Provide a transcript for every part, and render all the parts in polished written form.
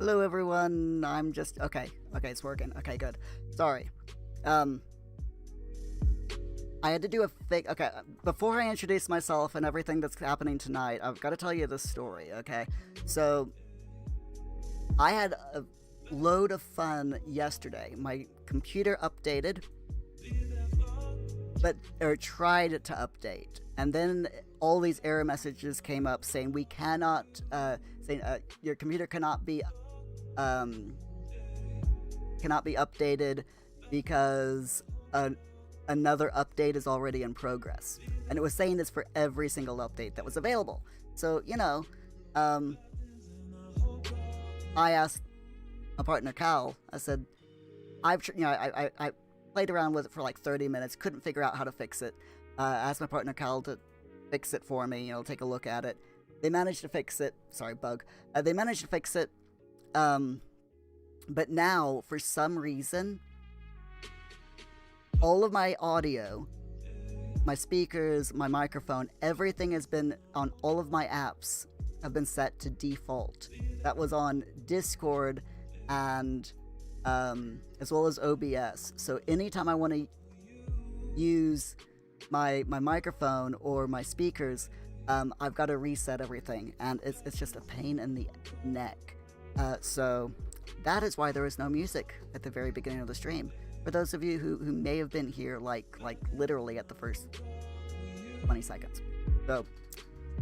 Hello everyone, I'm just, okay, it's working, okay, good. Sorry. I had to do a fake, okay, before I introduce myself and everything that's happening tonight, I've got to tell you this story, okay? So, I had a load of fun yesterday. My computer updated, or tried to update, and then all these error messages came up saying we cannot, your computer cannot be updated because another update is already in progress. And it was saying this for every single update that was available. So, you know, I asked my partner Cal, I said, I played around with it for like 30 minutes, couldn't figure out how to fix it. I asked my partner Cal to fix it for me, take a look at it. They managed to fix it. Sorry, bug. They managed to fix it. But now, for some reason, all of my audio, my speakers, my microphone, everything has been on all of my apps have been set to default. That was on Discord and as well as OBS. So anytime I want to use my microphone or my speakers, I've got to reset everything, and it's just a pain in the neck. So that is why there is no music at the very beginning of the stream. For those of you who may have been here like literally at the first 20 seconds. So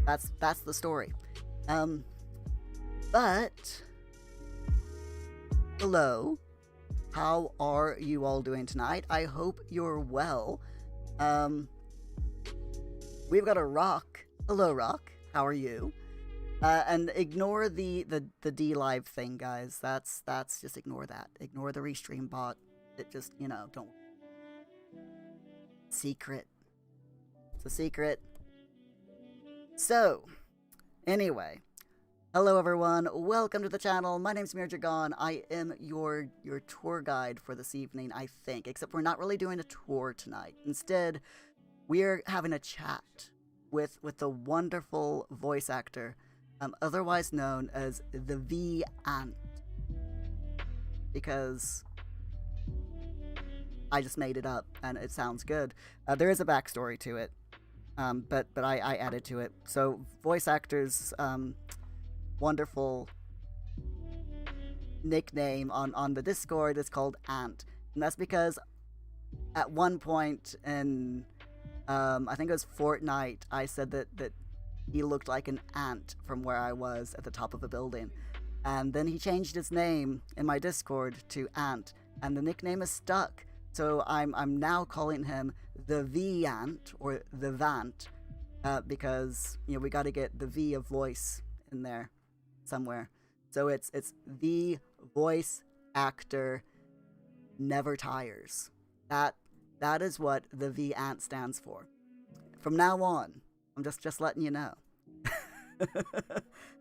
that's the story. But hello, how are you all doing tonight? I hope you're well. We've got a Rock. Hello, Rock. How are you? And ignore the D Live thing, guys. That's just ignore that. Ignore the restream bot. It just, don't. Secret. It's a secret. So, anyway. Hello everyone, welcome to the channel. My name's Muir Dragonne. I am your tour guide for this evening, I think. Except we're not really doing a tour tonight. Instead, we're having a chat with the wonderful voice actor, otherwise known as the V Ant. Because I just made it up and it sounds good. There is a backstory to it, but I added to it. So voice actors, wonderful nickname on the Discord is called Ant, and that's because at one point in I think it was Fortnite, I said that he looked like an ant from where I was at the top of a building, and then he changed his name in my Discord to Ant, and the nickname is stuck. So I'm now calling him the V Ant or the Vant, because we got to get the V of voice in there somewhere. So it's the voice actor never tires. That is what the V Ant stands for. From now on, I'm just letting you know.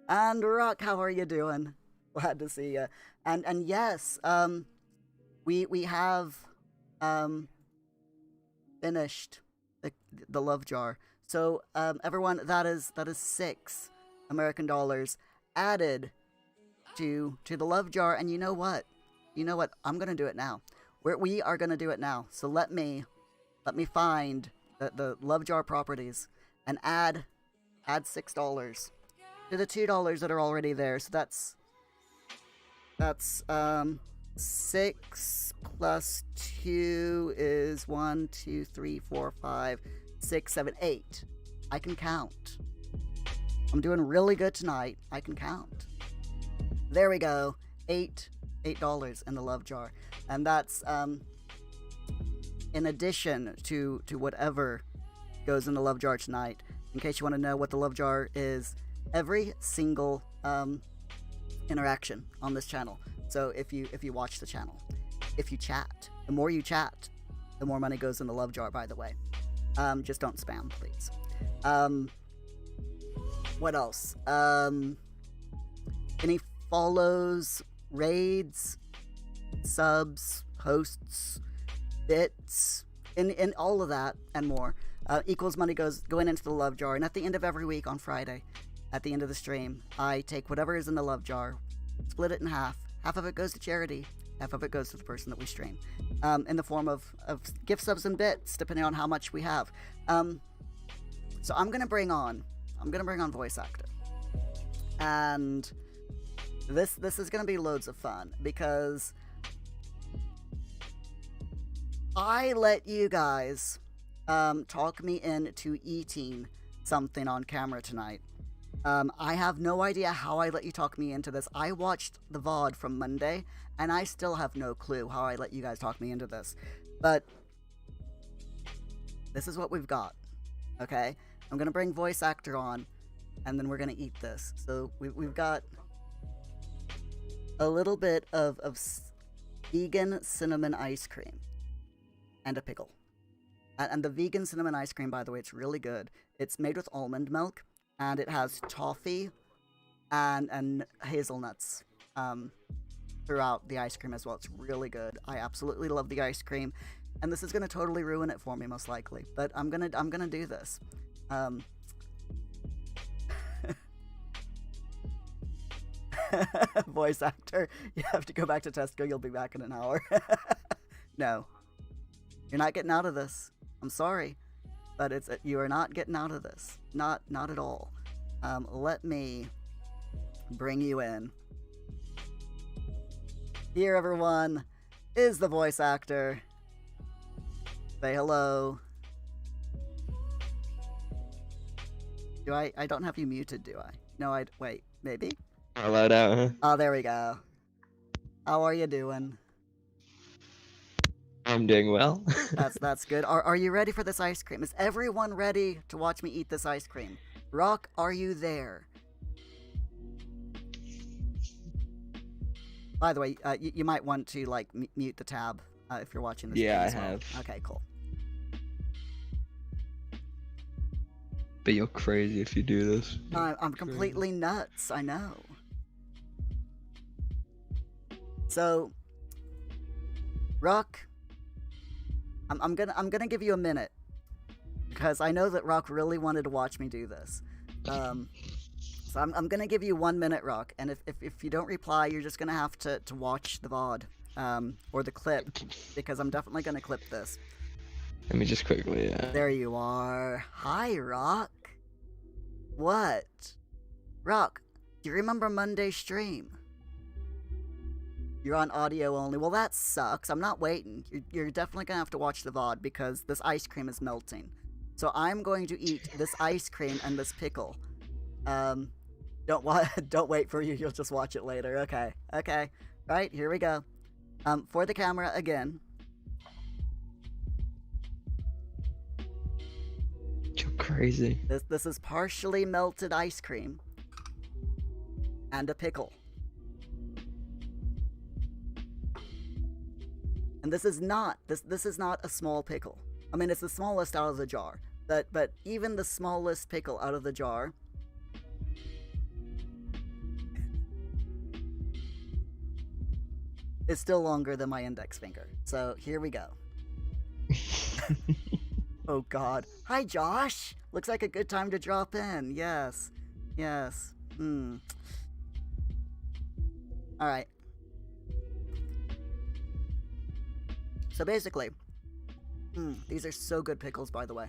And Rock, how are you doing? Glad to see you. And yes, we have finished the love jar. So everyone, that is 6 American dollars added to the love jar. And you know what? I'm gonna do it now. We are gonna do it now. So let me find the love jar properties and add $6 to the $2 that are already there. So that's 6 plus 2 is 1, 2, 3, 4, 5, 6, 7, 8. I can count. I'm doing really good tonight. I can count. There we go. $8 in the love jar. And that's in addition to whatever goes in the love jar tonight. In case you want to know what the love jar is, every single interaction on this channel. So if you watch the channel, if you chat, the more you chat, the more money goes in the love jar, by the way. Just don't spam, please. What else? Any follows, raids, subs, hosts, bits, in all of that and more, equals money going into the love jar. And at the end of every week on Friday, at the end of the stream, I take whatever is in the love jar, split it in half. Half of it goes to charity. Half of it goes to the person that we stream, in the form of gift subs and bits, depending on how much we have. So I'm gonna bring on voice actor, and this is gonna be loads of fun because I let you guys talk me into eating something on camera tonight. I have no idea how I let you talk me into this. I watched the VOD from Monday, and I still have no clue how I let you guys talk me into this. But this is what we've got, okay? I'm going to bring voice actor on, and then we're going to eat this. So we've got a little bit of vegan cinnamon ice cream and a pickle. And the vegan cinnamon ice cream, by the way, it's really good. It's made with almond milk, and it has toffee and hazelnuts throughout the ice cream as well. It's really good. I absolutely love the ice cream, and this is gonna totally ruin it for me, most likely. But I'm gonna do this. Voice actor, you have to go back to Tesco. You'll be back in an hour. No, you're not getting out of this. I'm sorry, but you are not getting out of this. Not at all. Let me bring you in. Here, everyone, is the voice actor. Say hello. Do I don't have you muted, do I? No, wait, maybe? Hello out, huh? Oh, there we go. How are you doing? I'm doing well. That's good. Are you ready for this ice cream? Is everyone ready to watch me eat this ice cream? Rock, are you there? By the way, you might want to like mute the tab if you're watching this. Yeah, as I well. have. Okay, cool. But you're crazy if you do this. I'm completely nuts. I know. So, Rock, I'm gonna give you a minute because I know that Rock really wanted to watch me do this. So I'm gonna give you 1 minute, Rock, and if you don't reply, you're just gonna have to watch the VOD or the clip because I'm definitely gonna clip this. Let me just quickly. There you are. Hi, Rock. What? Rock, do you remember Monday's stream? You're on audio only. Well, that sucks. I'm not waiting. You're definitely gonna have to watch the VOD because this ice cream is melting. So I'm going to eat this ice cream and this pickle. Don't wait for you. You'll just watch it later. Okay. Okay. Right, here we go. For the camera again. You're crazy. This is partially melted ice cream and a pickle. And this is not a small pickle. I mean, it's the smallest out of the jar. But even the smallest pickle out of the jar is still longer than my index finger. So here we go. Oh God. Hi, Josh. Looks like a good time to drop in. Yes. Yes. All right. So basically, these are so good pickles, by the way.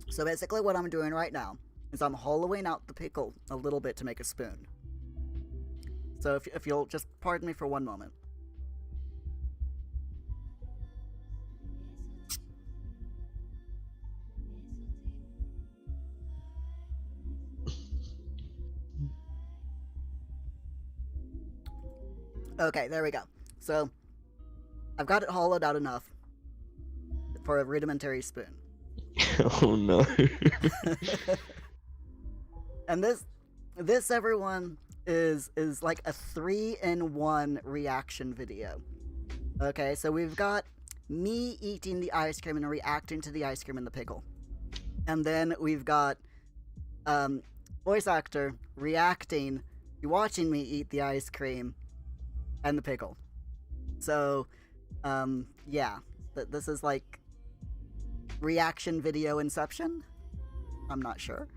So basically what I'm doing right now is I'm hollowing out the pickle a little bit to make a spoon. So if you'll just pardon me for 1 moment. Okay, there we go. So I've got it hollowed out enough for a rudimentary spoon. Oh no. And this everyone is like a 3-in-1 reaction video. Okay, so we've got me eating the ice cream and reacting to the ice cream and the pickle. And then we've got voice actor reacting, watching me eat the ice cream and the pickle. So, yeah, this is like reaction video inception? I'm not sure.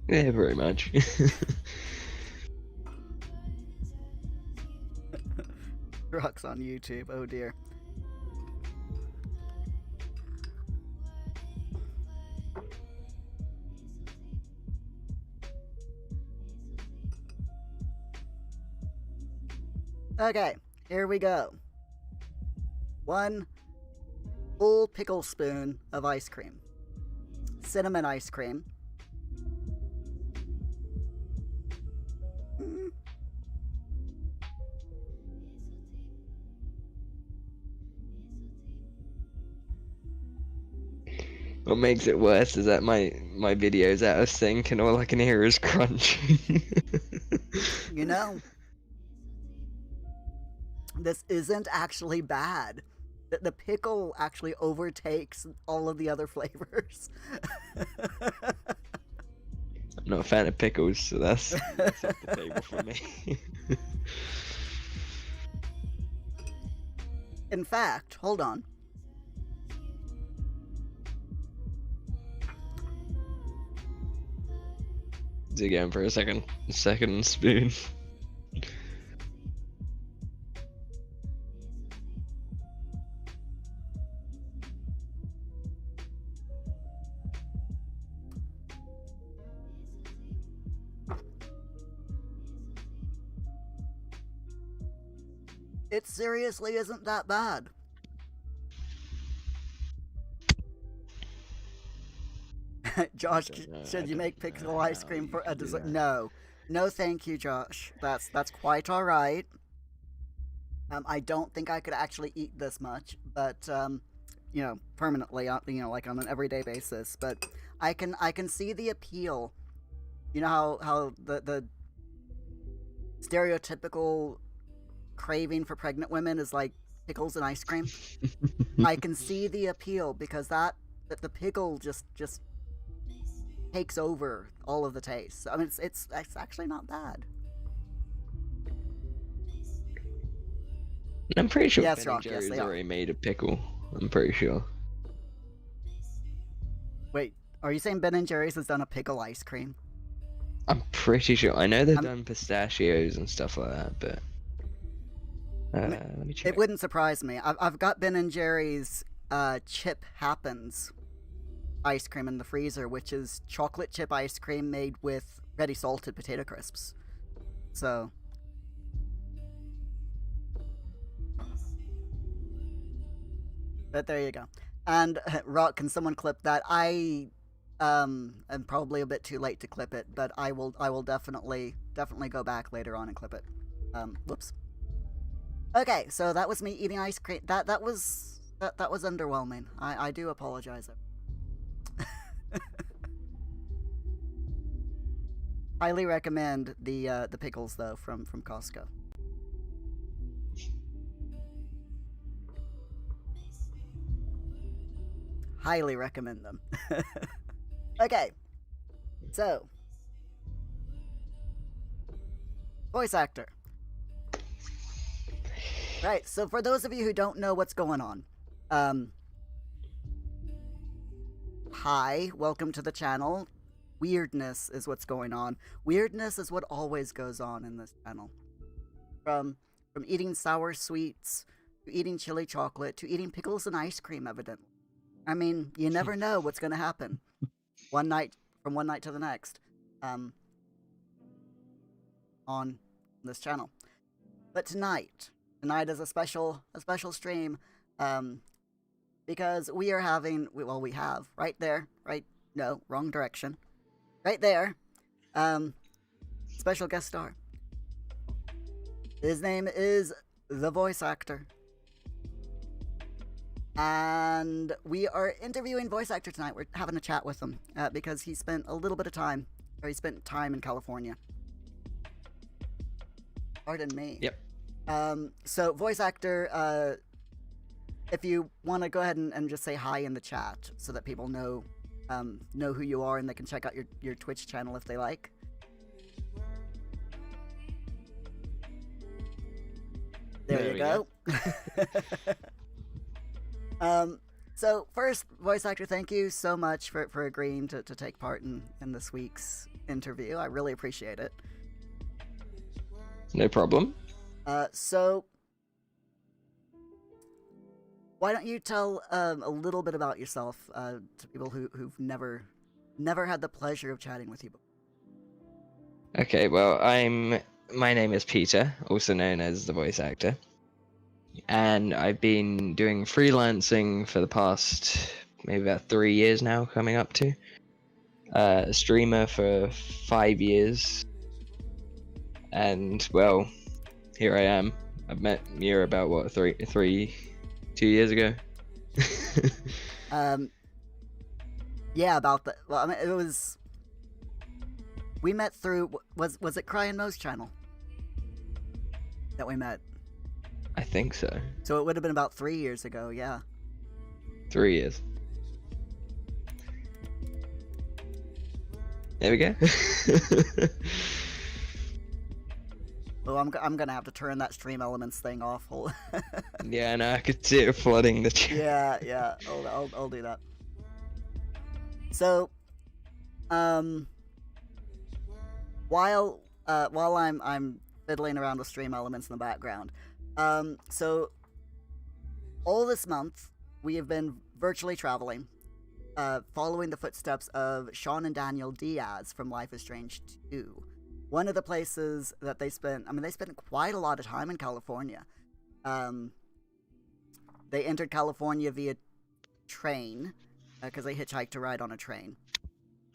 Yeah, very much. Rocks on YouTube. Oh dear. Okay, here we go. 1 full pickle spoon of ice cream. Cinnamon ice cream. What makes it worse is that my video's out of sync and all I can hear is crunching. You know, this isn't actually bad. The pickle actually overtakes all of the other flavors. I'm not a fan of pickles, so that's off the table for me. In fact, hold on. Again for a second spoon. It seriously isn't that bad. Josh, should you make pickle ice cream for a dessert? No. No, thank you, Josh. That's quite all right. I don't think I could actually eat this much, but you know, permanently, you know, like on an everyday basis. But I can see the appeal. You know how the stereotypical craving for pregnant women is like pickles and ice cream. I can see the appeal because that the pickle just takes over all of the taste. I mean, it's actually not bad. I'm pretty sure Yes, Ben Rock, and yes, Jerry's they are. already made a pickle. I'm pretty sure. Wait, are you saying Ben and Jerry's has done a pickle ice cream? I'm pretty sure. I know they've done pistachios and stuff like that, but let me check. It wouldn't surprise me. I've got Ben and Jerry's Chip Happens ice cream in the freezer, which is chocolate chip ice cream made with ready salted potato crisps. So but there you go. And Rock, can someone clip that? I am probably a bit too late to clip it, but I will definitely go back later on and clip it. Whoops. Okay, so that was me eating ice cream. That was underwhelming. I do apologize. Highly recommend the pickles though from Costco. Highly recommend them. Okay, so voice actor. Right, so for those of you who don't know what's going on, hi, welcome to the channel. Weirdness is what's going on. Weirdness is what always goes on in this channel. From eating sour sweets, to eating chili chocolate, to eating pickles and ice cream, evidently. I mean, you never know what's going to happen. From one night to the next. On this channel. But tonight is a special stream. Because we are having, well, we have, right there, no, wrong direction. Right there, special guest star. His name is The Voice Actor. And we are interviewing Voice Actor tonight. We're having a chat with him because he spent a little bit of time, or he spent time in California. Pardon me. Yep. So Voice Actor, if you want to go ahead and just say hi in the chat so that people know who you are and they can check out your Twitch channel if they like. There you go. So first, Voice Actor, thank you so much for agreeing to take part in this week's interview. I really appreciate it. No problem. So, why don't you tell a little bit about yourself to people who've never had the pleasure of chatting with you before? Okay, well, my name is Peter, also known as the voice actor, and I've been doing freelancing for the past maybe about 3 years now, coming up to. A streamer for 5 years, and well, here I am. I've met Muir about what 2 years ago. Yeah, about that. Well, I mean, it was. We met through. Was it Cry and Mo's channel that we met? I think so. So it would have been about 3 years ago. Yeah. 3 years. There we go. Oh, I'm gonna have to turn that Stream Elements thing off. Yeah, no, I could see it flooding the chat. Yeah. I'll do that. So, while I'm fiddling around with Stream Elements in the background, so all this month we have been virtually traveling, following the footsteps of Sean and Daniel Diaz from Life is Strange 2. One of the places that they spent quite a lot of time in California. They entered California via train, because they hitchhiked to ride on a train.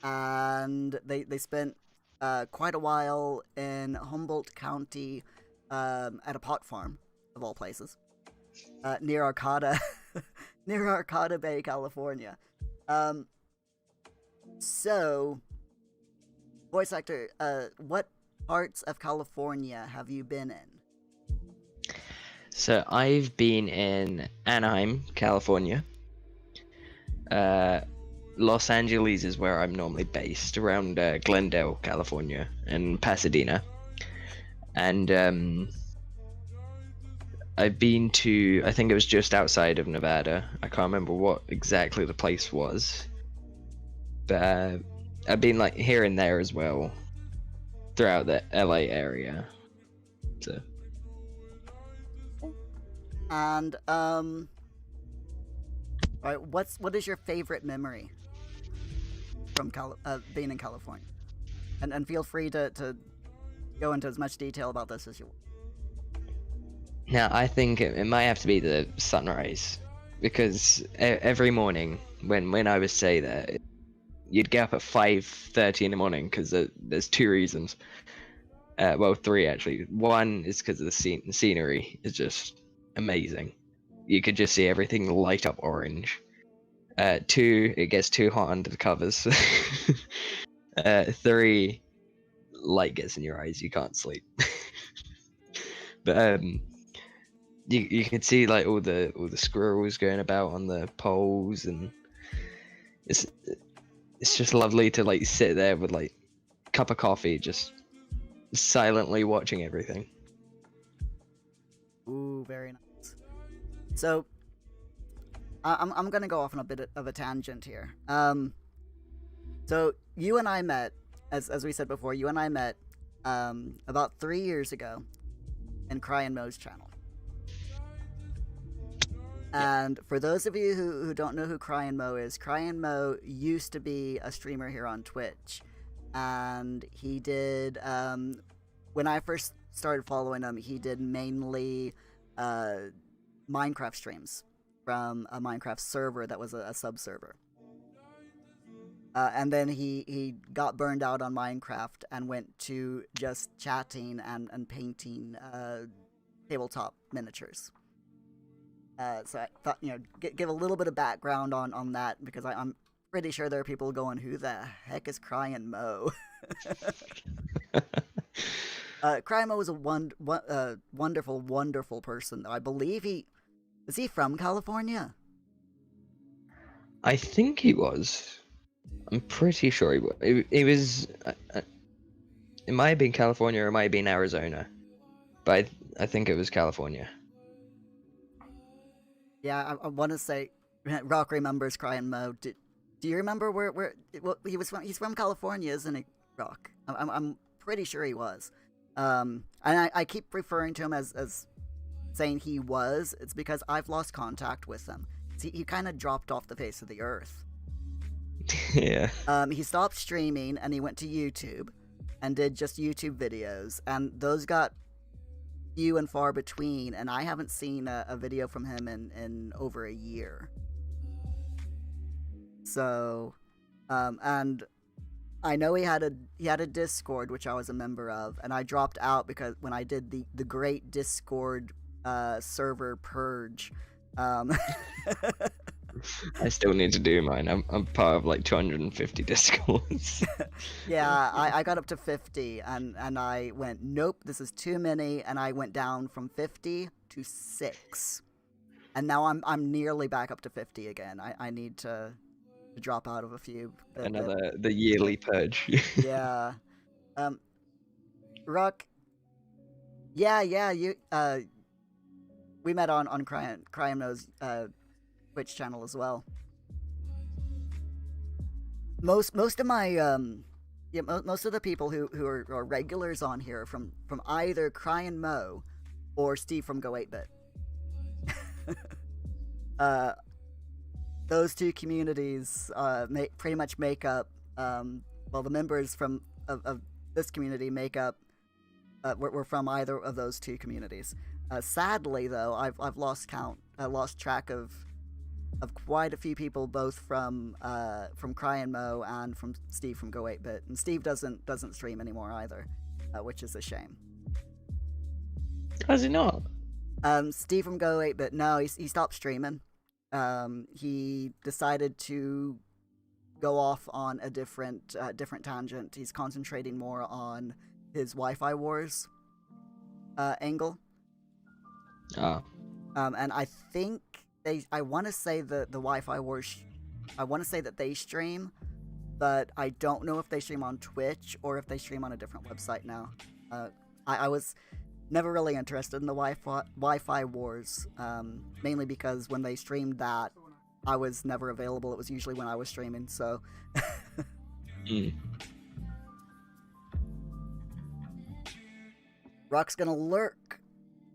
And they spent quite a while in Humboldt County at a pot farm, of all places, near Arcata, near Arcata Bay, California. So, voice actor, what parts of California have you been in? So I've been in Anaheim, California. Los Angeles is where I'm normally based, around Glendale, California, and Pasadena. And I've been to, I think it was just outside of Nevada. I can't remember what exactly the place was. But I've been like here and there as well, throughout the LA area. So. And alright, what is your favorite memory from being in California? And feel free to go into as much detail about this as you want. Now, I think it might have to be the sunrise, because every morning when I would stay there, you'd get up at 5:30 in the morning, because there's two reasons. Well, three actually. One is because of the scenery is just amazing. You could just see everything light up orange. Two, it gets too hot under the covers. Three, light gets in your eyes, you can't sleep. But you can see like all the squirrels going about on the poles, and it's just lovely to like sit there with like a cup of coffee, just silently watching everything. Ooh, very nice. So, I'm gonna go off on a bit of a tangent here. So you and I met, as we said before, you and I met about 3 years ago in Cry and Mo's channel. And for those of you who don't know who Cry and Mo is, Cry and Mo used to be a streamer here on Twitch. And he did, when I first started following him, he did mainly Minecraft streams from a Minecraft server that was a sub-server. And then he got burned out on Minecraft and went to just chatting and painting tabletop miniatures. So I thought, give a little bit of background on that, because I'm pretty sure there are people going, who the heck is Cry and Mo? Cry and Mo was a wonderful, wonderful person. I believe is he from California? I think he was. I'm pretty sure he was. It was. It might have been California, or it might have been Arizona, but I think it was California. Yeah, I want to say, Rock remembers Cry and Mo. Do you remember where he was from? He's from California, isn't he? Rock. I'm pretty sure he was. And I keep referring to him as saying he was. It's because I've lost contact with him. He kind of dropped off the face of the earth. Yeah. He stopped streaming and he went to YouTube and did just YouTube videos, and those got few and far between, and I haven't seen a video from him in over a year. So, and I know he had a Discord, which I was a member of, and I dropped out because when I did the great Discord server purge. I still need to do mine. I'm part of like 250 Discords. Yeah, I got up to 50, and I went, nope, this is too many, and I went down from 50 to 6. And now I'm nearly back up to 50 again. I need to drop out of a few. The yearly purge. Yeah. Ruck. Yeah, you we met on Cryamno's Twitch channel as well. Most of my most of the people who are regulars on here are from either Cryan Mo or Steve from Go 8-Bit. Those two communities pretty much make up the members of this community make up we're from either of those two communities. Sadly though, I've lost count. I lost track of quite a few people, both from Cryan Mo and from Steve from Go 8-Bit. And Steve doesn't stream anymore either, which is a shame. Does he not? Steve from Go 8-Bit, no, he stopped streaming. He decided to go off on a different tangent. He's concentrating more on his Wi-Fi Wars angle. Oh. And I think I want to say the Wi-Fi Wars, I want to say that they stream, but I don't know if they stream on Twitch or if they stream on a different website now. I was never really interested in the Wi-Fi Wars, mainly because when they streamed that, I was never available. It was usually when I was streaming, so... Rock's gonna lurk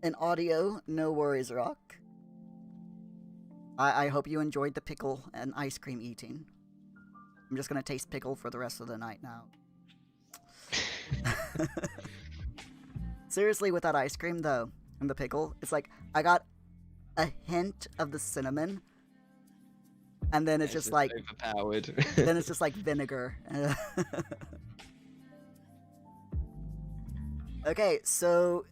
in audio. No worries, Rock. I hope you enjoyed the pickle and ice cream eating. I'm just gonna taste pickle for the rest of the night now. Seriously, with that ice cream though, and the pickle, it's like I got a hint of the cinnamon, and then it's just like overpowered. Then it's just like vinegar. Okay, so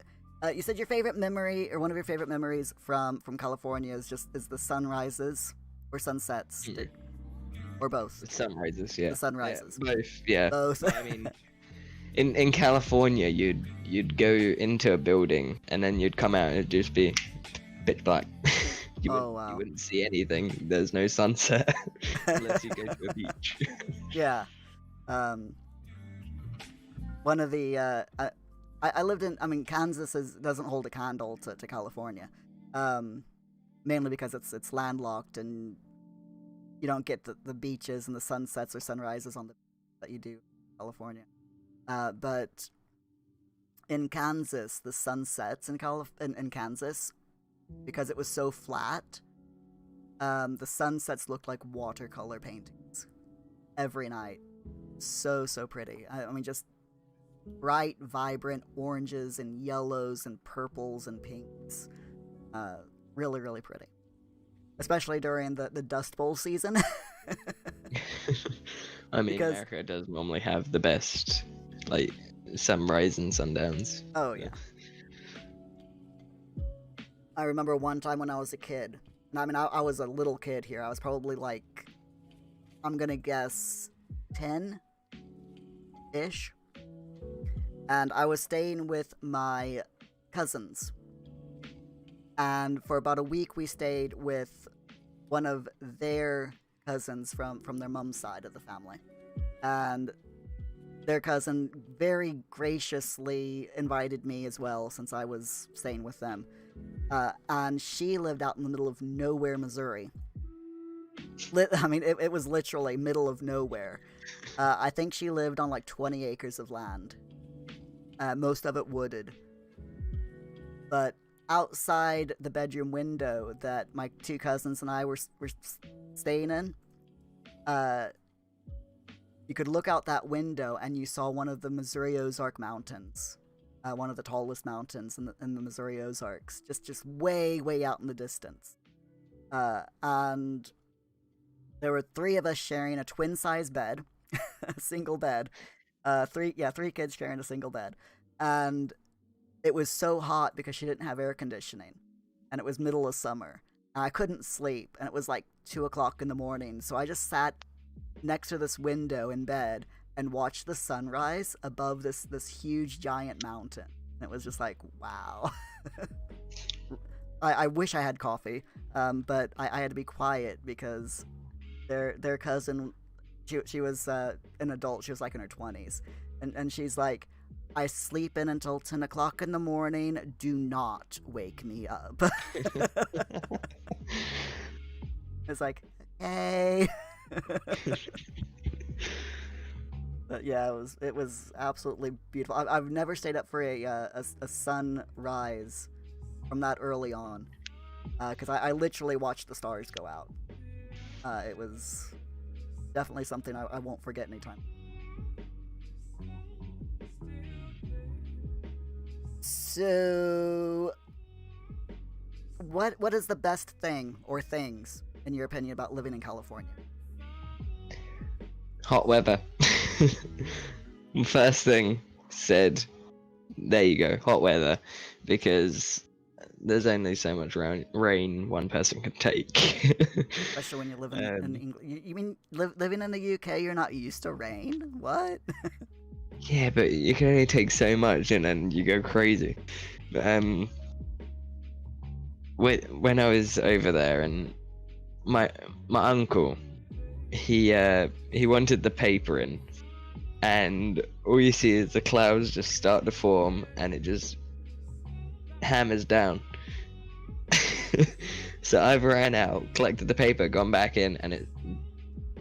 you said your favorite memory, or one of your favorite memories from California is the sunrises or sunsets, Yeah. Or both. The sunrises, yeah. The sunrises. Yeah, both, yeah. Both. I mean, in California, you'd go into a building and then you'd come out and it'd just be pitch black. You wouldn't see anything. There's no sunset unless you go to a beach. Yeah. One of the I lived in, Kansas doesn't hold a candle to California, mainly because it's landlocked and you don't get the beaches and the sunsets or sunrises that you do in California. But in Kansas, the sunsets in Kansas, because it was so flat, the sunsets looked like watercolor paintings every night. So pretty. I mean, just bright, vibrant oranges and yellows and purples and pinks. Really, really pretty. Especially during the Dust Bowl season. I mean, America does normally have the best, like, sunrise and sundowns. Oh, yeah. I remember one time when I was a kid. I was a little kid here. I was probably like, I'm gonna guess 10-ish. And I was staying with my cousins. And for about a week, we stayed with one of their cousins from their mom's side of the family. And their cousin very graciously invited me as well, since I was staying with them. And she lived out in the middle of nowhere, Missouri. I mean, it was literally middle of nowhere. I think she lived on like 20 acres of land. Most of it wooded. But outside the bedroom window that my two cousins and I were staying in, you could look out that window and you saw one of the Missouri Ozark Mountains, one of the tallest mountains in the Missouri Ozarks, just way, way out in the distance. And there were three of us sharing a twin-size bed, a single bed. Three kids sharing a single bed. And it was so hot because she didn't have air conditioning. And it was middle of summer. And I couldn't sleep. And it was like 2 o'clock in the morning. So I just sat next to this window in bed and watched the sunrise above this huge giant mountain. And it was just like, wow. I wish I had coffee, but I had to be quiet because their cousin, she was an adult. She was like in her 20s. And she's like, I sleep in until 10 o'clock in the morning. Do not wake me up. It's like, hey. But yeah, it was absolutely beautiful. I've never stayed up for a sunrise from that early on, because I literally watched the stars go out. It was definitely something I won't forget anytime. So, what is the best thing or things, in your opinion, about living in California? Hot weather. First thing said, there you go, hot weather, because there's only so much rain one person can take. Especially when you live in England. You mean living in the UK, you're not used to rain? What? Yeah, but you can only take so much and then you go crazy. When I was over there, and my uncle, he wanted the paper in, and all you see is the clouds just start to form and it just hammers down. So I've ran out, collected the paper, gone back in, and it's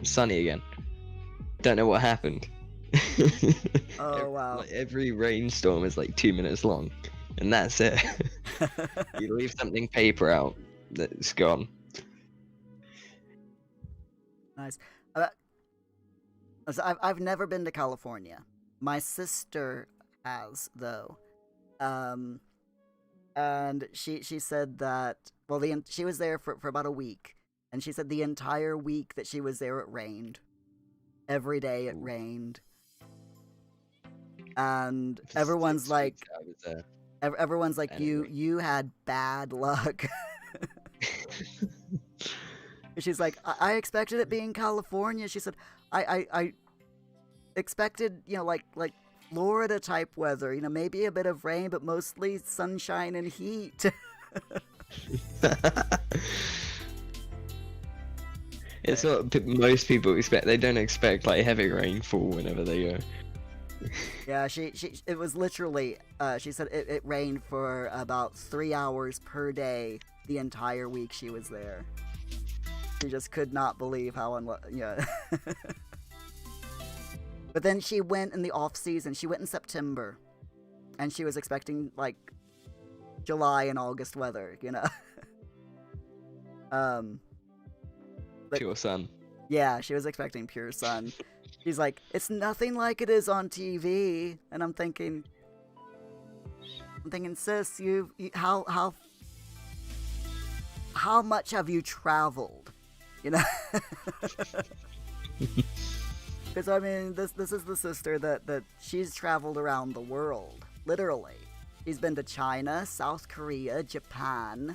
sunny again. Don't know what happened. Oh wow. Every rainstorm is like 2 minutes long, and that's it. You leave something paper out, that's gone. Nice. So I've never been to California. My sister has, though. And she said that, well, she was there for about a week, and she said the entire week that she was there, it rained. Every day it rained. And everyone's like, you had bad luck. She's like, I expected it being California. She said, I expected, like Florida type weather, maybe a bit of rain, but mostly sunshine and heat. It's what most people expect. They don't expect like heavy rainfall whenever they go. Yeah, it was literally, she said it rained for about 3 hours per day the entire week she was there. She just could not believe how yeah. But then she went in the off season. She went in September, and she was expecting like July and August weather, Pure sun. Yeah, she was expecting pure sun. She's like, it's nothing like it is on TV, and I'm thinking, sis, how much have you traveled? Because I mean, this is the sister that she's traveled around the world, literally. She's been to China, South Korea, Japan.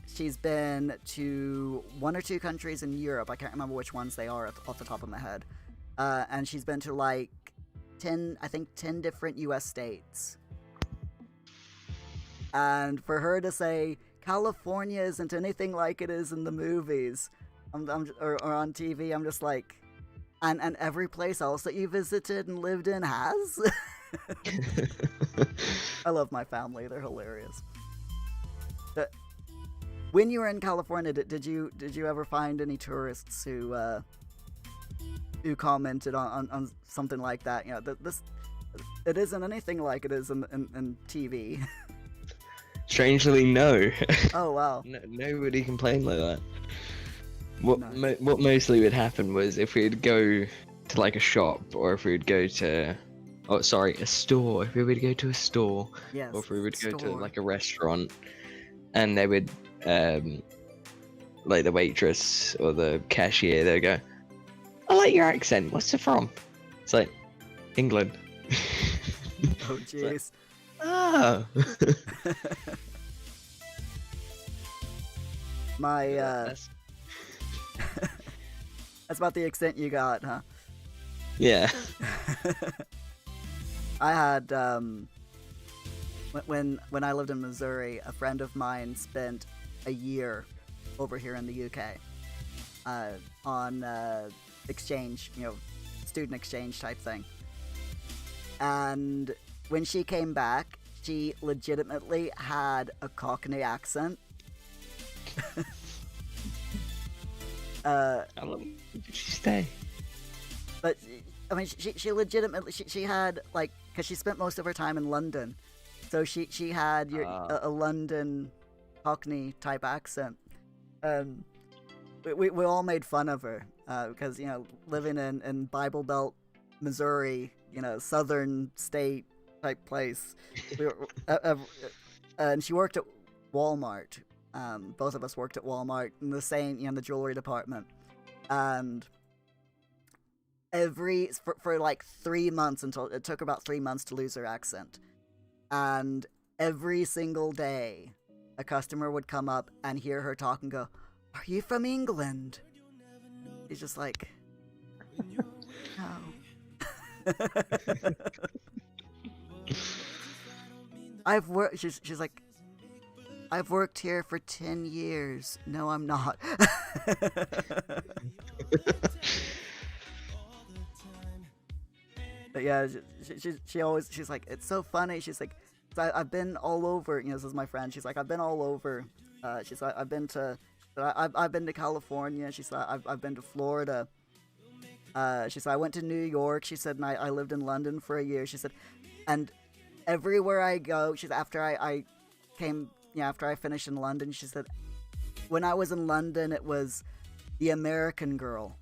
She's been to 1 or 2 countries in Europe. I can't remember which ones they are off the top of my head. And she's been to like 10 different U.S. states. And for her to say California isn't anything like it is in the movies, or on TV, I'm just like, and every place else that you visited and lived in has. I love my family; they're hilarious. when you were in California, did you ever find any tourists who commented on something like that? You know, this it isn't anything like it is in TV. Strangely, no. Oh wow. No, nobody complained like that. What Nice. what mostly would happen was if we'd go to like a shop, or if we'd go to, a store. If we would go to a store, Yes. or if we would go to store. like a restaurant, and they would, like the waitress or the cashier, they'd go, "I like your accent. What's it from?" It's like, England. Oh jeez. Ah. My That's- that's about the extent you got, huh? yeah. I had when I lived in Missouri, a friend of mine spent a year over here in the UK on exchange, you know, student exchange type thing. And when she came back, she legitimately had a Cockney accent. How long did she stay? But I mean, she legitimately she had, like, because she spent most of her time in London, so she had a London Cockney type accent. We all made fun of her because, you know, living in Bible Belt, Missouri, you know, southern state type place. We were, and she worked at Walmart. Both of us worked at Walmart in the same, you know, in the jewelry department, and for like 3 months, until it took about 3 months to lose her accent, and every single day a customer would come up and hear her talk and go, "Are you from England?" He's just like, "No." I've worked. She's like, "I've worked here for 10 years. No, I'm not." But yeah, she's like, "It's so funny." She's like, I've been all over, you know, this is my friend. She's like, "I've been all over." She's like, I've been to California. She's like, I've been to Florida. She said, "I went to New York." She said, "And I lived in London for a year." She said, "And everywhere I go," she's, after I came, yeah, after I finished in London, she said, "When I was in London, it was the American girl."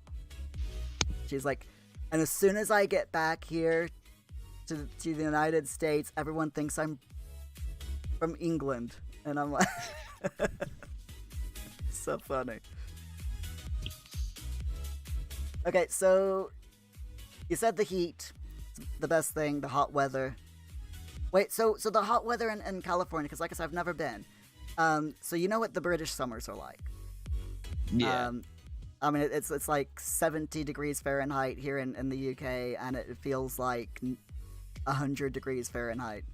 She's like, "And as soon as I get back here to the United States, everyone thinks I'm from England." And I'm like, so funny. Okay, so you said the heat, the best thing, the hot weather. Wait, so the hot weather in California, because like I said, I've never been. So you know what the British summers are like. Yeah. I mean, it's like 70 degrees Fahrenheit here in the UK, and it feels like 100 degrees Fahrenheit.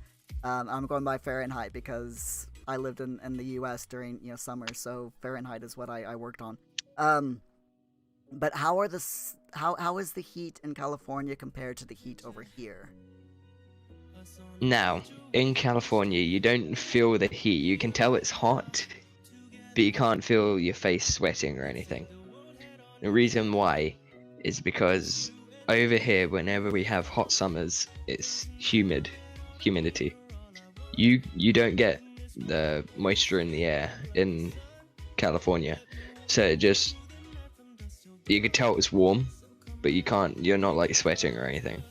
I'm going by Fahrenheit because I lived in the US during, you know, summer, so Fahrenheit is what I worked on. But how is the heat in California compared to the heat over here? Now, in California, you don't feel the heat. You can tell it's hot, but you can't feel your face sweating or anything. The reason why is because over here, whenever we have hot summers, it's humidity. You don't get the moisture in the air in California, so you could tell it's warm, but you're not like sweating or anything.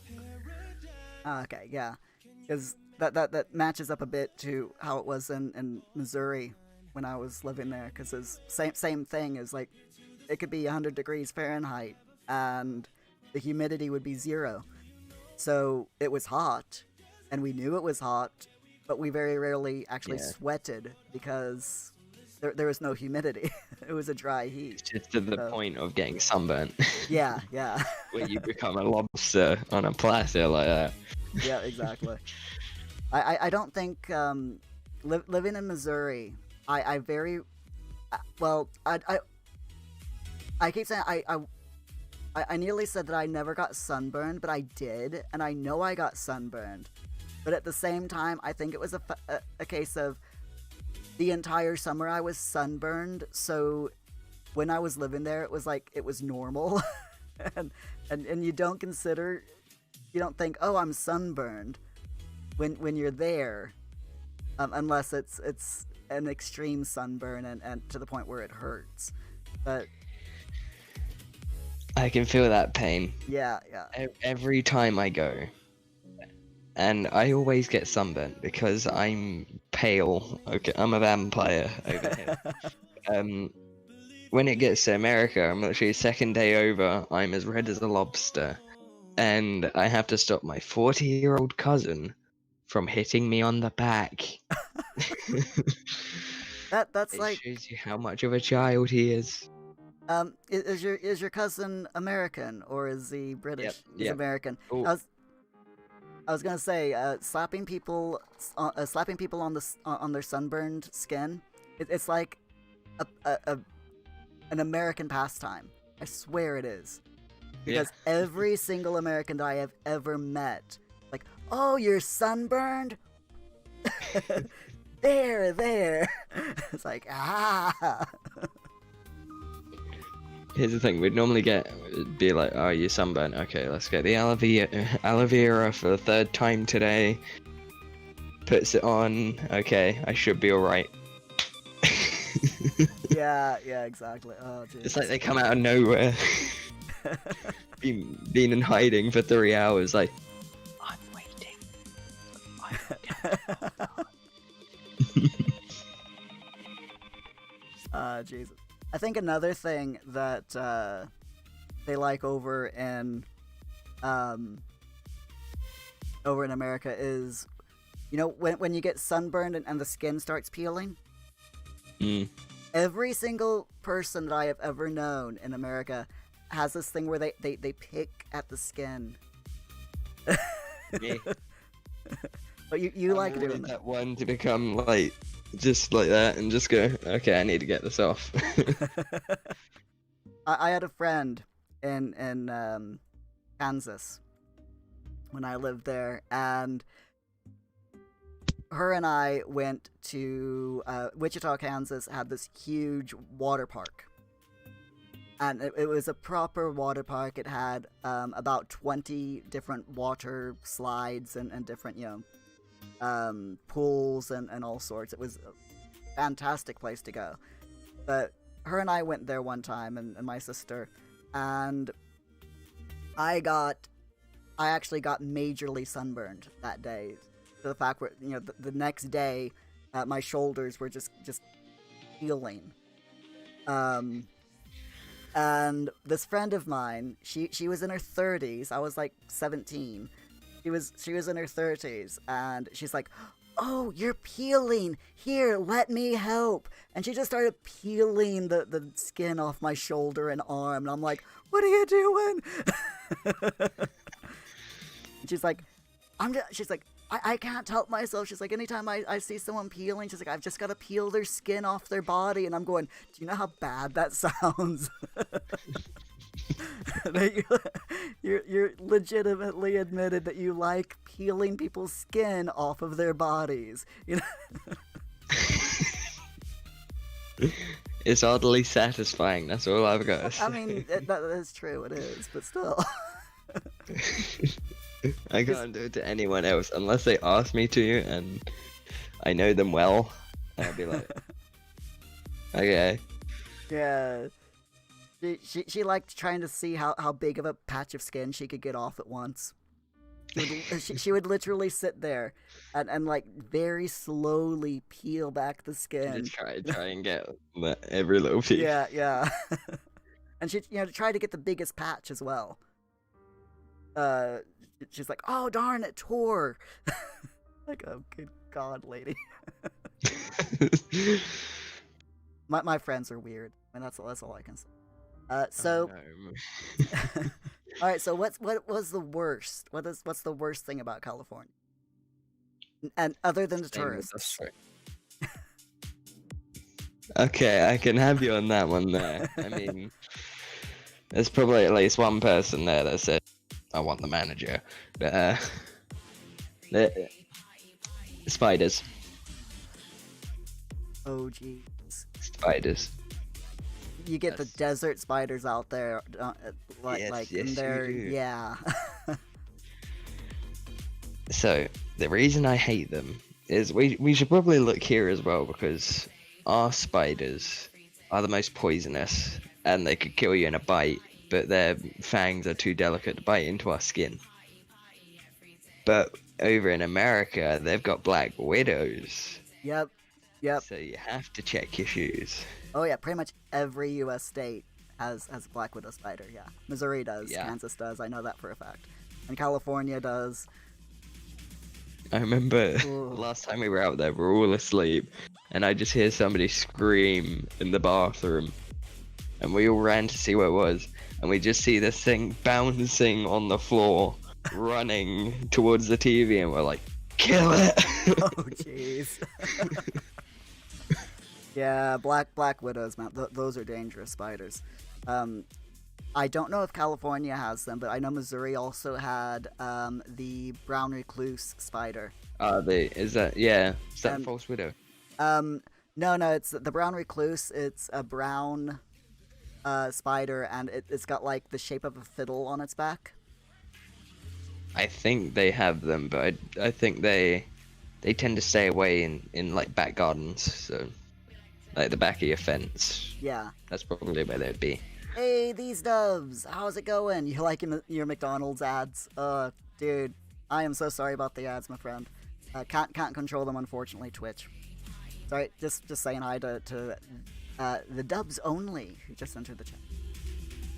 Okay, yeah, because that matches up a bit to how it was in Missouri when I was living there, because it's same thing. Is like, it could be 100 degrees Fahrenheit and the humidity would be 0. So it was hot, and we knew it was hot, but we very rarely actually sweated because there was no humidity. It was a dry heat. It's just to the point of getting sunburnt. Yeah. Where you become a lobster on a platter like that. Yeah, exactly. I don't think living in Missouri, I keep saying I nearly said that I never got sunburned, but I did, and I know I got sunburned. But at the same time, I think it was a case of the entire summer I was sunburned, so when I was living there, it was like it was normal, and you don't think, oh, I'm sunburned when you're there, unless it's an extreme sunburn and to the point where it hurts. But I can feel that pain. yeah. Every time I go. And I always get sunburnt because I'm pale. Okay, I'm a vampire over here. When it gets to America, I'm literally second day over, I'm as red as a lobster. And I have to stop my 40-year-old cousin from hitting me on the back. That's it like, shows you how much of a child he is. is your cousin American or is he British? Yep, He's yep. American. Ooh. I was gonna say, slapping people on on their sunburned skin, it's like an American pastime. I swear it is. Because every single American that I have ever met, like, oh, you're sunburned? there. It's like, ah. Here's the thing, we'd normally be like, oh, you're sunburned. Okay, let's get the aloe vera for the third time today. Puts it on. Okay, I should be alright. yeah, exactly. Oh, geez. It's like they come out of nowhere. Been in hiding for 3 hours, like, I'm waiting. I will get Jesus. I think another thing that they like over in America is, you know, when you get sunburned and the skin starts peeling. Every single person that I have ever known in America has this thing where they pick at the skin. Me. But you like doing that one to become like just like that and just go, okay, I need to get this off. I had a friend in Kansas when I lived there, and her and I went to Wichita, Kansas. Had this huge water park, and it was a proper water park. It had about 20 different water slides and different, pools and all sorts. It was a fantastic place to go. But her and I went there one time, and my sister, and I actually got majorly sunburned that day, to the fact where, the next day my shoulders were just peeling. And this friend of mine, she was in her 30s. I was like 17. She was in her 30s, and she's like, oh, you're peeling. Here, let me help. And she just started peeling the skin off my shoulder and arm, and I'm like, what are you doing? And she's like, I can't help myself. She's like, anytime I see someone peeling, she's like, I've just got to peel their skin off their body. And I'm going, do you know how bad that sounds? You're legitimately admitted that you like peeling people's skin off of their bodies. It's oddly satisfying. That's all I've got to say. I mean, that is true. It is, but still. I can't do it to anyone else unless they ask me to, and I know them well. I'll be like, okay. Yeah. She liked trying to see how big of a patch of skin she could get off at once. She would literally sit there and like very slowly peel back the skin. Just try and get every little piece. Yeah. And she try to get the biggest patch as well. She's like, oh darn, it tore. Like, oh good God, lady. my friends are weird. I mean, that's all I can say. So, Oh, no. all right. So, what was the worst? What's the worst thing about California? And other than the tourists. Okay, I can have you on that one there. I mean, there's probably at least one person there that said, I want the manager. But, spiders. Oh, jeez. spiders. You get the That's- desert spiders out there, Yes, and yes, they're, you do. yeah. So the reason I hate them is we should probably look here as well, because our spiders are the most poisonous and they could kill you in a bite, but their fangs are too delicate to bite into our skin. But over in America, they've got black widows, Yep. Yep. so you have to check your shoes. Oh yeah, pretty much every U.S. state has a black widow spider. Yeah, Missouri does, Yeah. Kansas does. I know that for a fact, and California does. I remember Ooh. last time we were out there, we're all asleep, and I just hear somebody scream in the bathroom, and we all ran to see what it was, and we just see this thing bouncing on the floor, running towards the TV, and we're like, kill it! Oh jeez. Yeah, black widows, man. Those are dangerous spiders. I don't know if California has them, but I know Missouri also had the brown recluse spider. Is that the Um, false widow? No, it's the brown recluse. It's a brown spider, and it's got like the shape of a fiddle on its back. I think they have them, but I think they tend to stay away in like back gardens, so like the back of your fence. Yeah. That's probably where they'd be. Hey, these doves, how's it going? You like your McDonald's ads? Dude, I am so sorry about the ads, my friend. Can't control them, unfortunately, Twitch. Sorry, just saying hi to the Dubs only, who just entered the chat.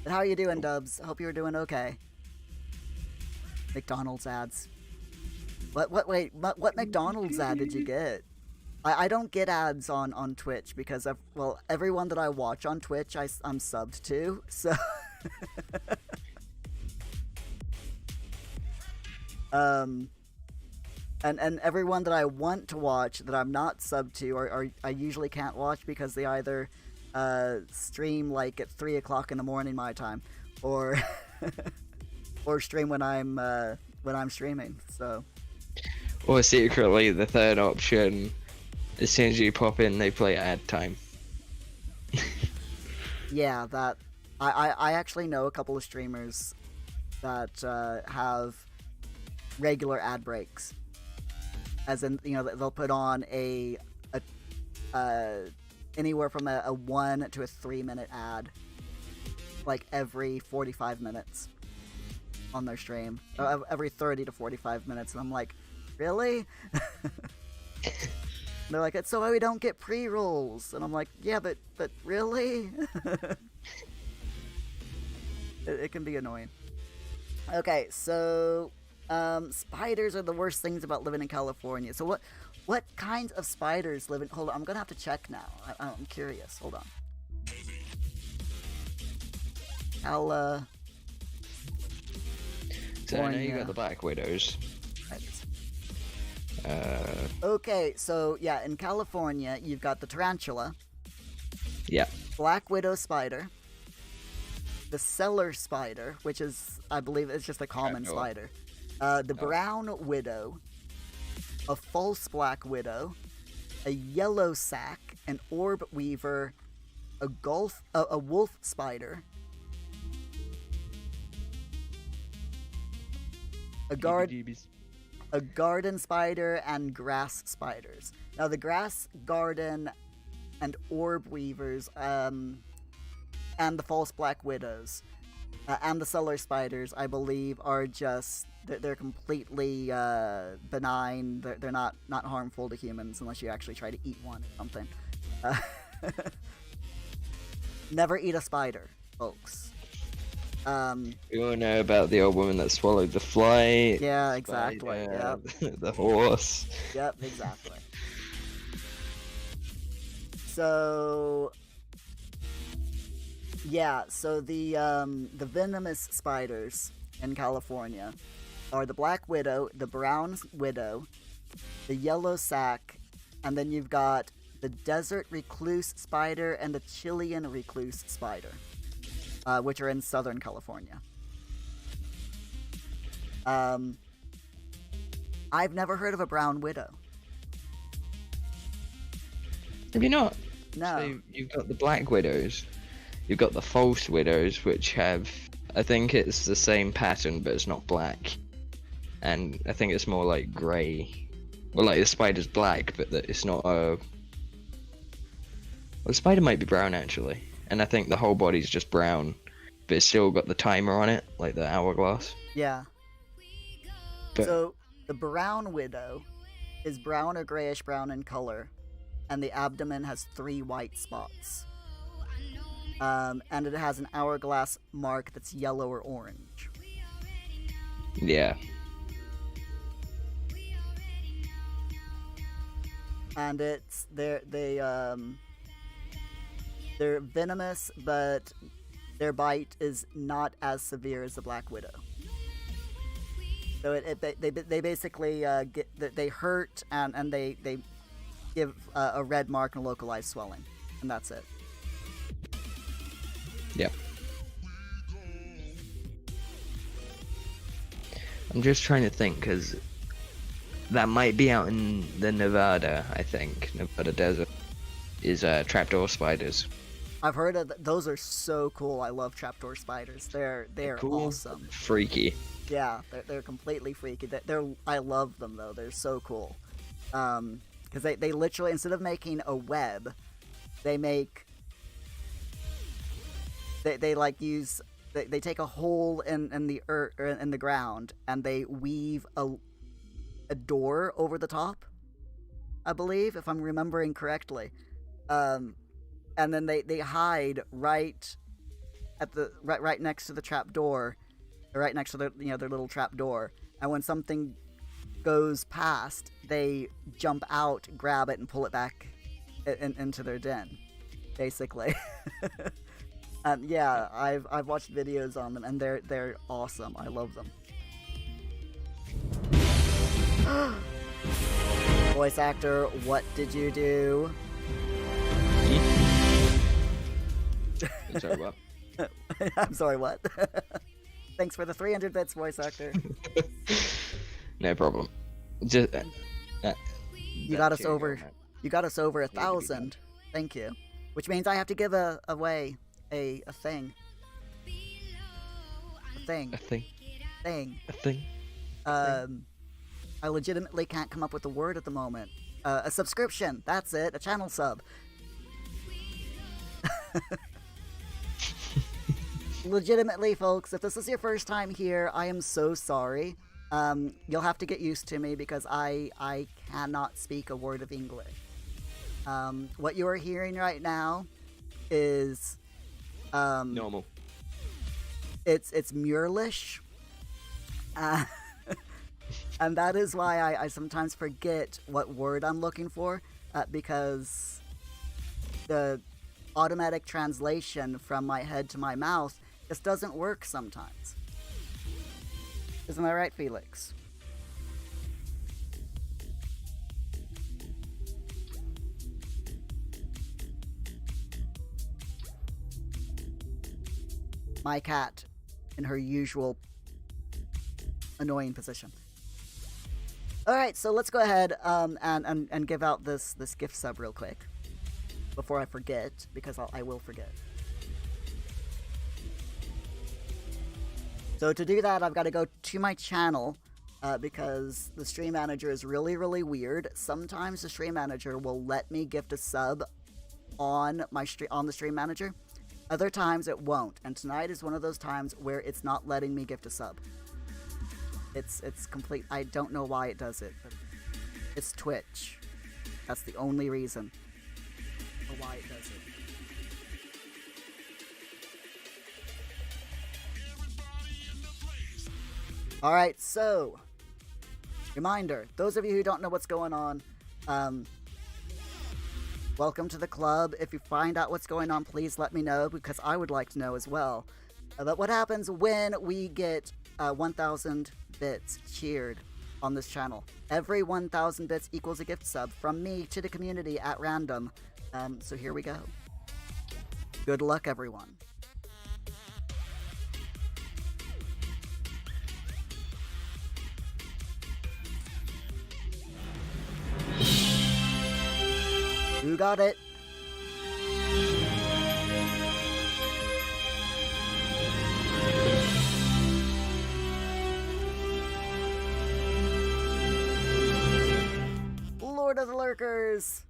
But how are you doing, Dubs? Hope you're doing okay. McDonald's ads. Wait, what McDonald's ad did you get? I don't get ads on Twitch because everyone that I watch on Twitch I'm subbed to, so and everyone that I want to watch that I'm not subbed to or I usually can't watch because they either stream like at 3 o'clock in the morning my time or or stream when I'm streaming, so. Or secretly, the third option, as soon as you pop in, they play ad time. Yeah, that I actually know a couple of streamers that have regular ad breaks, as in, you know, they'll put on a anywhere from a 1 to a 3 minute ad like every 45 minutes on their stream, every 30 to 45 minutes, and I'm like, really? They're like, it's so why we don't get pre-rolls. And I'm like, yeah, but really? it can be annoying. Okay, so spiders are the worst things about living in California. So what kinds of spiders live in... Hold on, I'm gonna have to check now. I'm curious. Hold on. So I know you got the black widows. Okay, so yeah, in California, you've got the tarantula. Yeah. Black widow spider. The cellar spider, which is, I believe, it's just a common spider. The brown widow. A false black widow. A yellow sac. An orb weaver. A wolf spider. A garden spider and grass spiders. Now the grass, garden, and orb weavers, and the false black widows, and the cellar spiders, I believe, are just they're completely benign. They're not harmful to humans unless you actually try to eat one or something. Never eat a spider, folks. We all know about the old woman that swallowed the fly. Yeah, exactly. Yep. The horse. Yep, exactly. So, yeah, so the venomous spiders in California are the black widow, the brown widow, the yellow sac, and then you've got the desert recluse spider and the Chilean recluse spider. Which are in Southern California. I've never heard of a brown widow. Have you not? No. So you've got the black widows, you've got the false widows, which have, I think it's the same pattern, but it's not black, and I think it's more like grey. Well, like the spider's black, but it's not a. Well, the spider might be brown actually, and I think the whole body's just brown, but it's still got the timer on it, like the hourglass. Yeah. But So the brown widow is brown or grayish brown in color, and the abdomen has 3 white spots. And it has an hourglass mark that's yellow or orange. yeah, And they're venomous, but their bite is not as severe as the black widow. So they basically they hurt and they give a red mark and localized swelling, and that's it. yep. I'm just trying to think, because that might be out in the Nevada, I think. Nevada desert is trapdoor spiders. I've heard of those are so cool. I love trapdoor spiders. They're Cool. awesome. Freaky. Yeah, they're completely freaky. I love them though. They're so cool. Because they literally, instead of making a web, they make they like use they take a hole in the earth or in the ground, and they weave a door over the top, I believe, if I'm remembering correctly. And then they hide right at the right next to the trap door, right next to their little trap door. And when something goes past, they jump out, grab it, and pull it back into their den, basically. Yeah, I've watched videos on them, and they're awesome. I love them. Voice actor, what did you do? I'm sorry, what? I'm sorry, what? Thanks for the 300 bits, voice actor. No problem. Just You got us over 1,000. Thank you. Which means I have to give away a thing. I legitimately can't come up with a word at the moment. A subscription. That's it. A channel sub. Legitimately, folks, if this is your first time here, I am so sorry. You'll have to get used to me because I cannot speak a word of English. What you are hearing right now is normal. It's Muirlish. And that is why I sometimes forget what word I'm looking for, because the automatic translation from my head to my mouth just doesn't work sometimes. Isn't that right, Felix? My cat in her usual annoying position. Alright, so let's go ahead and give out this gift sub real quick before I forget, because I will forget. So to do that, I've got to go to my channel, because the stream manager is really, really weird. Sometimes the stream manager will let me gift a sub on the stream manager. Other times it won't, and tonight is one of those times where it's not letting me gift a sub. It's complete. I don't know why it does it, but it's Twitch. That's the only reason for why it does it. Alright, so, reminder, those of you who don't know what's going on, welcome to the club. If you find out what's going on, please let me know, because I would like to know as well. But what happens when we get 1,000 bits cheered on this channel? Every 1,000 bits equals a gift sub from me to the community at random. So here we go. Good luck, everyone. Who got it? Lurkers,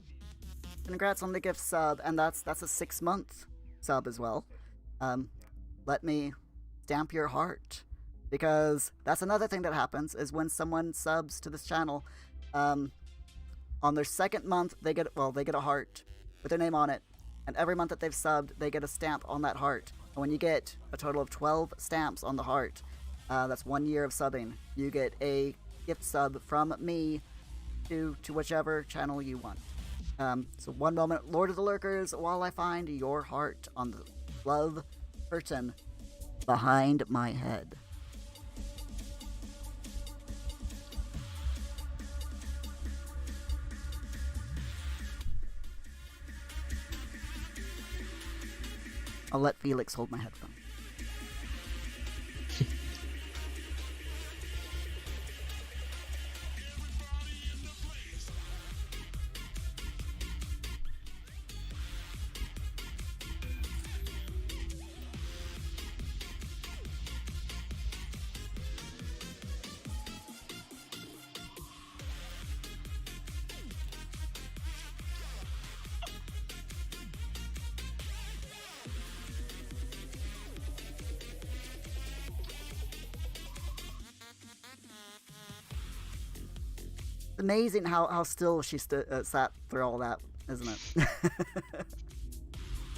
congrats on the gift sub, and that's a 6-month sub as well. Let me stamp your heart, because that's another thing that happens is when someone subs to this channel, on their 2nd month they get a heart with their name on it, and every month that they've subbed they get a stamp on that heart. And when you get a total of 12 stamps on the heart, that's 1 year of subbing, you get a gift sub from me to whichever channel you want. So one moment, Lord of the Lurkers, while I find your heart on the love curtain behind my head. I'll let Felix hold my headphone. It's amazing how still she sat through all that, isn't it?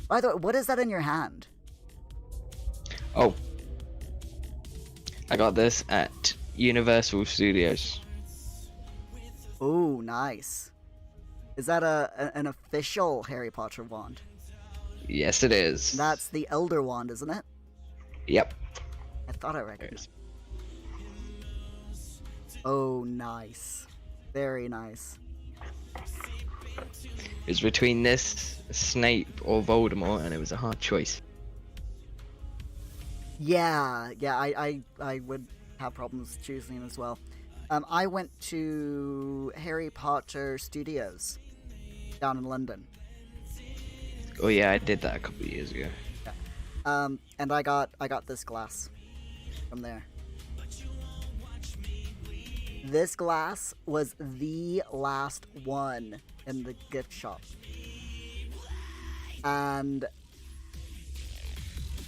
By the way, what is that in your hand? Oh. I got this at Universal Studios. Oh, nice. Is that an official Harry Potter wand? Yes, it is. That's the Elder Wand, isn't it? Yep. I thought I recognized. Oh, nice. Very nice. It was between this, Snape, or Voldemort, and it was a hard choice. Yeah, I would have problems choosing as well. I went to Harry Potter Studios down in London. Oh yeah, I did that a couple of years ago. Yeah. And I got this glass from there. This glass was the last one in the gift shop. And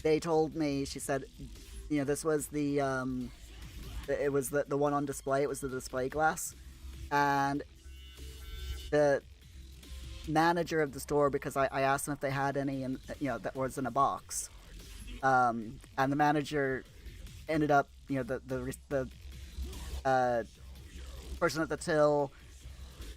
they told me, she said, you know, this was the it was the one on display, it was the display glass. And the manager of the store, because I asked them if they had any, and that was in a box. And the manager ended up, the person at the till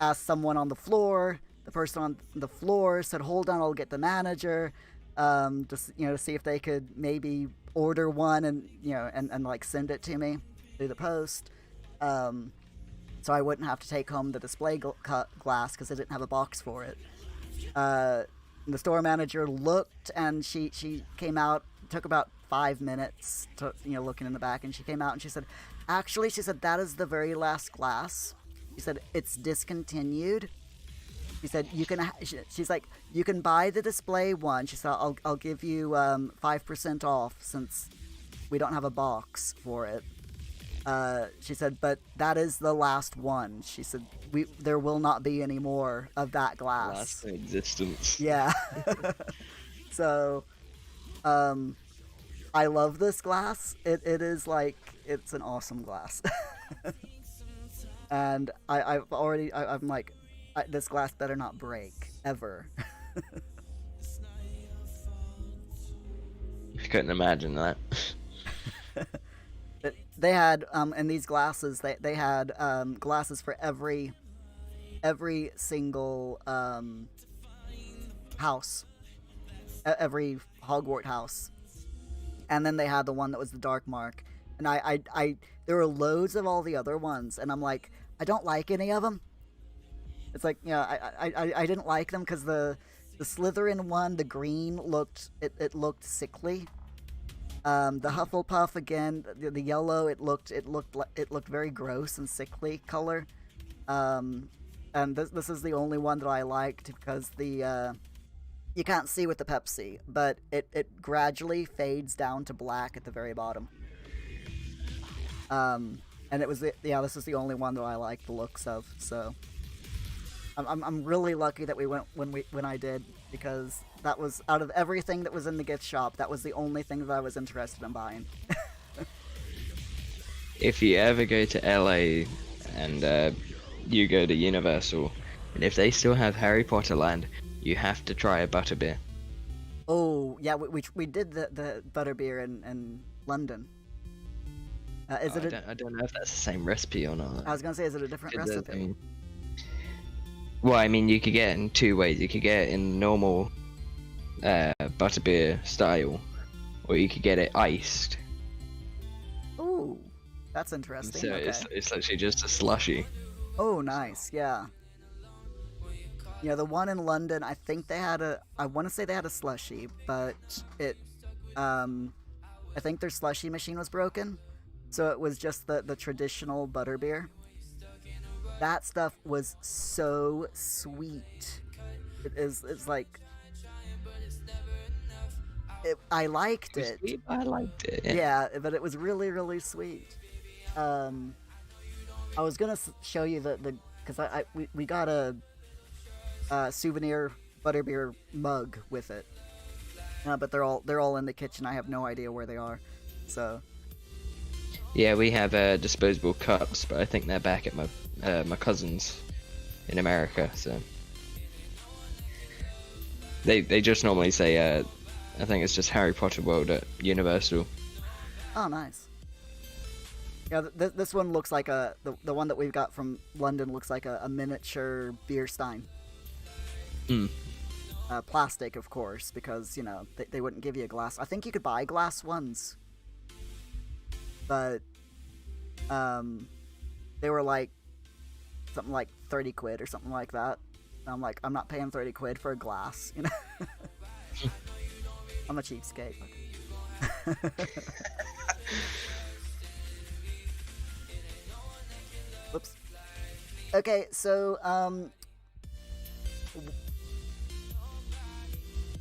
asked someone on the floor. The person on the floor said, "Hold on, I'll get the manager." Just to see if they could maybe order one and and like send it to me through the post, so I wouldn't have to take home the display glass because I didn't have a box for it. The store manager looked, and she came out. Took about 5 minutes to looking in the back, and she came out and she said, "Actually," she said, "that is the very last glass." She said, "It's discontinued." She said, she's like, "You can buy the display one." She said, I'll give you 5% off since we don't have a box for it. She said, "But that is the last one." She said, there will not be any more of that glass. Last in existence. Yeah. So, I love this glass. It is like, it's an awesome glass. And I'm like, this glass better not break ever. I couldn't imagine that. They had in these glasses, they had glasses for every single house, every Hogwarts house, and then they had the one that was the Dark Mark. And I there were loads of all the other ones, and I'm like, I don't like any of them. It's like, I didn't like them because the Slytherin one, the green, looked sickly. The Hufflepuff, again, the yellow, it looked very gross and sickly color. And this is the only one that I liked because the you can't see with the Pepsi, but it gradually fades down to black at the very bottom. And it was this is the only one that I like the looks of. So I'm really lucky that we went when I did, because that was, out of everything that was in the gift shop, that was the only thing that I was interested in buying. If you ever go to LA and you go to Universal, and if they still have Harry Potter Land, you have to try a butterbeer. Oh yeah, we did the butterbeer in London. Is it? I don't know if that's the same recipe or not. I was gonna say, is it a different recipe? Well, I mean, you could get it in two ways. You could get it in normal butterbeer style, or you could get it iced. Ooh, that's interesting. So okay. it's actually just a slushy. Oh, nice. Yeah. Yeah, the one in London, I think they had I want to say they had a slushy, but I think their slushy machine was broken, so it was just the traditional butterbeer. That stuff was so sweet. It's like, I liked it. I liked it. Yeah, but it was really, really sweet. I was gonna show you because we got a souvenir butterbeer mug with it, but they're all in the kitchen. I have no idea where they are, so. Yeah, we have disposable cups, but I think they're back at my cousin's in America. So they just normally say I think it's just Harry Potter World at Universal. Oh, nice. Yeah, this one looks like the one that we've got from London looks like a miniature beer stein. Plastic, of course, because, you know, they wouldn't give you a glass. I think you could buy glass ones, but they were like something like 30 quid or something like that. And I'm like, I'm not paying 30 quid for a glass, you know. I'm a cheapskate. Whoops. Okay, so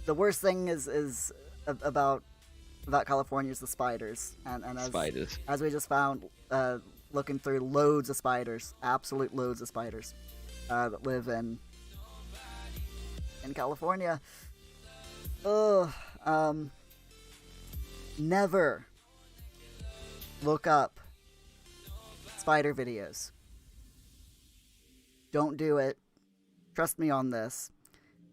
the worst thing is about California is the spiders, and as we just found, looking through, loads of spiders, absolute loads of spiders that live in California. Ugh. Never look up spider videos. Don't do it. Trust me on this.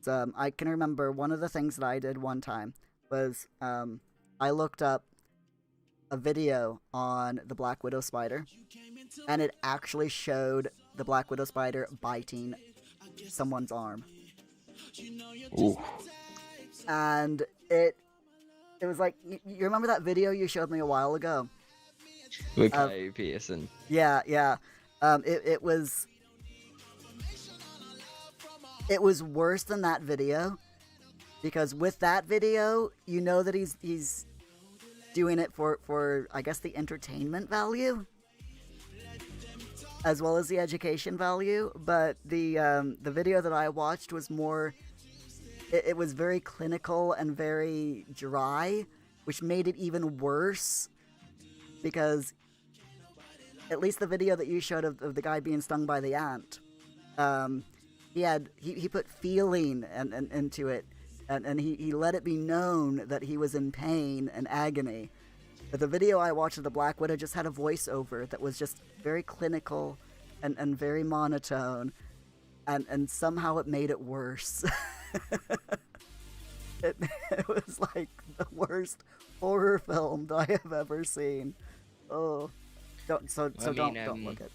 I can remember one of the things that I did one time was I looked up a video on the Black Widow spider, and it actually showed the Black Widow spider biting someone's arm. Ooh. And it was like, you remember that video you showed me a while ago? With Kai Peterson. Yeah. It was worse than that video, because with that video, you know that he's doing it for I guess the entertainment value as well as the education value, but the video that I watched was more, it was very clinical and very dry, which made it even worse, because at least the video that you showed of the guy being stung by the ant, he put feeling and into it, and he let it be known that he was in pain and agony. But the video I watched of the Black Widow just had a voiceover that was just very clinical and very monotone, and somehow it made it worse. It was like the worst horror film that I have ever seen. Oh, don't look at.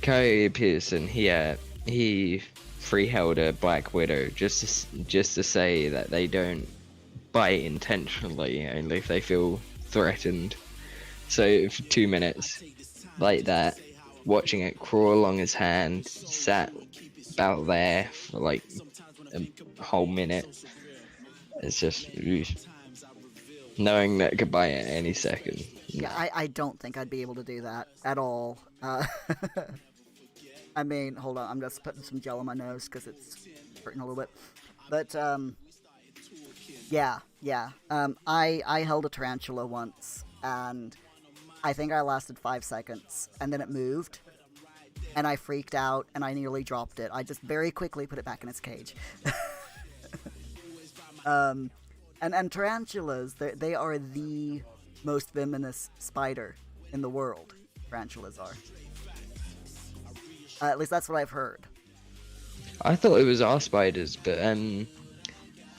Kai Peterson, he free-held a Black Widow just to say that they don't bite intentionally, only if they feel threatened. So for 2 minutes, like that, watching it crawl along his hand, sat about there for like a whole minute. It's just knowing that it could bite at any second. Yeah, I don't think I'd be able to do that at all. I mean, hold on, I'm just putting some gel on my nose because it's hurting a little bit. But, yeah. I held a tarantula once, and I think I lasted 5 seconds, and then it moved. and I freaked out, and I nearly dropped it. I just very quickly put it back in its cage. And tarantulas, they are the most venomous spider in the world. Tarantulas are. At least that's what I've heard. I thought it was our spiders, but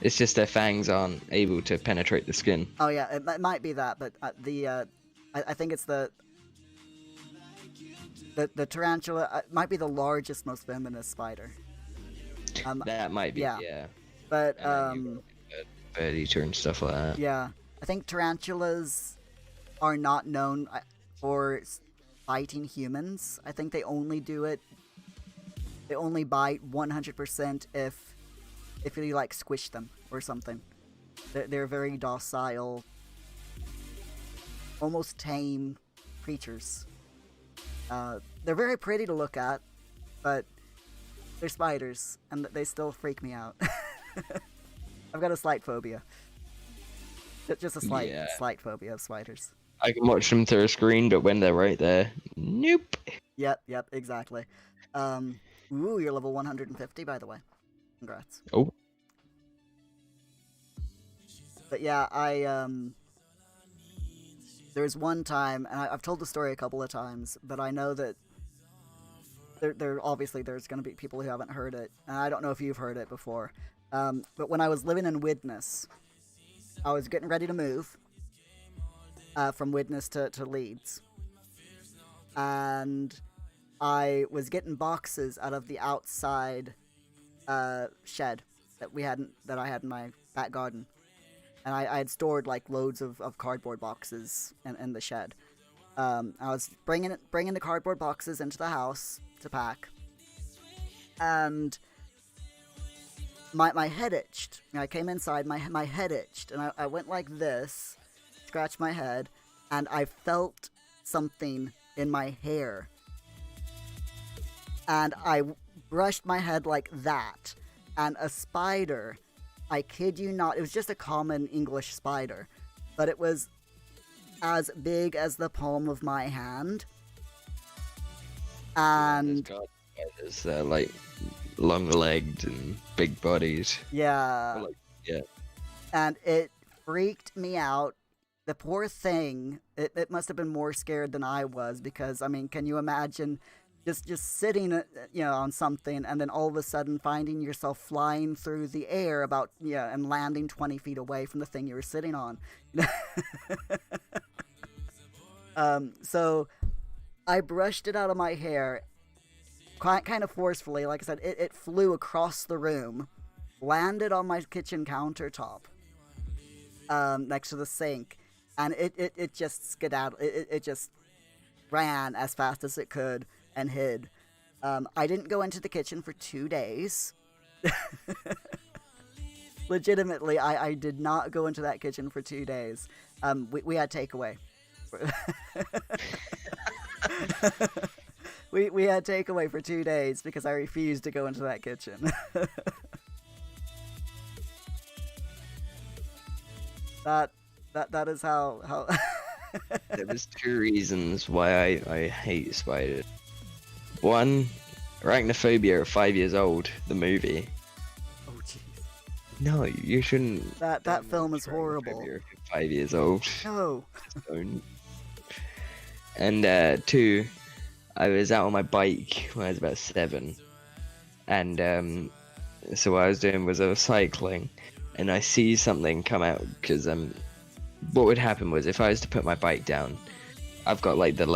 it's just their fangs aren't able to penetrate the skin. Oh yeah, it might be that, but I think it's the tarantula might be the largest, most venomous spider. That might be, yeah. But bird eater and stuff like that. Yeah, I think tarantulas are not known for biting humans. I think they only do it. They only bite 100% if you like squish them or something. They're very docile, almost tame creatures. They're very pretty to look at, but they're spiders, and they still freak me out. I've got a slight phobia. Just a slight phobia of spiders. I can watch them through a screen, but when they're right there, nope. Yep, exactly. Ooh, you're level 150, by the way. Congrats. Oh. But yeah, there was one time, and I've told the story a couple of times, but I know that obviously there's going to be people who haven't heard it, and I don't know if you've heard it before. But when I was living in Widnes, I was getting ready to move from Widnes to Leeds, and I was getting boxes out of the outside shed that I had in my back garden, and I had stored like loads of cardboard boxes in the shed. I was bringing the cardboard boxes into the house to pack, and my head itched. I came inside, my head itched, and I went like this, scratched my head, and I felt something in my hair. And I brushed my head like that, and a spider, I kid you not, it was just a common English spider, but it was as big as the palm of my hand. And spiders, they're like long-legged and big bodied. Yeah. Yeah. And it freaked me out. The poor thing, it must have been more scared than I was, because, I mean, can you imagine just sitting, on something, and then all of a sudden finding yourself flying through the air and landing 20 feet away from the thing you were sitting on. So I brushed it out of my hair, kind of forcefully. Like I said, it flew across the room, landed on my kitchen countertop, next to the sink, and it just skedaddled. It just ran as fast as it could and hid. I didn't go into the kitchen for 2 days. Legitimately, I did not go into that kitchen for 2 days. We had takeaway. we had takeaway for 2 days because I refused to go into that kitchen. That is how There was 2 reasons why I hate spiders. One, Arachnophobia at 5 years old, the movie. Oh jeez. No, you shouldn't. That film is horrible. If you're 5 years old. No. Just don't. And 2, I was out on my bike when I was about 7, and so what I was doing was I was cycling, and I see something come out, because what would happen was, if I was to put my bike down, I've got like the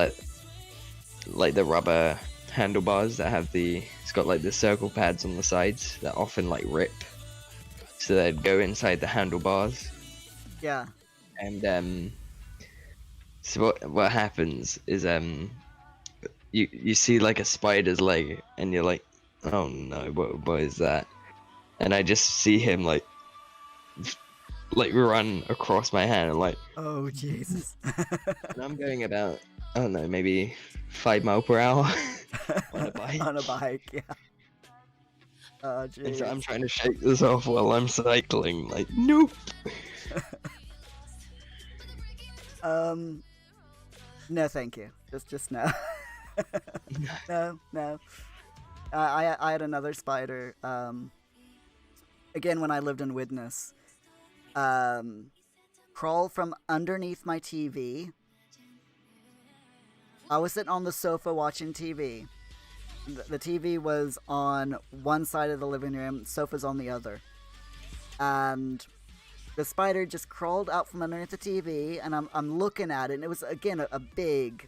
rubber handlebars that have it's got like the circle pads on the sides that often like rip, so they'd go inside the handlebars. Yeah. And so what happens is you see like a spider's leg, and you're like, oh no, what is that? And I just see him like run across my hand, and like, oh Jesus. and I'm going about, I don't know, maybe 5 miles per hour on a bike. On a bike, yeah. Oh jeez. And so I'm trying to shake this off while I'm cycling, like, nope. No thank you. Just no. No, no. I had another spider. Again, when I lived in Widnes, crawl from underneath my TV. I was sitting on the sofa watching TV. The TV was on one side of the living room, sofa's on the other. And the spider just crawled out from underneath the TV, and I'm looking at it, and it was, again, a big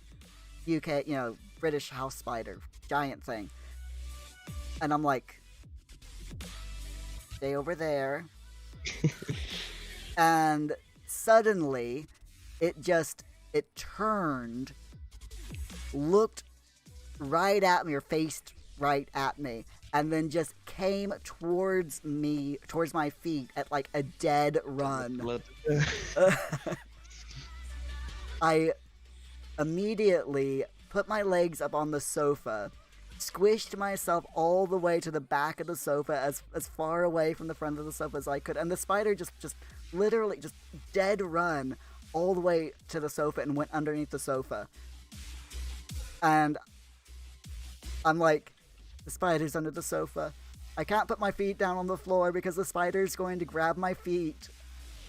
UK, British house spider, giant thing. And I'm like, stay over there. And suddenly, it turned, looked right at me, or faced right at me, and then just came towards my feet at like a dead run. I immediately put my legs up on the sofa, squished myself all the way to the back of the sofa, as far away from the front of the sofa as I could, and the spider just literally just dead run all the way to the sofa and went underneath the sofa. And I'm like, the spider's under the sofa. I can't put my feet down on the floor because the spider's going to grab my feet.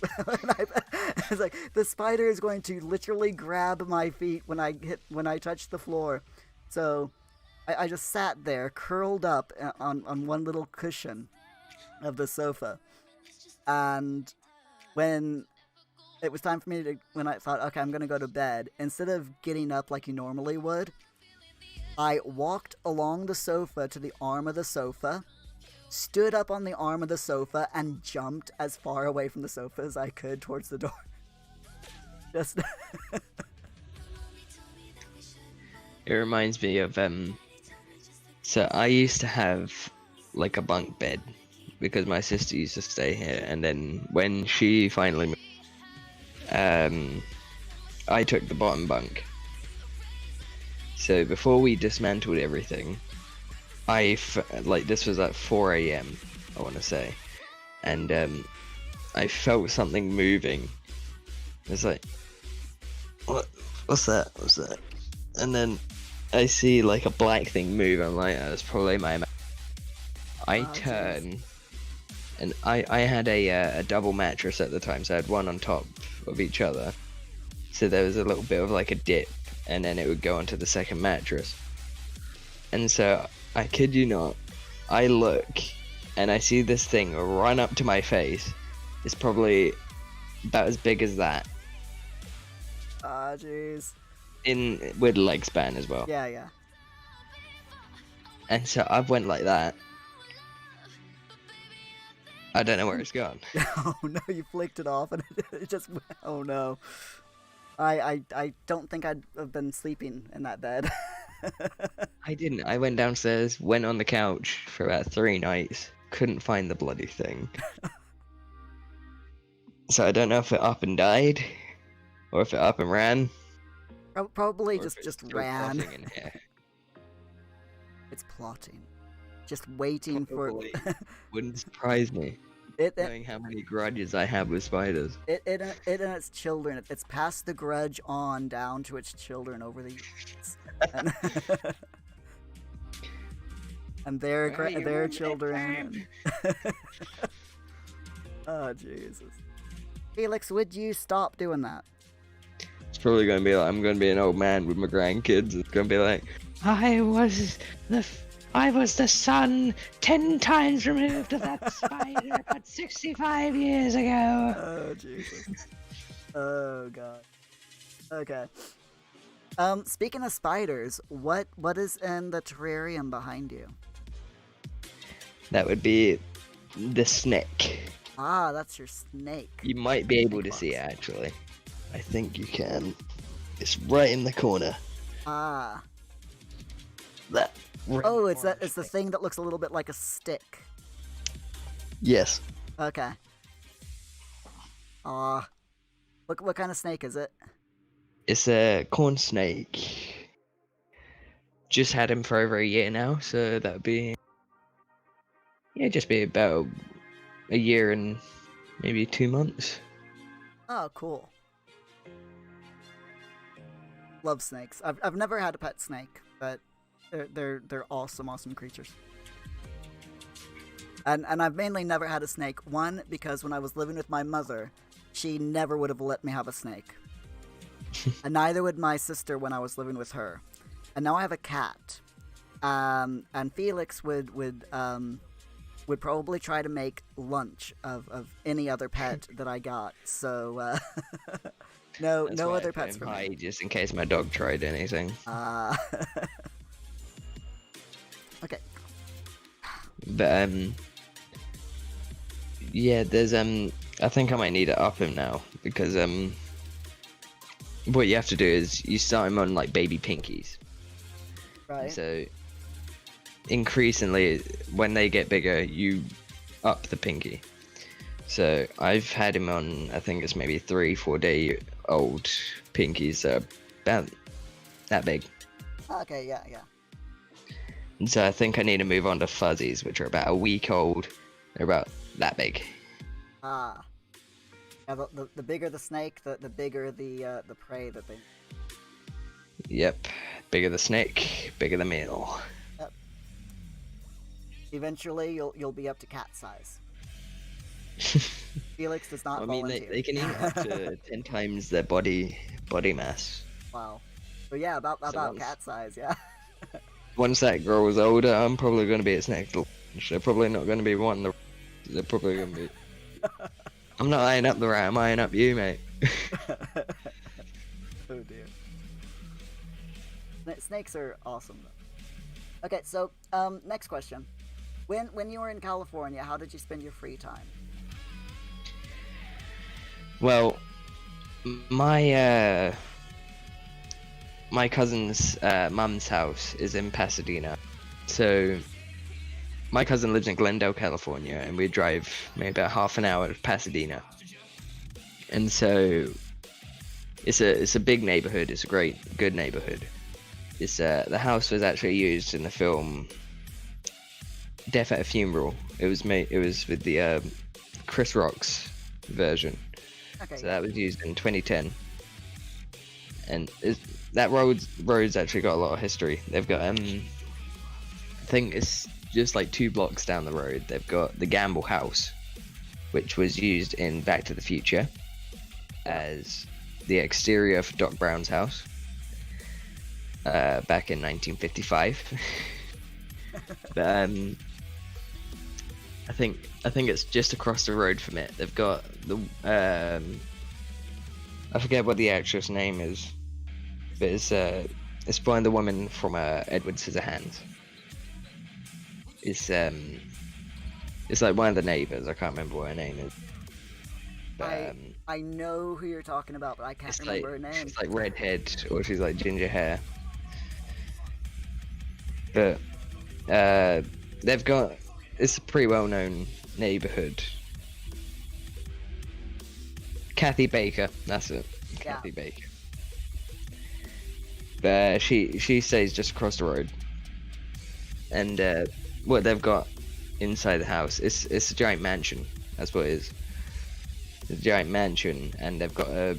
It's like, the spider is going to literally grab my feet when I touch the floor. So I just sat there, curled up on one little cushion of the sofa. And when it was time for me when I thought, okay, I'm going to go to bed, instead of getting up like you normally would, I walked along the sofa to the arm of the sofa, stood up on the arm of the sofa, and jumped as far away from the sofa as I could towards the door. Just... It reminds me of, so I used to have, like, a bunk bed, because my sister used to stay here, and then when she finally moved, I took the bottom bunk. So before we dismantled everything, this was at 4 a.m, I want to say, and I felt something moving. It's like, what's that? And then I see like a black thing move. I'm like, oh, it's probably my I turn, and I had a double mattress at the time, so I had one on top of each other. So there was a little bit of like a dip, and then it would go onto the second mattress. And so, I kid you not, I look, and I see this thing run up to my face. It's probably about as big as that. Ah, jeez. With leg span as well. Yeah. And so I went like that. I don't know where it's gone. Oh no, you flicked it off, and it just... Oh no. I don't think I'd have been sleeping in that bed. I didn't. I went downstairs, went on the couch for about 3 nights, couldn't find the bloody thing. So I don't know if it up and died, or if it up and ran. Probably just ran. In here. It's plotting. Just waiting Probably. Wouldn't surprise me. Knowing how many grudges I have with spiders. It and its children. It's passed the grudge on down to its children over the years. And their children. Oh, Jesus. Felix, would you stop doing that? It's probably going to be like, I'm going to be an old man with my grandkids. It's going to be like, I was the son 10 times removed of that spider, but 65 years ago. Oh, Jesus. Oh, God. Okay. Speaking of spiders, what is in the terrarium behind you? That would be the snake. Ah, that's your snake. You might be able to see it, actually. I think you can. It's right in the corner. Ah. That. Oh, it's the thing that looks a little bit like a stick. Yes. Okay. What kind of snake is it? It's a corn snake. Just had him for over a year now, so that would be... Yeah, just be about a year and maybe 2 months. Oh, cool. Love snakes. I've never had a pet snake. but they're awesome creatures. And I've mainly never had a snake. One, because when I was living with my mother, she never would have let me have a snake. And neither would my sister when I was living with her. And now I have a cat. And Felix would probably try to make lunch of any other pet that I got. So no other pets for me. Just in case my dog tried anything. Okay. But yeah, there's I think I might need to up him now because what you have to do is you start him on like baby pinkies. Right. So increasingly, when they get bigger, you up the pinky. So I've had him on, I think it's maybe 3-4 day old pinkies, about that big. Okay, yeah. And so I think I need to move on to fuzzies, which are about a week old. They're about that big. Yeah, the bigger the snake, the bigger the prey that they. Yep, bigger the snake, bigger the meal. Yep. Eventually, you'll be up to cat size. Felix does not volunteer. They can eat up to 10 times their body mass. Wow. So yeah, about cat size, yeah. Once that grows older, I'm probably going to be its next lunch. They're probably not going to be one. They're probably going to be. I'm not eyeing up the rat. I'm eyeing up you, mate. Oh dear. Snakes are awesome, though. Okay, so next question. When you were in California, how did you spend your free time? Well, my cousin's mum's house is in Pasadena, so my cousin lives in Glendale, California, and we drive maybe about half an hour to Pasadena. And so it's a big neighborhood. It's a good neighborhood. It's the house was actually used in the film Death at a Funeral. It was with the Chris Rock's version. Okay. So that was used in 2010. And that road's actually got a lot of history. They've got I think it's just like 2 blocks down the road. They've got the Gamble House, which was used in Back to the Future as the exterior for Doc Brown's house back in 1955. But I think it's just across the road from it. They've got the I forget what the actress name is, but it's by the woman from Edward Scissorhands. It's like one of the neighbors. I can't remember what her name is. But, I know who you're talking about, but I can't remember her name. She's like redhead, or she's like ginger hair. But they've got. It's a pretty well-known neighborhood. Kathy Baker, that's it. Yeah. Kathy Baker. But she stays just across the road. And what they've got inside the house, it's a giant mansion. That's what it is. It's a giant mansion, and they've got a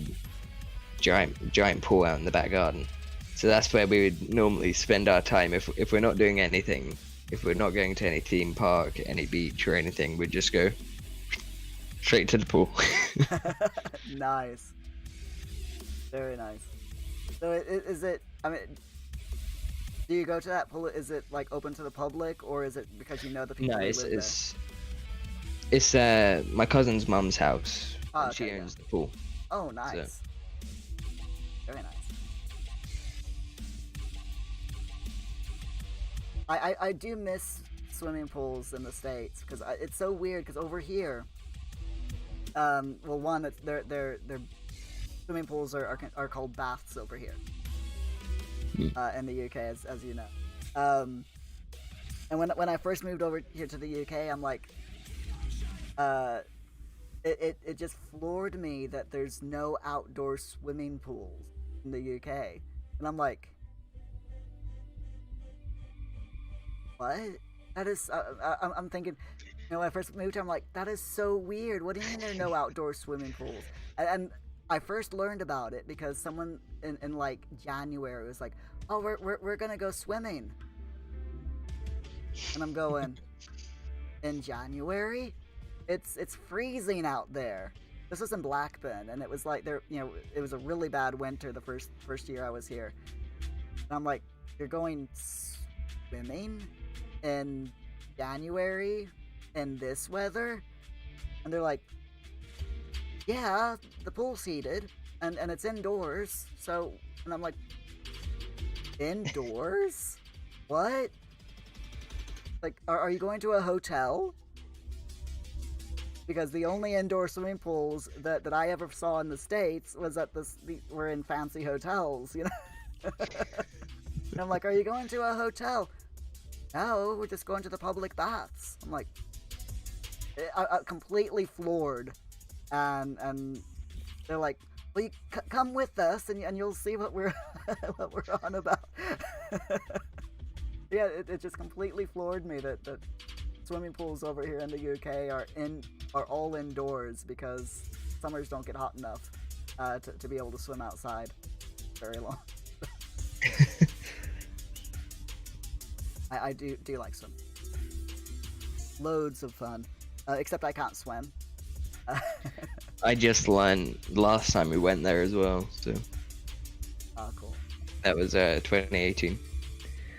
giant pool out in the back garden. So that's where we would normally spend our time if we're not doing anything. If we're not going to any theme park, any beach or anything, we'd just go straight to the pool. Nice. Very nice. So is it, I mean, do you go to that pool? Is it like open to the public, or is it because you know the people No, who live there? It's my cousin's mum's house. Oh, And she okay, owns the pool. Oh, nice. Very nice. I do miss swimming pools in the States because it's so weird because over here, well, one, their swimming pools are called baths over here in the UK, as you know. And when I first moved over here to the UK, I'm like, it just floored me that there's no outdoor swimming pools in the UK, and I'm like, what? That is, I'm thinking, you know, when I first moved here, I'm like, that is so weird. What do you mean there are no outdoor swimming pools? And I first learned about it because someone in like January was like, "Oh, we're gonna go swimming," and I'm going, in January? It's freezing out there. This was in Blackburn, and it was like it was a really bad winter the first year I was here. And I'm like, "You're going swimming in January in this weather?" And they're like, "Yeah, the pool's heated and it's indoors." So, and I'm like, "Indoors? What? Like, are you going to a hotel?" Because the only indoor swimming pools that I ever saw in the States was at were in fancy hotels, you know? And I'm like, "Are you going to a hotel?" "No, we're just going to the public baths." I'm like, I completely floored. And they're like, "Well, you come with us and you'll see what we're what we're on about." Yeah, it just completely floored me that swimming pools over here in the UK are all indoors because summers don't get hot enough to be able to swim outside very long. I do like swim. Loads of fun. Except I can't swim. I just learned last time we went there as well, so. Oh, cool. That was 2018.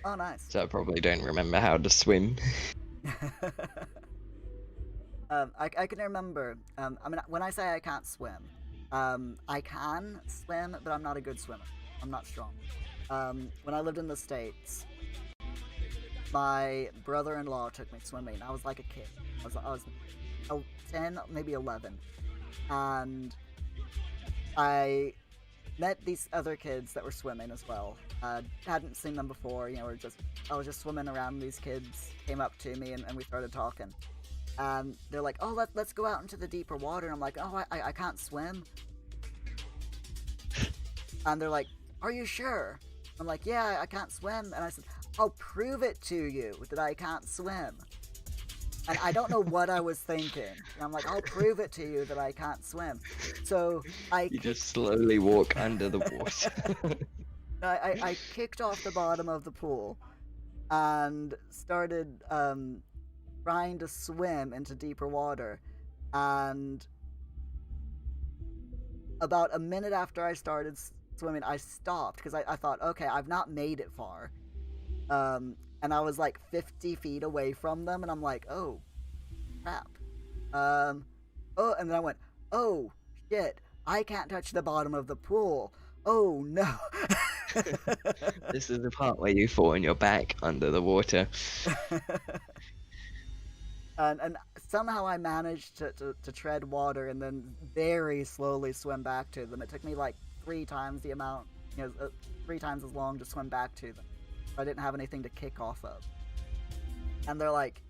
Oh, nice. So I probably don't remember how to swim. I can remember. I mean, when I say I can't swim, I can swim, but I'm not a good swimmer. I'm not strong. When I lived in the States, my brother-in-law took me swimming. I was like a kid. I was 10, maybe 11, and I met these other kids that were swimming as well. Hadn't seen them before, I was just swimming around. These kids came up to me and we started talking. And they're like, "Oh, let's go out into the deeper water." And I'm like, "Oh, I can't swim." And they're like, "Are you sure?" I'm like, "Yeah, I can't swim." And I said, "I'll prove it to you that I can't swim." And I don't know what I was thinking. And I'm like, "I'll prove it to you that I can't swim." So You just slowly walk under the water. I kicked off the bottom of the pool and started trying to swim into deeper water. And about a minute after I started swimming, I stopped because I thought, okay, I've not made it far. And I was like 50 feet away from them, and I'm like, "Oh, crap." Oh, and then I went, "Oh, shit, I can't touch the bottom of the pool. Oh, no." This is the part where you fall on your back under the water. And somehow I managed to tread water and then very slowly swim back to them. It took me like 3 times the amount, 3 times as long to swim back to them. I didn't have anything to kick off of. And they're like,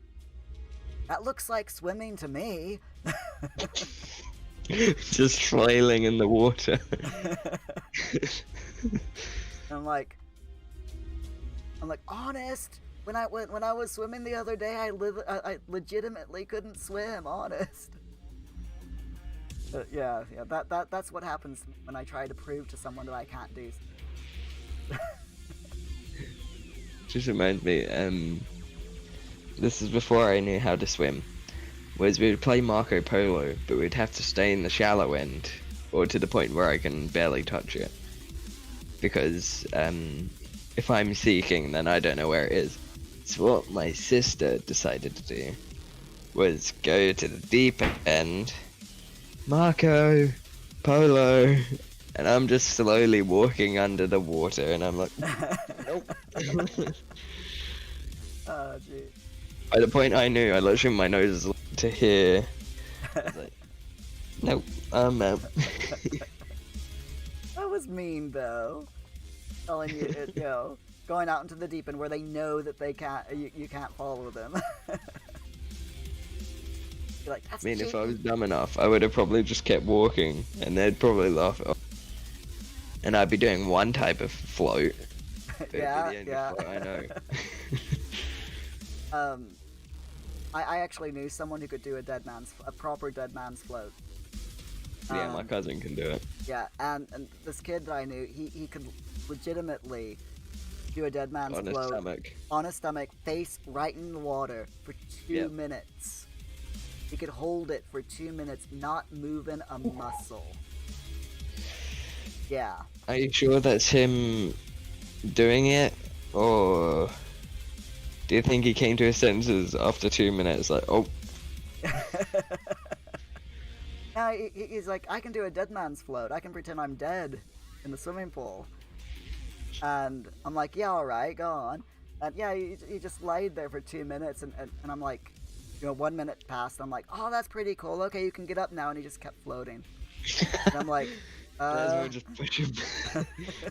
"That looks like swimming to me." Just flailing in the water. I'm like, "Honest, when I was swimming the other day, I legitimately couldn't swim, honest." Yeah, that's what happens when I try to prove to someone that I can't do. Just reminds me, this is before I knew how to swim. Was we would play Marco Polo, but we'd have to stay in the shallow end, or to the point where I can barely touch it. Because if I'm seeking, then I don't know where it is. So what my sister decided to do was go to the deep end, Marco Polo, and I'm just slowly walking under the water, and I'm like, nope. Oh, gee. By the point I knew, I literally my nose to here. I was like, nope, I'm out. That was mean, though. Telling you, going out into the deep end where they know that they can't, you can't follow them. You're like, "That's I mean, cheating." if I was dumb enough, I would have probably just kept walking, and they'd probably laugh at me. And I'd be doing one type of float. Yeah, the only yeah. float I know. I actually knew someone who could do a proper dead man's float. Yeah, my cousin can do it. Yeah, and this kid that I knew, he could legitimately do a dead man's On his float stomach. on his stomach, face right in the water for 2 minutes. He could hold it for 2 minutes, not moving a muscle. Yeah. Are you sure that's him doing it, or do you think he came to his senses after 2 minutes? Like, oh. No, he's like, I can do a dead man's float. I can pretend I'm dead in the swimming pool. And I'm like, yeah, all right, go on. And yeah, he just laid there for 2 minutes, and I'm like, 1 minute passed. I'm like, oh, that's pretty cool. Okay, you can get up now. And he just kept floating. And I'm like, just push him.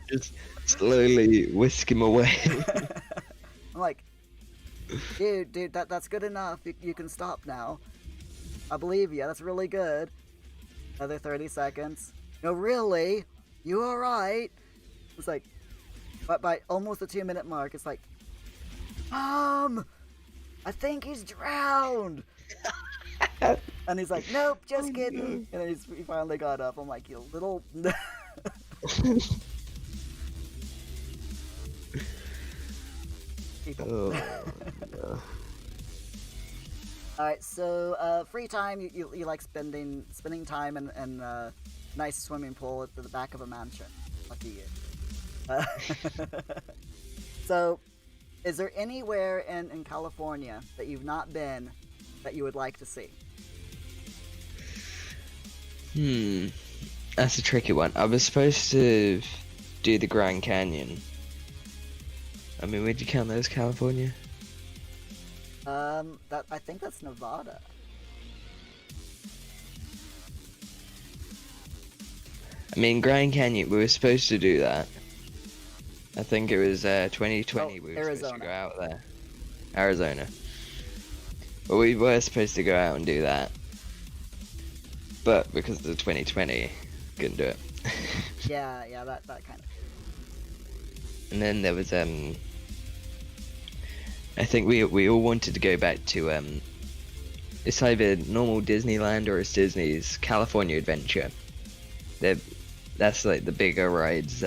Just slowly whisk him away. I'm like, dude, that's good enough. You can stop now. I believe you. That's really good. Another 30 seconds. No, really? You alright? It's like, but by almost the 2 minute mark, it's like, Mom! I think he's drowned! And he's like, nope, just kidding. And then he finally got up. I'm like, you little... Oh, no. Alright, so free time, you like spending time in a nice swimming pool at the back of a mansion. Lucky you. So, is there anywhere in California that you've not been that you would like to see? That's a tricky one. I was supposed to do the Grand Canyon. I mean, would you count that as California? I think that's Nevada. I mean, Grand Canyon, we were supposed to do that. I think it was 2020 we were supposed to go out there. Arizona. But we were supposed to go out and do that. But because of the 2020, couldn't do it. yeah, that kind of. And then there was I think we all wanted to go back to it's either normal Disneyland or it's Disney's California Adventure. That's like the bigger rides.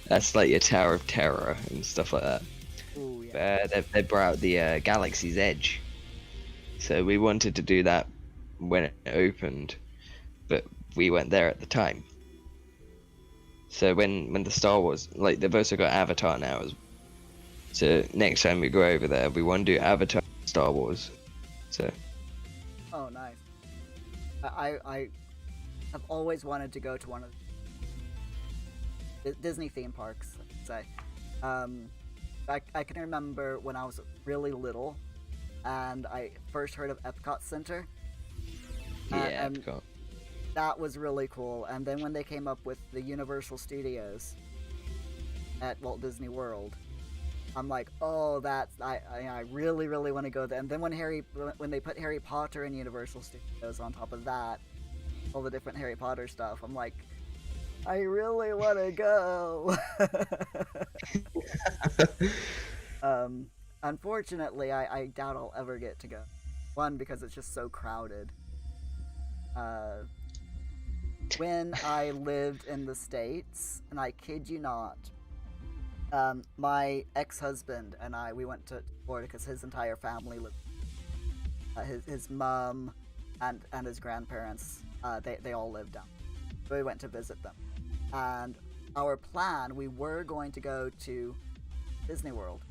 That's like your Tower of Terror and stuff like that. Ooh, yeah. They brought out the Galaxy's Edge, so we wanted to do that when it opened, but we weren't there at the time. So when the Star Wars, like, they've also got Avatar now so next time we go over there, we want to do Avatar, Star Wars. So. Oh, nice. I have always wanted to go to one of the Disney theme parks, I'd say. I can remember when I was really little, and I first heard of Epcot Center. Yeah, and Epcot. That was really cool. And then when they came up with the Universal Studios at Walt Disney World, I'm like, oh, I really, really want to go there. And then when they put Harry Potter in Universal Studios on top of that, all the different Harry Potter stuff, I'm like, I really want to go. Unfortunately, I doubt I'll ever get to go. One, because it's just so crowded. When I lived in the States, and I kid you not, my ex-husband and we went to Florida because his entire family lived. His mom and his grandparents, they all lived down. So we went to visit them. And our plan, we were going to go to Disney World.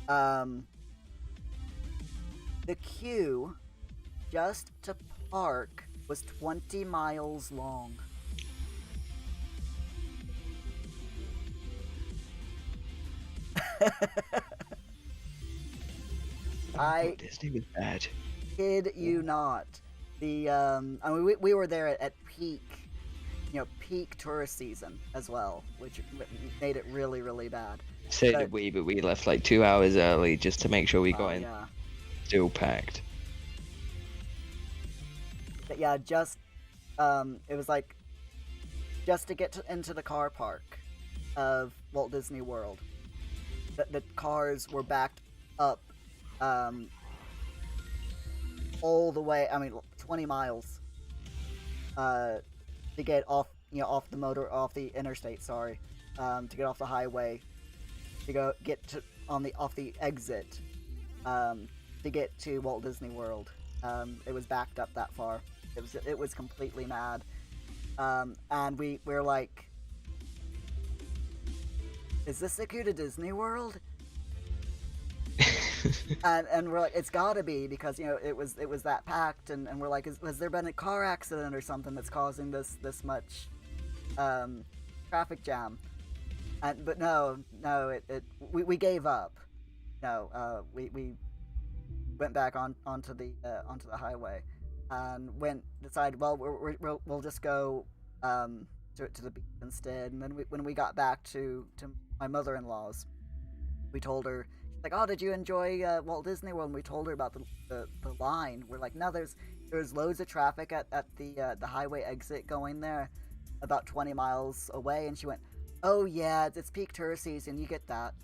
The queue just to park was 20 miles long. Disney was bad. Kid you not. The I mean, we were there at peak, peak tourist season as well, which made it really, really bad. So did we, but we left like 2 hours early just to make sure we got in. Yeah. Still packed. But yeah, just it was like just to get into the car park of Walt Disney World. The cars were backed up all the way. I mean, 20 miles to get off, off the interstate. Sorry, to get off the highway, to get off the exit, to get to Walt Disney World. It was backed up that far. It was completely mad. And we're like, is this the queue to Disney World? and we're like, it's gotta be, because it was that packed, and we're like, has there been a car accident or something that's causing this much traffic jam? But no, we gave up. No, we went back onto the highway, and decided, well, we'll just go to the beach instead. And then when we got back to my mother-in-law's, we told her, she's like, oh, did you enjoy Walt Disney World? And we told her about the line. We're like, no, there's loads of traffic at the highway exit going there, about 20 miles away. And she went, oh yeah, it's peak tourist season, you get that.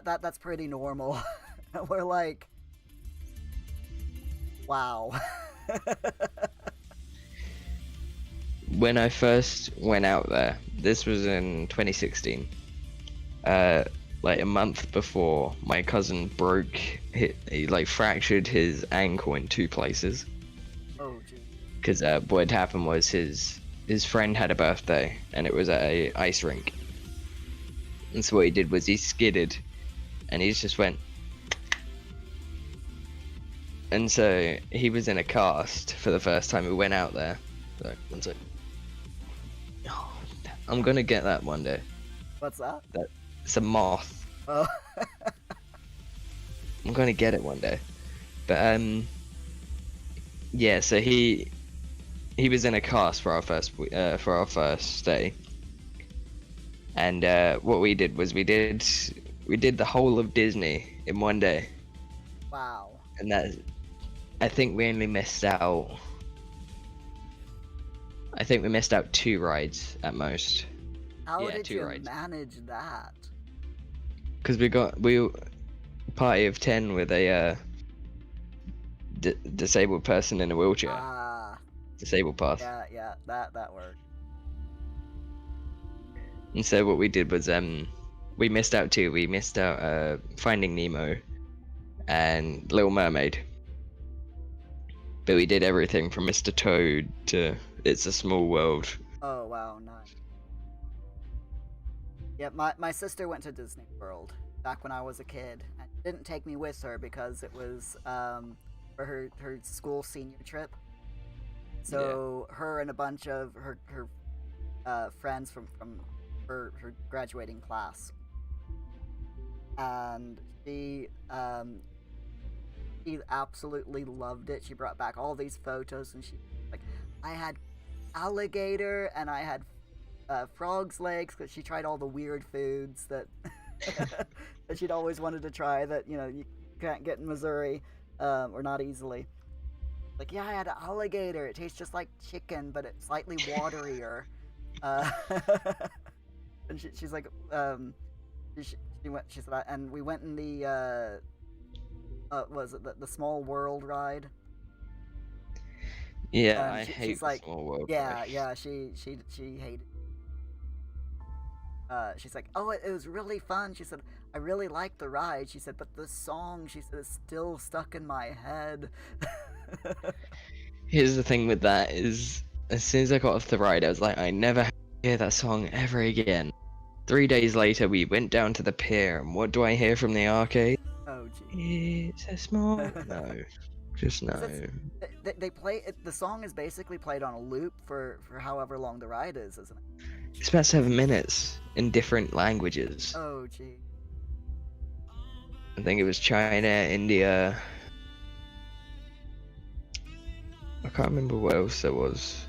That's pretty normal. We're like, wow. When I first went out there, this was in 2016, like a month before, my cousin he like fractured his ankle in 2 places. Oh, gee. Because what had happened was his friend had a birthday, and it was at a ice rink. And so what he did was he skidded, and he just went. And so he was in a cast for the first time we went out there. So, one sec. Oh, I'm gonna get that one day. What's that? It's a moth. Oh. I'm gonna get it one day. But yeah. So he was in a cast for our first day. And what we did was we did the whole of Disney in one day. Wow. And I think we only missed out. I think we missed out 2 rides at most. How did you manage that? Because we party of 10 with a disabled person in a wheelchair. Ah. Disabled pass. Yeah, that worked. And so what we did was we missed out 2. We missed out Finding Nemo and Little Mermaid. But we did everything from Mr. Toad to It's a Small World. Oh wow, nice. Yeah, my sister went to Disney World back when I was a kid, and didn't take me with her because it was for her school senior trip. So yeah. Her and a bunch of her friends from her graduating class, and she absolutely loved it. She brought back all these photos, and she like, I had alligator and I had frog's legs, because she tried all the weird foods that that she'd always wanted to try that you can't get in Missouri, or not easily. Like, yeah, I had an alligator. It tastes just like chicken, but it's slightly waterier. And she's like, she went. She said, and we went in the was it the Small World ride? Yeah, I hate the Small World. Yeah, yeah, she hated. She's like, oh, it was really fun. She said, I really liked the ride. She said, but the song, she said, is still stuck in my head. Here's the thing with that is, as soon as I got off the ride, I was like, I never hear that song ever again. 3 days later, we went down to the pier, and what do I hear from the arcade? Oh, gee. It's a small... No. Just no. They play it, the song is basically played on a loop for however long the ride is, isn't it? It's about 7 minutes in different languages. Oh, gee. I think it was China, India. I can't remember what else there was.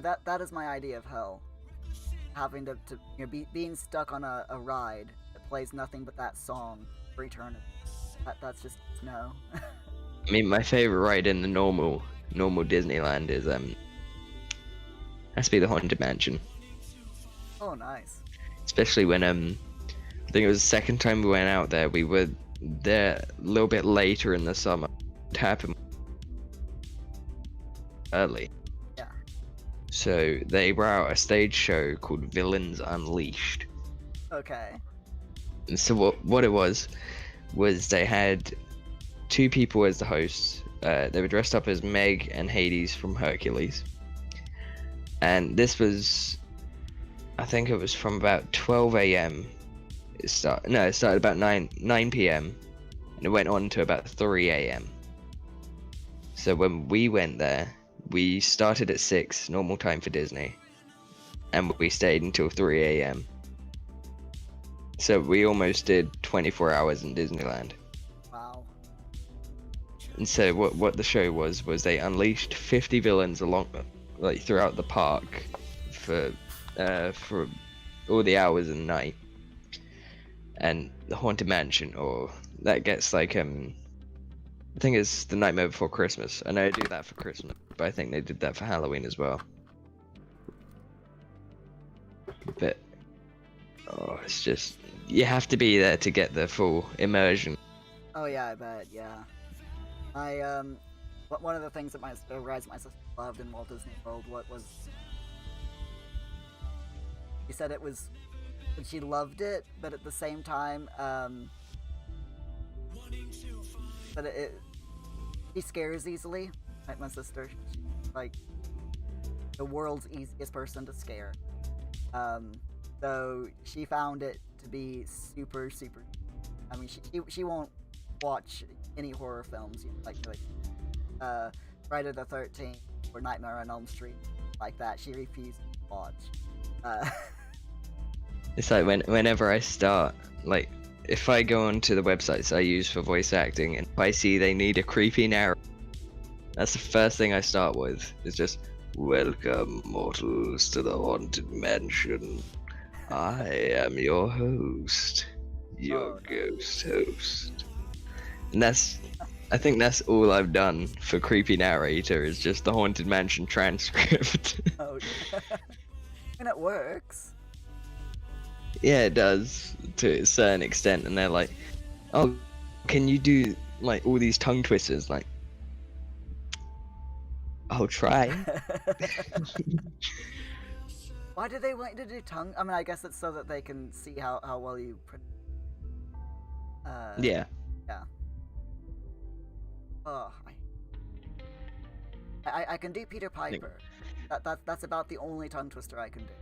That is my idea of hell. Having to being stuck on a ride that plays nothing but that song for eternity. That's just no. I mean, my favorite ride in the normal Disneyland is has to be the Haunted Mansion. Oh, nice. Especially when I think it was the second time we went out there. We were there a little bit later in the summer. It happened. early. Yeah. So they brought out a stage show called Villains Unleashed. Okay. And so what it was they had two people as the hosts. They were dressed up as Meg and Hades from Hercules. And this was, I think it was from about 12 a.m. It started about 9 p.m. and it went on to about 3 a.m. So when we went there, we started at 6, normal time for Disney, and we stayed until 3 a.m. So we almost did 24 hours in Disneyland. Wow. And so what the show was they unleashed 50 villains throughout the park for all the hours of the night. And the Haunted Mansion, or that gets like I think it's the Nightmare Before Christmas. I know they do that for Christmas, but I think they did that for Halloween as well. But it's just, you have to be there to get the full immersion. Oh yeah, I bet. Yeah. One of the things that my sister loved in Walt Disney World was she said it was, she loved it, but at the same time, but she scares easily. Like my sister, she's like the world's easiest person to scare. So she found it to be super. I mean, she won't watch any horror films, like Friday the 13th or Nightmare on Elm Street, like that. She refuses to watch. It's like whenever I start, like, if I go onto the websites I use for voice acting, and if I see they need a creepy narrator, that's the first thing I start with. It's just, "Welcome, mortals, to the Haunted Mansion. I am your host, your ghost host." And I think that's all I've done for creepy narrator, is just the Haunted Mansion transcript. Oh, and it works. Yeah, it does to a certain extent, and they're like, "Oh, can you do like all these tongue twisters?" Like, I'll try. Why do they want you to do tongue? I mean, I guess it's so that they can see how well you. Yeah. Yeah. Oh, I can do Peter Piper. That's about the only tongue twister I can do.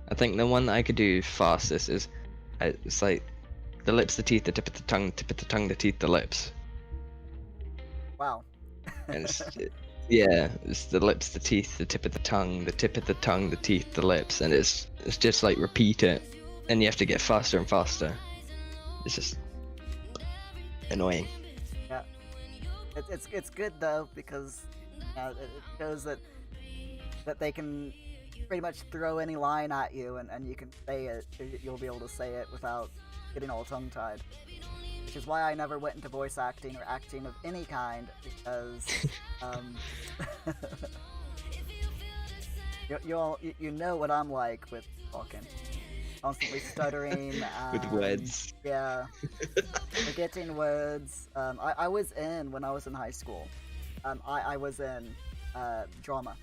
I think the one that I could do fastest is, it's like the lips, the teeth, the tip of the tongue, tip of the tongue, the teeth, the lips. Wow. And it's the lips, the teeth, the tip of the tongue, the tip of the tongue, the teeth, the lips, and it's just like repeat it, and you have to get faster and faster. It's just annoying. Yeah. It's good though, because it shows that they can pretty much throw any line at you, and you can say it. You'll be able to say it without getting all tongue-tied. Which is why I never went into voice acting or acting of any kind, because you know what I'm like with talking, constantly stuttering. With words. Yeah, forgetting words. I was in, when I was in high school, I was in drama.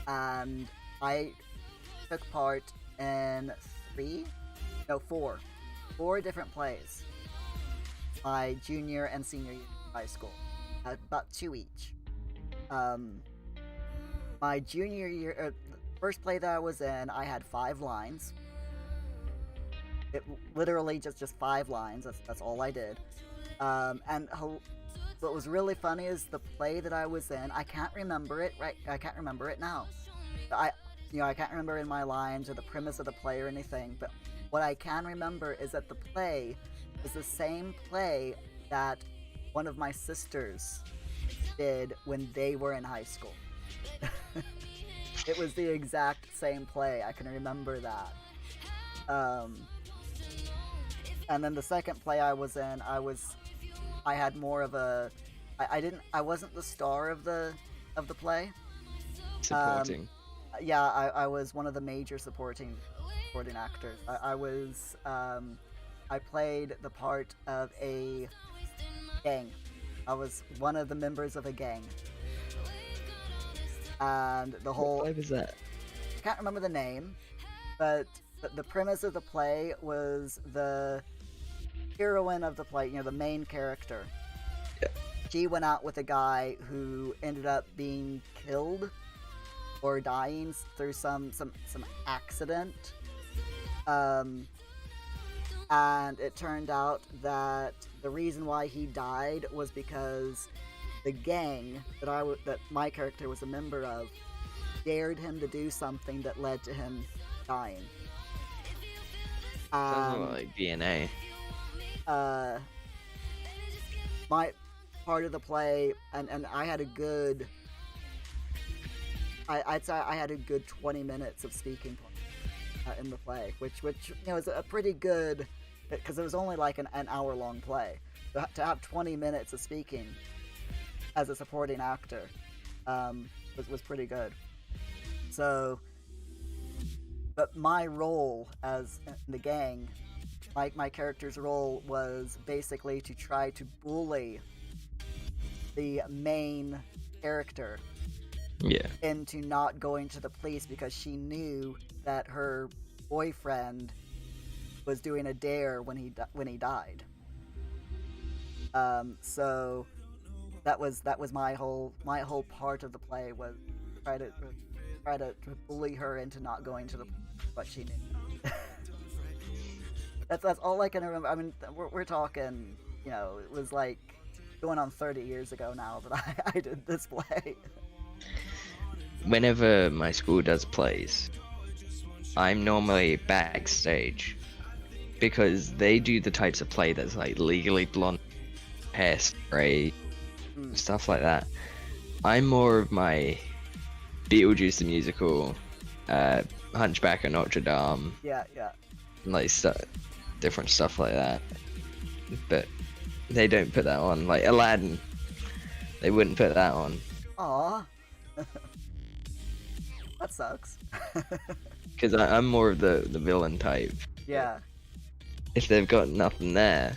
And I took part in four different plays my junior and senior year of high school, about 2 each. My junior year, first play that I was in, I had 5 lines. It literally just 5 lines. That's all I did. And what was really funny is the play that I was in, I can't remember it now. I can't remember in my lines or the premise of the play or anything, but what I can remember is that the play is the same play that one of my sisters did when they were in high school. It was the exact same play. I can remember that. And then the second play I was in, I had more of a, I wasn't the star of the play. Supporting. Yeah, I was one of the major supporting actors. I played the part of a gang. I was one of the members of a gang. and the whole... What play was that? I can't remember the name, but the premise of the play was the heroine of the play, the main character. Yeah. She went out with a guy who ended up being killed or dying through some accident. And it turned out that the reason why he died was because the gang that my character was a member of dared him to do something that led to him dying. Sounds more like DNA. My part of the play, and I had a good... I'd say I had a good 20 minutes of speaking in the play, which is a pretty good, because it was only like an hour-long play. To have 20 minutes of speaking as a supporting actor was pretty good. So, but my role as in the gang, my character's role was basically to try to bully the main character into not going to the police because she knew that her boyfriend was doing a dare when he died. So that was my whole part of the play, was try to bully her into not going to the police, but she knew. That's all I can remember. I mean, we're talking, it was like going on 30 years ago now that I did this play. Whenever my school does plays, I'm normally backstage because they do the types of play that's like Legally Blonde, Hairspray, stuff like that. I'm more of my Beetlejuice the musical, Hunchback of Notre Dame. Yeah. Like different stuff like that. But they don't put that on. Like Aladdin, they wouldn't put that on. Aww. That sucks. Because I'm more of the villain type. Yeah. If they've got nothing there,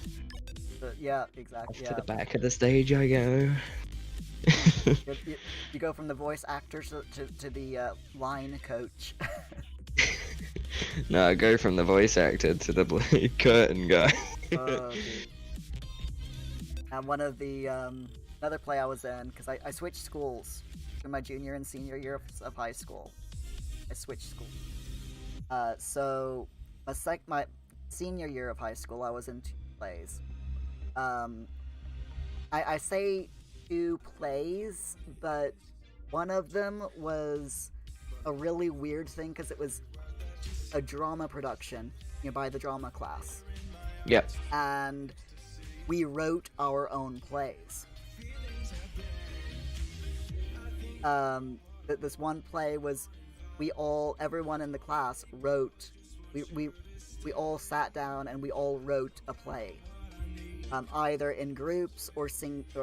yeah, exactly. off to the back of the stage I go. You go from the voice actor to the line coach. No, I go from the voice actor to the curtain guy. Oh, dude. And one of the another play I was in, because I switched schools in my junior and senior year of high school. I switched schools. So my senior year of high school, I was in 2 plays. I say 2 plays, but one of them was a really weird thing because it was a drama production by the drama class. Yep. And we wrote our own plays. This one play was everyone in the class wrote. We all sat down and we all wrote a play, either in groups or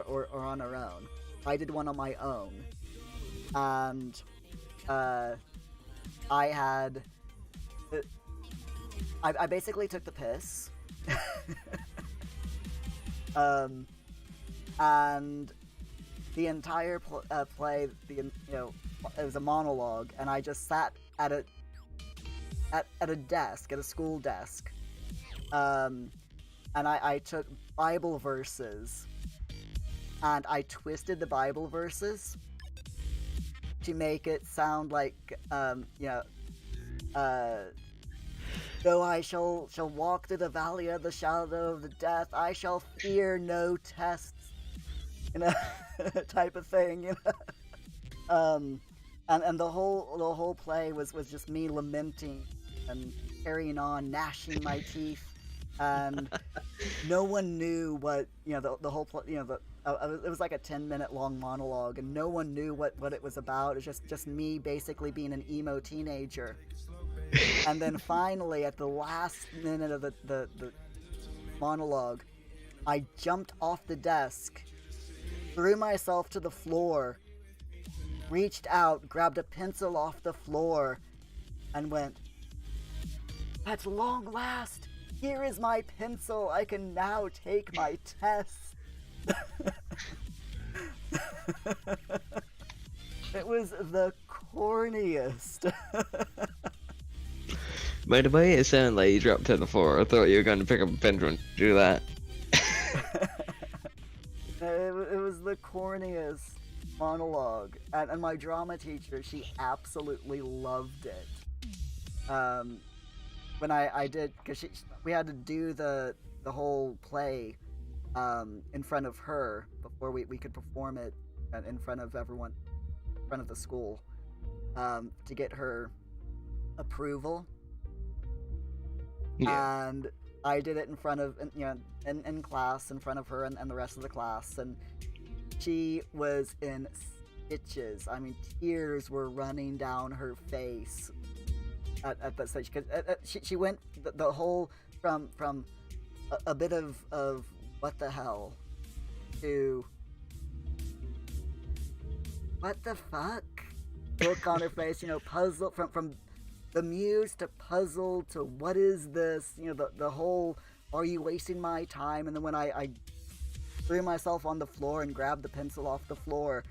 or on our own. I did one on my own, and I basically took the piss, and the entire play, it was a monologue, and I just sat at a desk, at a school desk, and I took Bible verses, and I twisted the Bible verses to make it sound like, though I shall walk through the valley of the shadow of the death, I shall fear no tests, type of thing, and the whole play was just me lamenting and carrying on, gnashing my teeth, and no one knew what the whole play. It was like a 10-minute long monologue, and no one knew what it was about. It was just me basically being an emo teenager. And then finally, at the last minute of the monologue, I jumped off the desk, threw myself to the floor, reached out, grabbed a pencil off the floor, and went, "At long last, here is my pencil. I can now take my test." it was the corniest. By the way, it sounded like you dropped to the floor. I thought you were going to pick up a pencil and do that. It was the corniest monologue, and my drama teacher, she absolutely loved it. When I did, because we had to do the whole play in front of her before we could perform it in front of everyone, in front of the school, to get her approval. Yeah. And I did it in front of, in class, in front of her and the rest of the class, and she was in stitches. I mean, tears were running down her face at that stage, because she went the whole from a bit of what the hell to what the fuck look on her face, puzzle from bemused to puzzled to what is this, the whole are you wasting my time. And then when I threw myself on the floor and grabbed the pencil off the floor,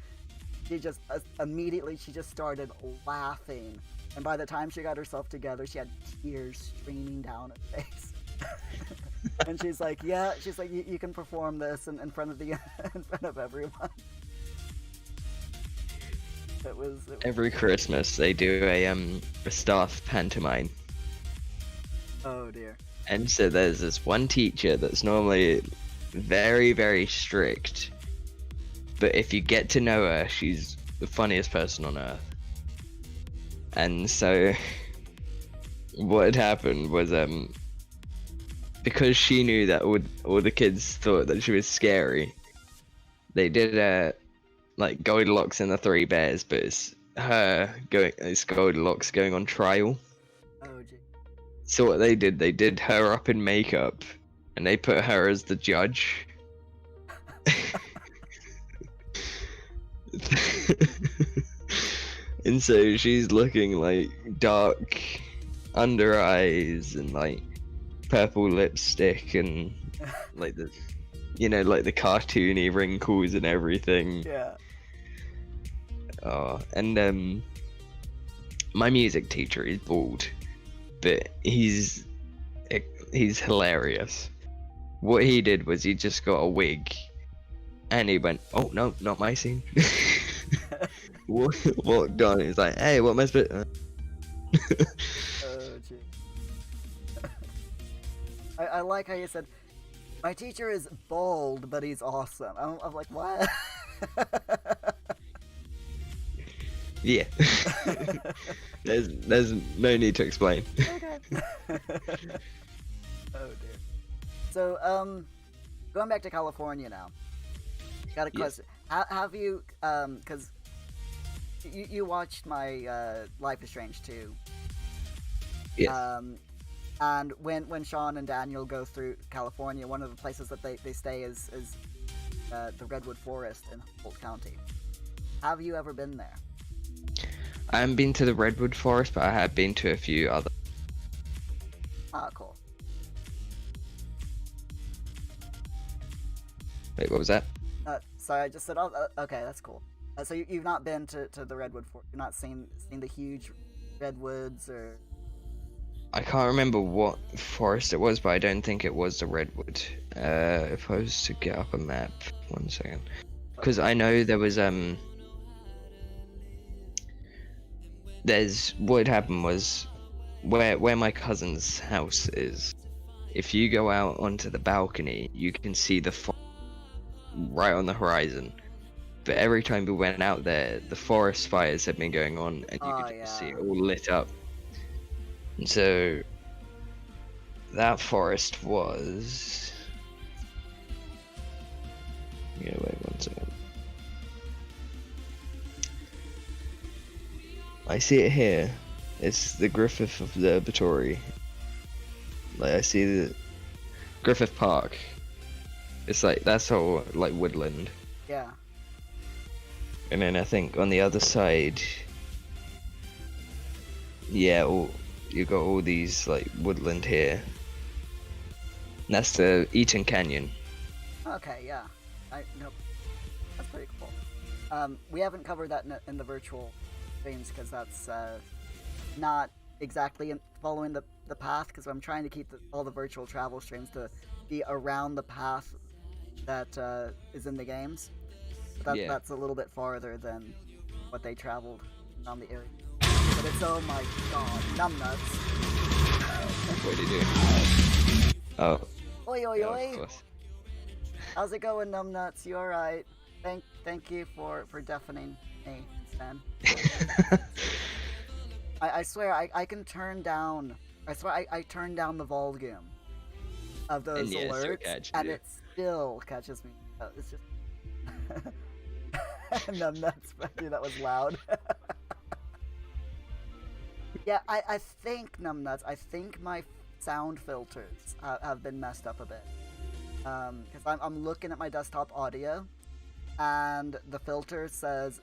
she just immediately started laughing, and by the time she got herself together, she had tears streaming down her face. And she's like, you can perform this in front of in front of everyone. It was Every Christmas they do a staff pantomime. Oh dear. And so there's this one teacher that's normally very, very strict, but if you get to know her, she's the funniest person on earth. And so what had happened was because she knew that all the kids thought that she was scary, they did like Goldilocks and the Three Bears, but it's Goldilocks going on trial. Oh gee. So what they did her up in makeup, and they put her as the judge. And so she's looking like dark under eyes and like purple lipstick and like the cartoony wrinkles and everything. Yeah. Oh, and my music teacher is bald, but he's hilarious. What he did was he just got a wig, and he went, "Oh no, not my scene." Walked on. He's like, "Hey, what am I supposed?" Oh gee. I like how you said, my teacher is bald, but he's awesome. I'm like, what? Yeah. There's no need to explain. Okay. Oh dear. So going back to California now. Got a question. Yes. Have you because you watched my Life is Strange 2. Yes. And when Sean and Daniel go through California, one of the places that they stay is the Redwood Forest in Holt County. Have you ever been there? I haven't been to the Redwood Forest, but I have been to a few other. Ah, cool. Wait, what was that? Sorry, I just said, okay, that's cool. So you've not been to the Redwood Forest? You've not seen the huge redwoods or... I can't remember what forest it was, but I don't think it was the Redwood. If I was to get up a map, 1 second, because I know there was what had happened was where my cousin's house is. If you go out onto the balcony, you can see the right on the horizon. But every time we went out there, the forest fires had been going on, and you could just see it all lit up. And so that forest was... Yeah, wait 1 second. I see it here. It's the Griffith Observatory. Like, I see the Griffith Park. It's like, that's all like woodland. Yeah. And then I think on the other side, yeah, you got all these like woodland here. And that's the Eaton Canyon. Okay, yeah. Nope. That's pretty cool. We haven't covered that in the virtual streams because that's not exactly following the path, because I'm trying to keep all the virtual travel streams to be around the path that is in the games. But that's a little bit farther than what they traveled around the area. But it's, oh my god, numbnuts. What do you do? Oh. Oi, oi, oi. Of course. How's it going, numbnuts? You alright? Thank you for deafening me, Stan. I swear, I can turn down... I swear, I turn down the volume of those alerts, and it still catches me. Oh, it's just... numbnuts, dude, that was loud. Yeah, I think, numbnuts, I think my sound filters have been messed up a bit. Because I'm looking at my desktop audio, and the filter says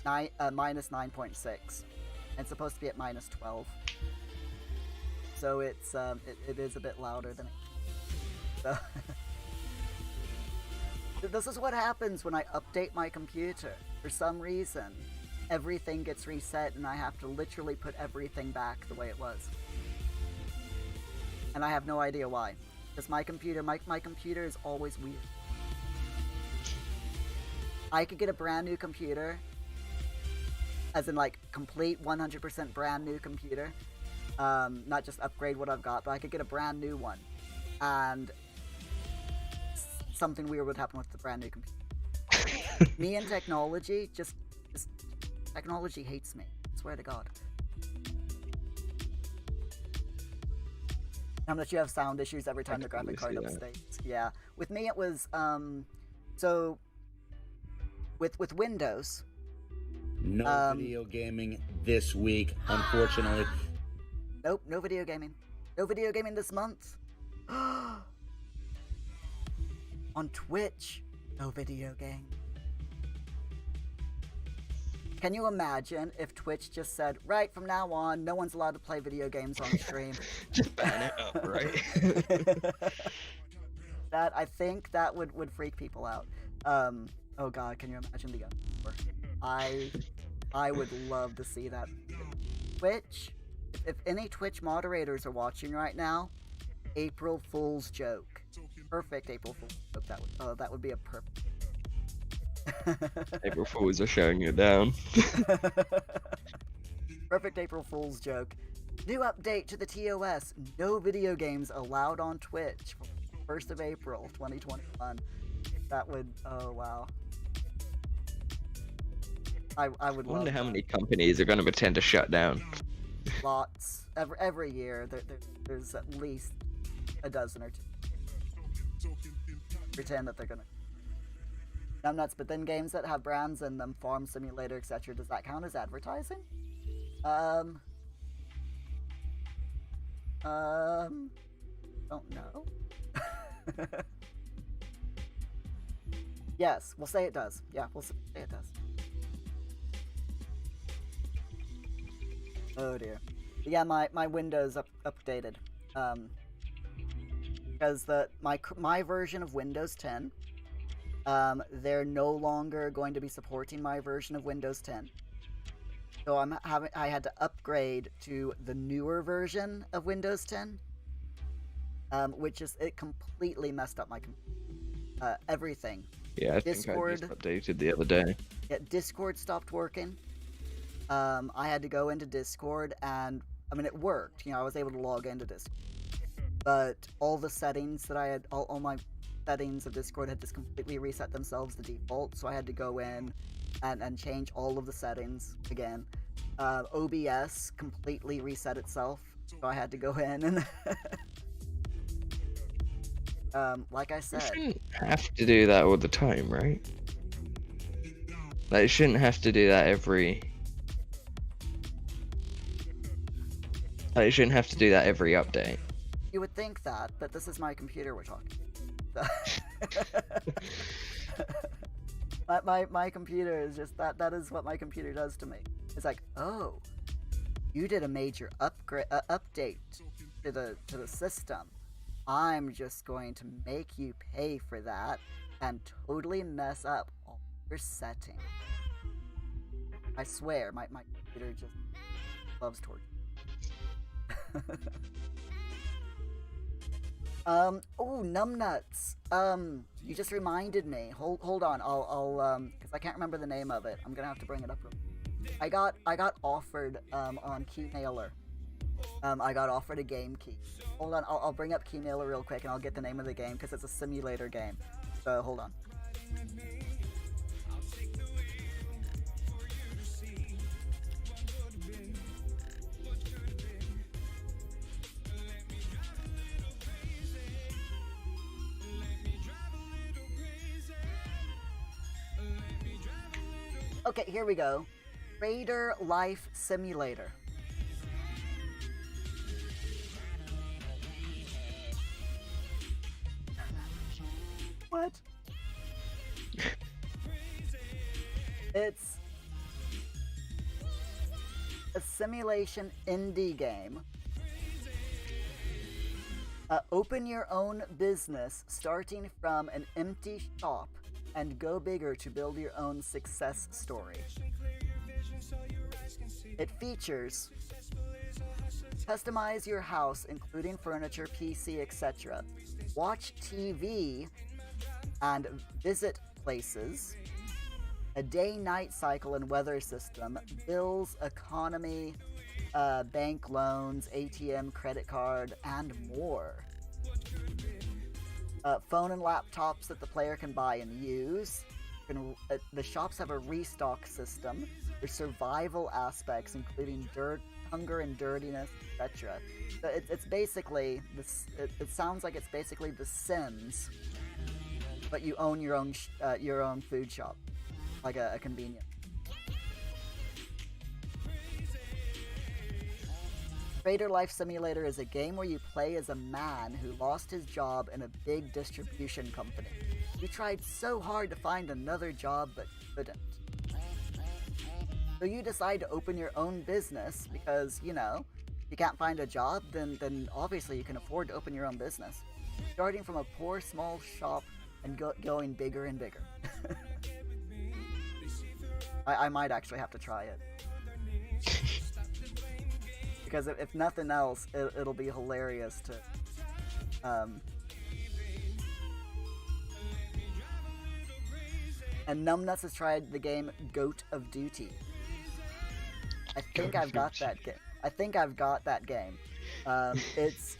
minus 9.6. It's supposed to be at minus 12. So it's it is a bit louder than it. So this is what happens when I update my computer. For some reason, everything gets reset, and I have to literally put everything back the way it was. And I have no idea why. Because my computer is always weird. I could get a brand new computer, as in like complete 100% brand new computer, not just upgrade what I've got, but I could get a brand new one, and something weird would happen with the brand new computer. Me and technology, just technology hates me. I swear to God. How much you have sound issues every time the graphic card updates. Yeah. With me it was so with Windows. No video gaming this week, unfortunately. Nope, no video gaming. No video gaming this month. On Twitch, no video game. Can you imagine if Twitch just said, right, from now on, no one's allowed to play video games on stream? Just ban it up, right? That, I think that would freak people out. Oh god, can you imagine the uproar? I would love to see that. Twitch, if any Twitch moderators are watching right now, April Fool's joke. Perfect April Fool's joke. That would be a perfect. April Fools are showing you down. Perfect April Fool's joke. New update to the TOS. No video games allowed on Twitch. 1st of April, 2021. That would... Oh, wow. I would wonder how that. many companies are going to pretend to shut down. Lots. Every year, there's at least a dozen or two. Pretend that they're going to... I'm nuts, but then games that have brands in them, Farm Simulator, etc., does that count as advertising? Don't know. Yes, we'll say it does. Yeah, we'll say it does. Oh dear. But yeah, my Windows updated. Because my version of Windows 10, they're no longer going to be supporting my version of Windows 10. So I had to upgrade to the newer version of Windows 10, which it completely messed up my everything. Yeah, I think I just updated the other day. Yeah, Discord stopped working. I had to go into Discord, and I mean, it worked. You know, I was able to log into Discord, but all the settings that I had, all my settings of Discord had just completely reset themselves to default, so I had to go in and change all of the settings again. OBS completely reset itself, so I had to go in and like I said, You shouldn't have to do that all the time, right? Like, you shouldn't have to do that every... Like, you shouldn't have to do that every update. You would think that, but this is my computer we're talking. My computer is just that is what my computer does to me. It's like, oh, you did a major update to the system. I'm just going to make you pay for that and totally mess up all your settings. I swear, my computer just loves torture. Oh, numbnuts. You just reminded me. Hold on. I'll because I can't remember the name of it. I'm gonna have to bring it up. I got offered on Keymailer. I got offered a game key. Hold on. I'll bring up Keymailer real quick and I'll get the name of the game because it's a simulator game. So hold on. Okay, here we go. Raider Life Simulator. What? It's a simulation indie game. Open your own business starting from an empty shop and go bigger to build your own success story. It features customize your house including furniture, PC, etc. Watch TV and visit places. A day-night cycle and weather system, bills, economy, bank loans, ATM, credit card, and more. Phone and laptops that the player can buy and use. The shops have a restock system. There's survival aspects, including hunger and dirtiness, etc. So it's basically this. It sounds like it's basically The Sims, but you own your own food shop, like a convenience. Raider Life Simulator is a game where you play as a man who lost his job in a big distribution company. He tried so hard to find another job but couldn't. So you decide to open your own business because, you know, if you can't find a job, then obviously you can afford to open your own business. Starting from a poor small shop and going bigger and bigger. I might actually have to try it. Because if nothing else, it'll be hilarious to... And Numbnuts has tried the game Goat of Duty. I think I've got that game. It's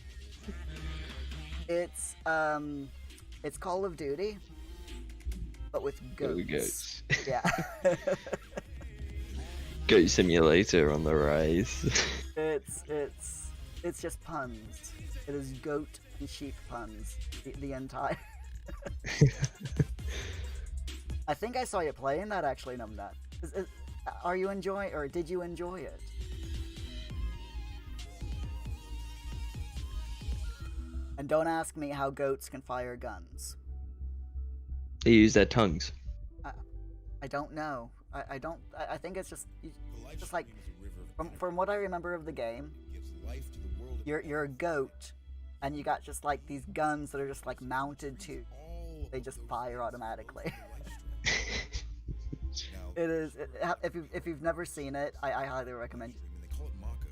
Call of Duty, but with goats. Yeah. Goat Simulator on the rise. It's just puns. It is goat and sheep puns. The entire. I think I saw you playing that actually, Numbnut. Are you enjoying, or did you enjoy it? And don't ask me how goats can fire guns. They use their tongues. I don't know. I think it's just like from what I remember of the game, you're a goat, and you got just like these guns that are just like mounted to, they just fire automatically. It is. If you've never seen it, I highly recommend it. They call it Mako,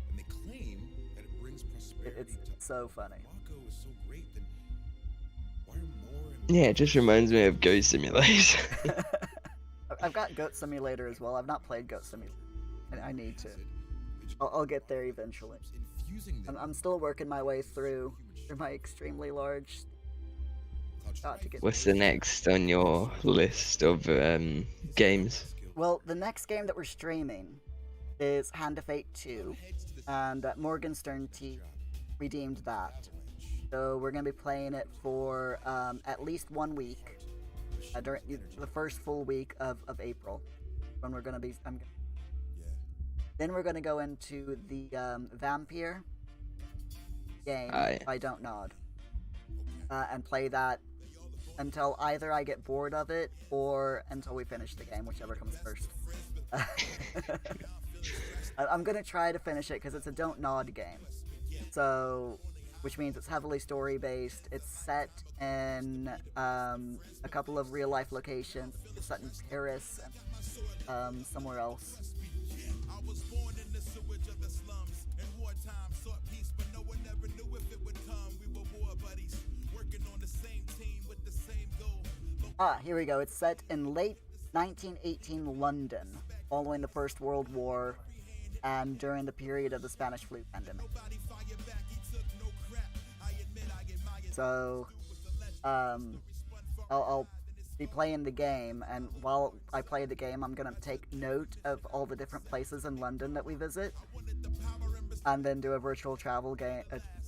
and they claim that it brings prosperity. It's so funny. Mako is so great, then why are more and Yeah, it just reminds me of Goat Simulator. I've got Goat Simulator as well. I've not played Goat Simulator, and I need to. I'll get there eventually. I'm still working my way through my extremely large. What's the next on your list of games? Well, the next game that we're streaming is Hand of Fate 2, and Morgenstern T redeemed that. So we're going to be playing it for at least 1 week, during the first full week of April, when we're going to be... Then we're going to go into the Vampire game by Don't Nod, and play that until either I get bored of it or until we finish the game, whichever comes first. I'm gonna try to finish it because it's a Don't Nod game, so which means it's heavily story based. It's set in a couple of real life locations. It's set in Paris somewhere else. I was born in the sewage of the slums. In wartime, sought peace, but no one ever knew if it would come. We were war buddies, working on the same team with the same goal. Here we go. It's set in late 1918 London, following the First World War and during the period of the Spanish flu pandemic. So, I'll be playing the game, and while I play the game, I'm gonna take note of all the different places in London that we visit, and then do a virtual travel game,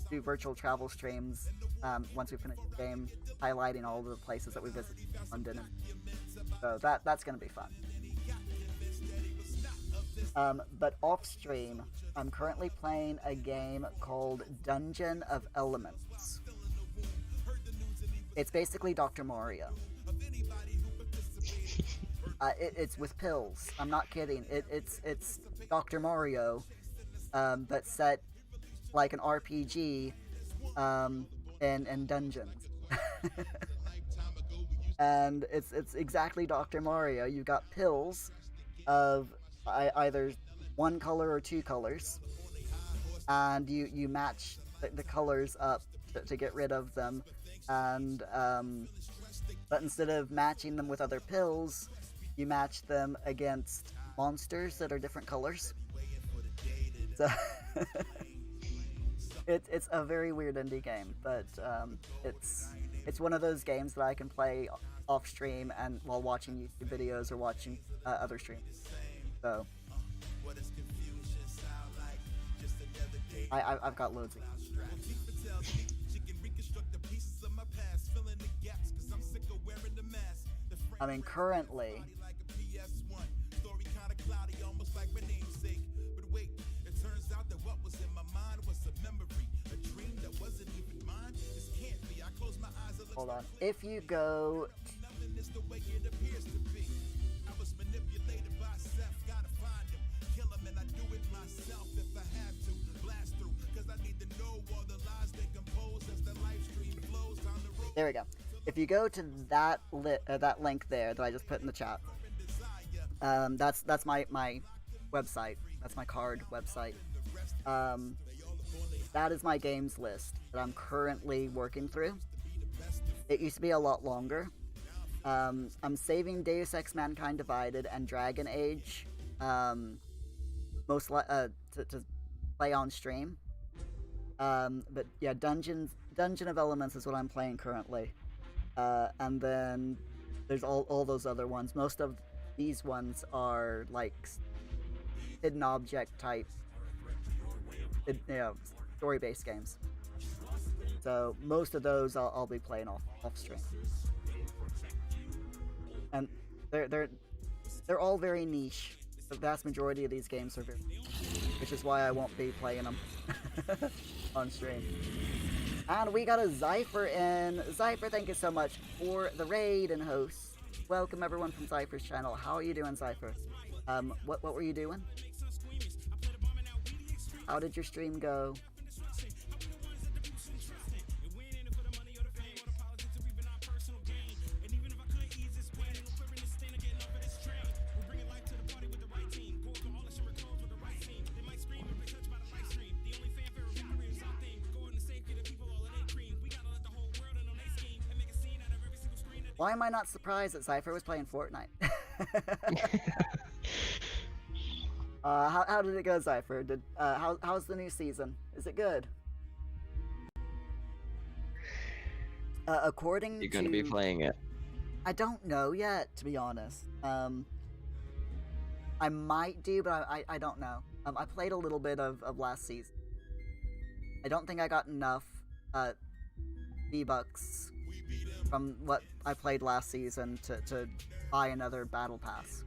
do virtual travel streams once we finish the game, highlighting all the places that we visit in London. So that's gonna be fun. But off stream, I'm currently playing a game called Dungeon of Elements. It's basically Dr. Mario. It's with pills. I'm not kidding. It's Dr. Mario, but set like an RPG in dungeons. And it's exactly Dr. Mario. You got pills of either one color or two colors, and you match the colors up to get rid of them, and but instead of matching them with other pills, you match them against monsters that are different colors. So it's a very weird indie game, but it's one of those games that I can play off stream and while watching YouTube videos or watching other streams. So I've got loads of I mean, currently, hold on. If you go there we go. If you go to that link there that I just put in the chat, that's my website. That's my card website. That is my games list that I'm currently working through. It used to be a lot longer. I'm saving Deus Ex Mankind Divided and Dragon Age, to play on stream. But yeah, Dungeon of Elements is what I'm playing currently. And then there's all those other ones. Most of these ones are like hidden object type, story-based games. So most of those I'll be playing off stream. And they're all very niche. The vast majority of these games are very niche, which is why I won't be playing them on stream. And we got a Zypher in. Zypher, thank you so much for the raid and host. Welcome everyone from Zypher's channel. How are you doing, Zypher? What were you doing? How did your stream go? Why am I not surprised that Zypher was playing Fortnite? How did it go, Zypher? How's the new season? Is it good? According You're going to be playing it. I don't know yet, to be honest. I might do, but I don't know. I played a little bit of last season. I don't think I got enough V-Bucks from what I played last season to buy another battle pass.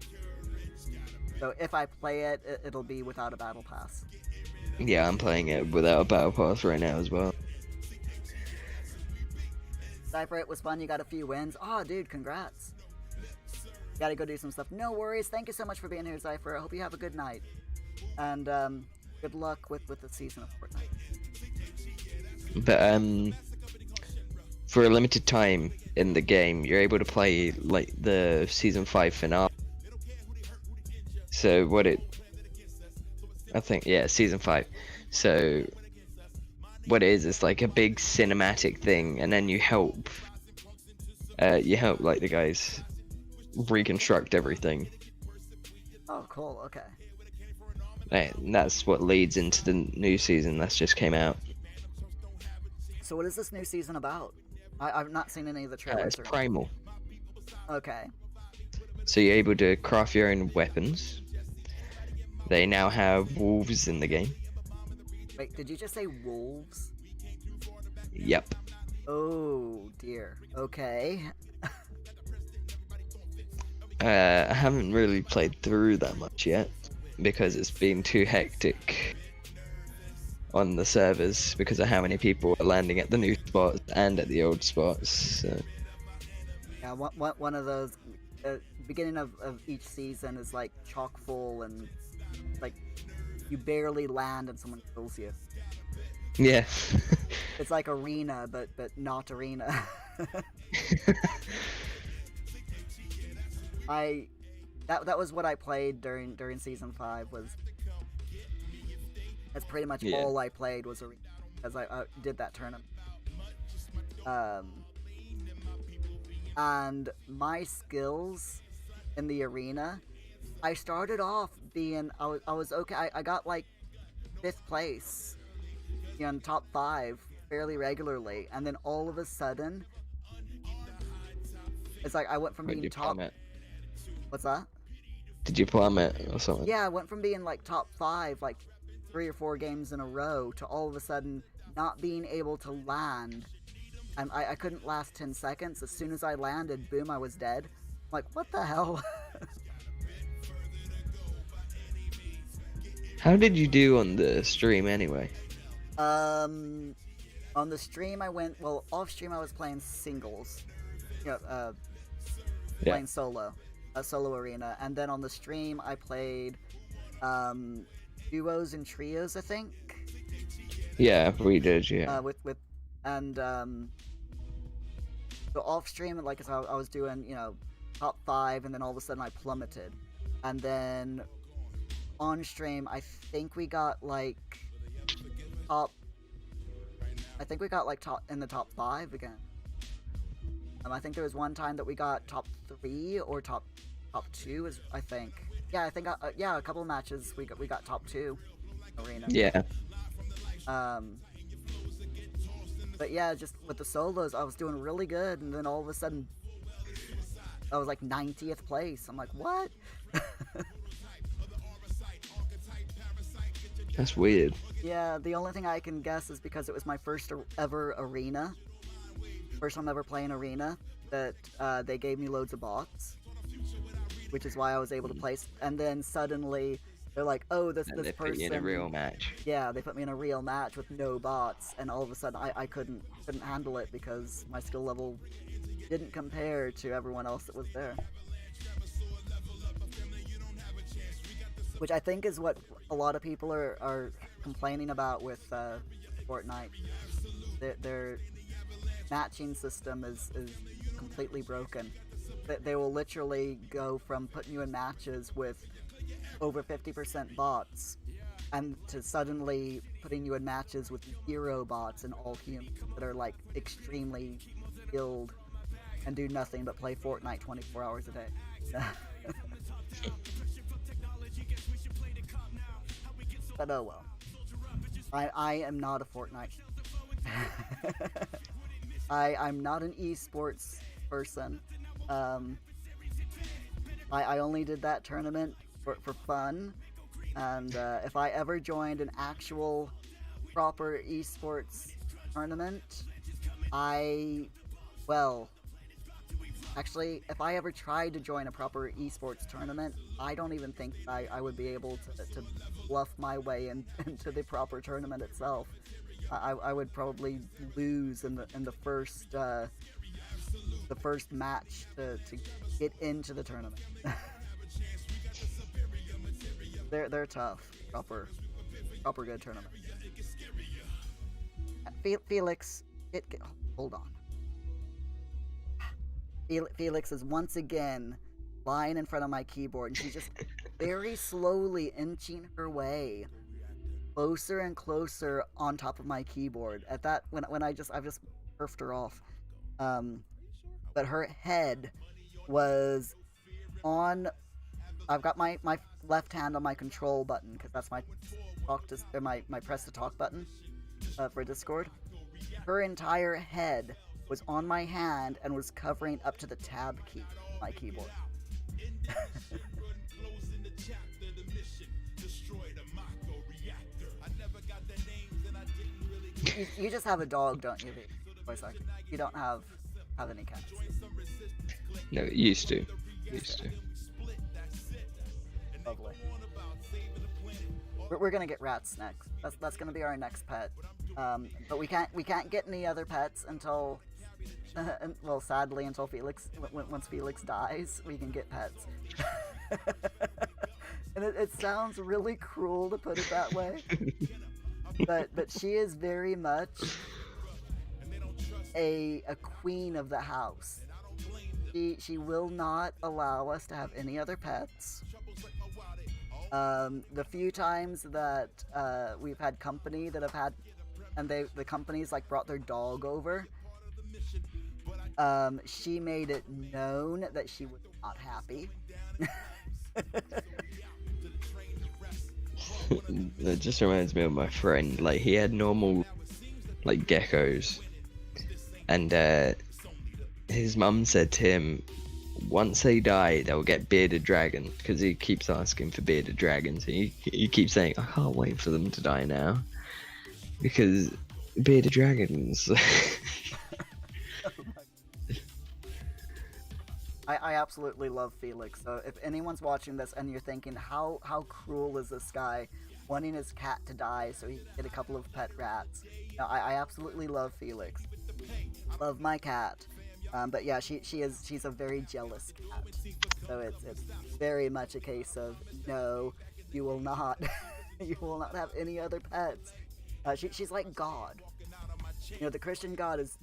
So if I play it, it'll be without a battle pass. Yeah, I'm playing it without a battle pass right now as well. Cypher, it was fun. You got a few wins. Oh, dude, congrats. Gotta go do some stuff. No worries. Thank you so much for being here, Cypher. I hope you have a good night. And good luck with the season of Fortnite. But for a limited time in the game, you're able to play like the season 5 finale. So I think, yeah, season 5. So what it is, it's like a big cinematic thing, and then you help like the guys reconstruct everything. Oh, cool. Okay. And that's what leads into the new season that's just came out. So what is this new season about? I've not seen any of the trailers. It's primal. Okay. So you're able to craft your own weapons. They now have wolves in the game. Wait, did you just say wolves? Yep. Oh dear. Okay. I haven't really played through that much yet because it's been too hectic on the servers because of how many people are landing at the new spots and at the old spots. So. Yeah, one of those. Beginning of each season is like chock full, and like you barely land and someone kills you. Yeah. It's like arena, but not arena. That was what I played during season 5. That's pretty much all I played was arena, because I did that tournament. And my skills in the arena, I started off being I was okay. I got like 5th place, in top 5 fairly regularly, and then all of a sudden, it's like I went from being top. Plummet? What's that? Did you plummet or something? Yeah, I went from being like top 5 like 3 or 4 games in a row to all of a sudden not being able to land. And I couldn't last 10 seconds. As soon as I landed, boom, I was dead. I'm like, what the hell? How did you do on the stream anyway? On the stream I went, well, off stream I was playing singles. Playing solo. Solo arena. And then on the stream I played duos and trios, I think. Yeah, we did, yeah. So off stream, like I was doing, top 5, and then all of a sudden I plummeted. And then on stream, I think we got like top in the top 5 again. I think there was one time that we got top 3 or top 2, I think. Yeah, I think a couple of matches we got top 2 arena. Yeah. But yeah, just with the solos, I was doing really good, and then all of a sudden, I was like 90th place. I'm like, what? That's weird. Yeah, the only thing I can guess is because it was my first ever arena. First time ever playing arena, that they gave me loads of bots, which is why I was able to place. And then suddenly, they're like, oh, this person... put you in a real match. Yeah, they put me in a real match with no bots, and all of a sudden I couldn't handle it because my skill level didn't compare to everyone else that was there. Which I think is what a lot of people are complaining about with Fortnite. Their matching system is completely broken. They will literally go from putting you in matches with over 50% bots, and to suddenly putting you in matches with 0 bots and all humans that are like extremely skilled and do nothing but play Fortnite 24 hours a day. But oh well. I am not a Fortnite. I'm not an esports person. I only did that tournament for fun, and if I ever joined an actual proper esports tournament, actually, if I ever tried to join a proper esports tournament, I don't even think I would be able to bluff my way into the proper tournament itself. I would probably lose in the first match to get into the tournament. They're tough. Proper good tournament. Felix, hold on. Felix is once again lying in front of my keyboard, and very slowly inching her way closer and closer on top of my keyboard. At that, when I've just perfed her off. But her head was on. I've got my left hand on my control button because that's my my press to talk button for Discord. Her entire head was on my hand and was covering up to the tab key of my keyboard. You just have a dog, don't you, voice actor? You don't have any cats. No, used to. Lovely. We're gonna get rats next. That's gonna be our next pet. But we can't get any other pets until well, sadly, until once Felix dies, we can get pets. And it sounds really cruel to put it that way. But she is very much a queen of the house. She will not allow us to have any other pets. The few times that we've had company that have had, and the companies like brought their dog over, she made it known that she was not happy. That just reminds me of my friend. Like, he had normal, like, geckos, and his mum said to him, once they die, they'll get bearded dragon, because he keeps asking for bearded dragons. He keeps saying, I can't wait for them to die now, because bearded dragons. I absolutely love Felix. So if anyone's watching this and you're thinking, how cruel is this guy wanting his cat to die so he can get a couple of pet rats? No, I absolutely love Felix. Love my cat. But yeah, she's a very jealous cat. So it's very much a case of, no, you will not you will not have any other pets. She's like God. You know, the Christian God is,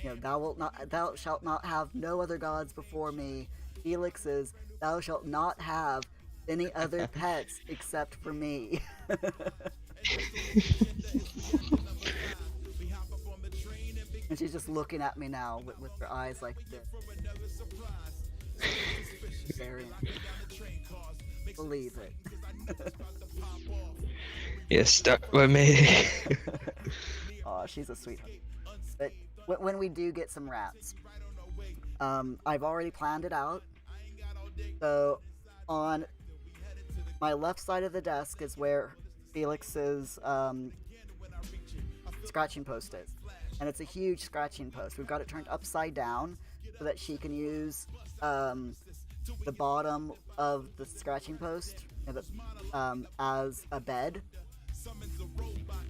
you know, thou shalt not have no other gods before me. Felix is, thou shalt not have any other pets except for me. And she's just looking at me now with her eyes like this. Very believe it. You're stuck with me. Aw, she's a sweetheart. But when we do get some rats, I've already planned it out. So on my left side of the desk is where Felix's scratching post is. And it's a huge scratching post. We've got it turned upside down so that she can use the bottom of the scratching post as a bed.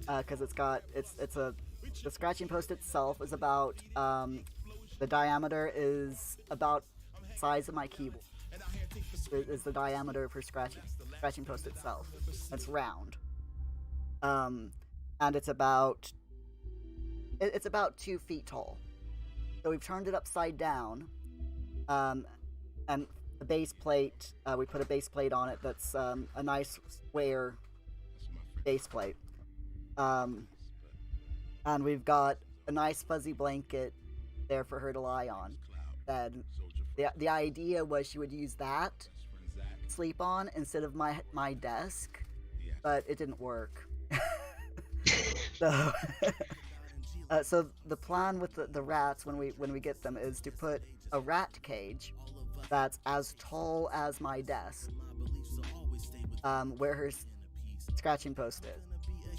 Because the scratching post itself is about, the diameter is about the size of my keyboard. Is the diameter of her scratching post itself. It's round. And it's about 2 feet tall. So we've turned it upside down, and the base plate, we put a base plate on it that's a nice square base plate. And we've got a nice fuzzy blanket there for her to lie on. And the idea was she would use that to sleep on instead of my desk, but it didn't work. So the plan with the rats when we get them is to put a rat cage that's as tall as my desk, where her scratching post is,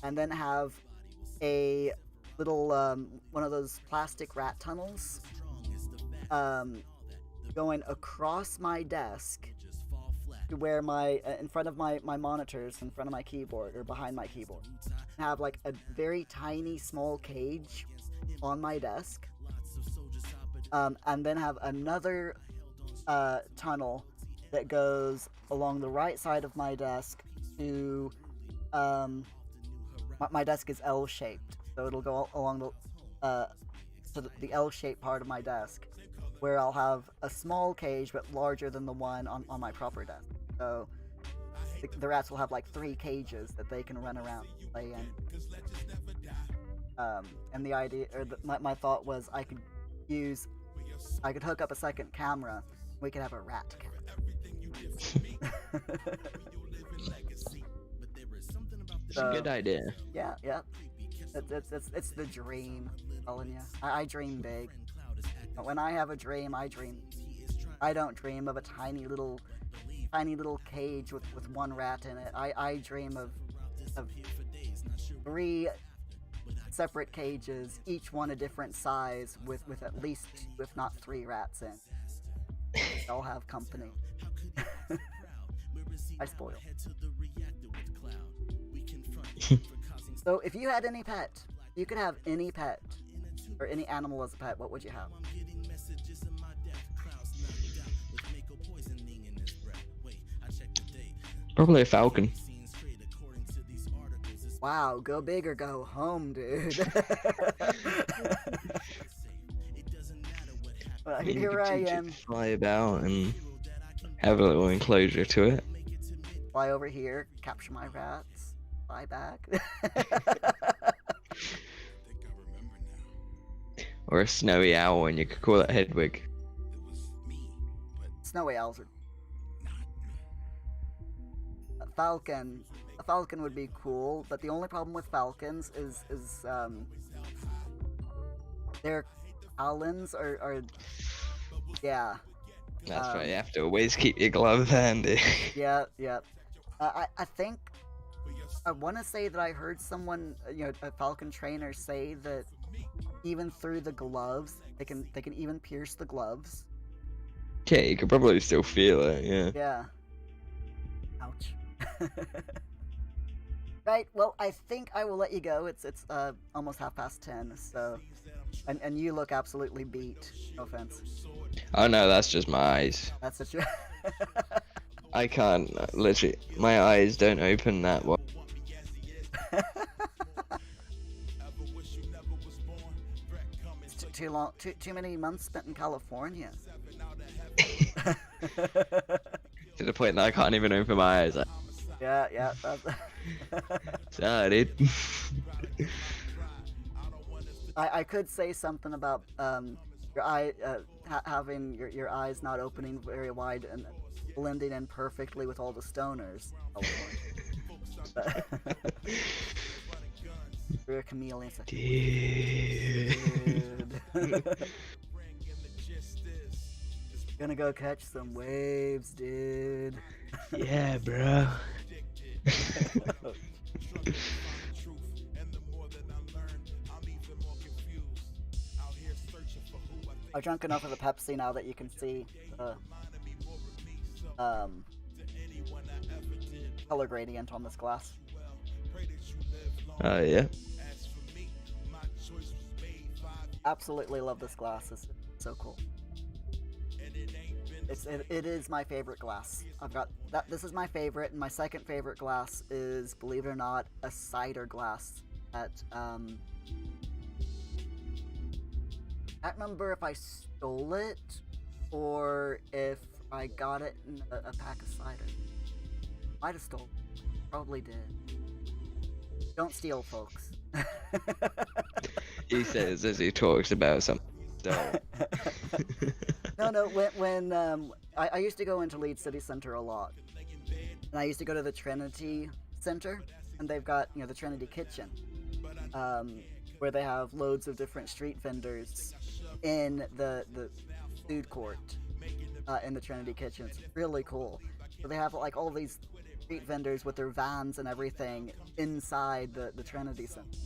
and then have a little one of those plastic rat tunnels going across my desk to where in front of my monitors, in front of my keyboard or behind my keyboard, have like a very tiny small cage on my desk, and then have another tunnel that goes along the right side of my desk to my desk is L-shaped, so it'll go along the L-shaped part of my desk, where I'll have a small cage but larger than the one on my proper desk. So the rats will have like 3 cages that they can run around and play in. And the idea, or my thought was I could hook up a second camera. We could have a rat camera. It's a good idea. Yeah. It's the dream, I'm telling you. I dream big. But when I have a dream, I dream. I don't dream of a tiny little cage with 1 rat in it. I dream of 3 separate cages, each one a different size, with at least 2, if not 3 rats in. They all have company. I spoil. So if you had any pet, you could have any pet, or any animal as a pet, what would you have? Probably a falcon. Wow, go big or go home, dude. Well, You here could I teach it am. to fly about and have a little enclosure to it. Fly over here, capture my rats, fly back. Or a snowy owl, and you could call it Hedwig. Snowy owls are... A falcon would be cool, but the only problem with falcons is their talons are yeah. That's right, you have to always keep your gloves handy. Yeah. I think I want to say that I heard someone, a falcon trainer, say that even through the gloves, they can even pierce the gloves. Yeah, you could probably still feel it, yeah. Yeah. Ouch. Right. Well, I think I will let you go. It's almost 10:30, so, and you look absolutely beat. No offense. Oh no, that's just my eyes. That's what you. I can't, literally, my eyes don't open that well. It's too long. Too many months spent in California. To the point that I can't even open my eyes. Yeah. Sorry, dude. I could say something about your eye having your eyes not opening very wide and blending in perfectly with all the stoners. You're a chameleon. Dude. Gonna go catch some waves, dude. Yeah, bro. I've drunk enough of the Pepsi now that you can see the color gradient on this glass. Oh, yeah. Absolutely love this glass. It's so cool. It is my favorite glass. I've got that. This is my favorite, and my second favorite glass is, believe it or not, a cider glass at I can't remember if I stole it or if I got it in a pack of cider. Might have stole. Probably did. Don't steal, folks. He says as he talks about something. No. When I used to go into Leeds City Center a lot, and I used to go to the Trinity Center, and they've got the Trinity Kitchen, where they have loads of different street vendors in the food court in the Trinity Kitchen. It's really cool. So they have like all these street vendors with their vans and everything inside the Trinity Center.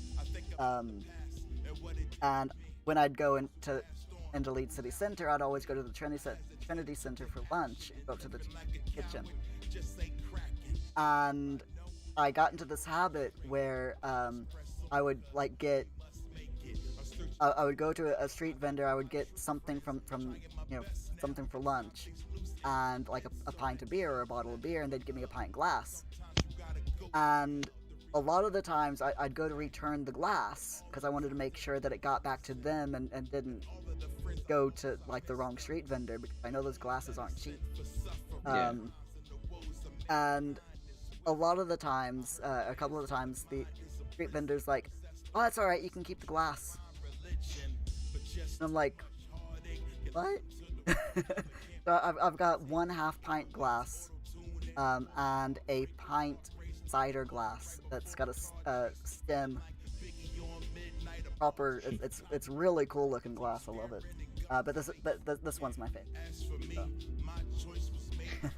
And when I'd go into Leeds City Center, I'd always go to the Trinity Center for lunch and go to the kitchen. And I got into this habit where I would like get. I would go to a street vendor. I would get something from something for lunch, and like a pint of beer or a bottle of beer, and they'd give me a pint glass. And a lot of the times I'd go to return the glass because I wanted to make sure that it got back to them and didn't go to like the wrong street vendor, because I know those glasses aren't cheap. And a lot of the times, a couple of the times, the street vendor's like, "Oh, that's all right. You can keep the glass." And I'm like, "What?" So I've got 1/2 pint glass, and a pint cider glass that's got a stem. Proper. It's really cool looking glass. I love it. But this one's my favorite. So.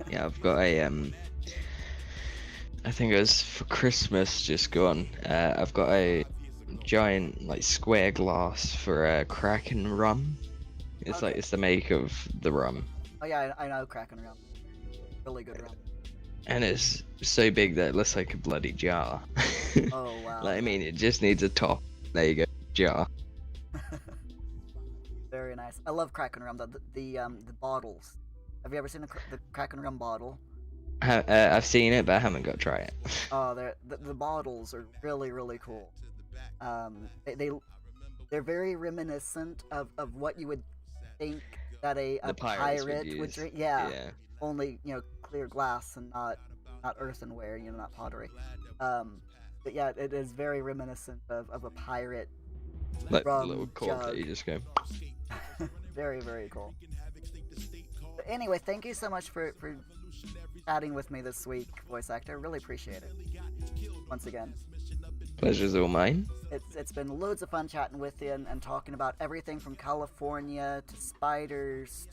Yeah, I've got a I think it was for Christmas just gone. I've got a giant like square glass for Kraken rum. It's Okay. like it's the make of the rum, Oh yeah, I know Kraken rum. Really good rum. and it's so big that it looks like a bloody jar. Oh wow. Like, I mean, it just needs a top. There you go, jar. Very nice. I love Kraken rum. The bottles. Have you ever seen the Kraken rum bottle? I've seen it, but I haven't got to try it. Oh, the bottles are really cool. They're very reminiscent of what you would think that a The pirates pirate would use. drink. Yeah. Yeah. Only clear glass and not earthenware. Not pottery. But yeah, it is very reminiscent of a pirate. Like Rum a little cork that jug. you just go. Very cool. But anyway, thank you so much for chatting with me this week, voice actor. Really appreciate it. Once again, Pleasure's all mine. it's been loads of fun chatting with you and talking about everything from California to spiders.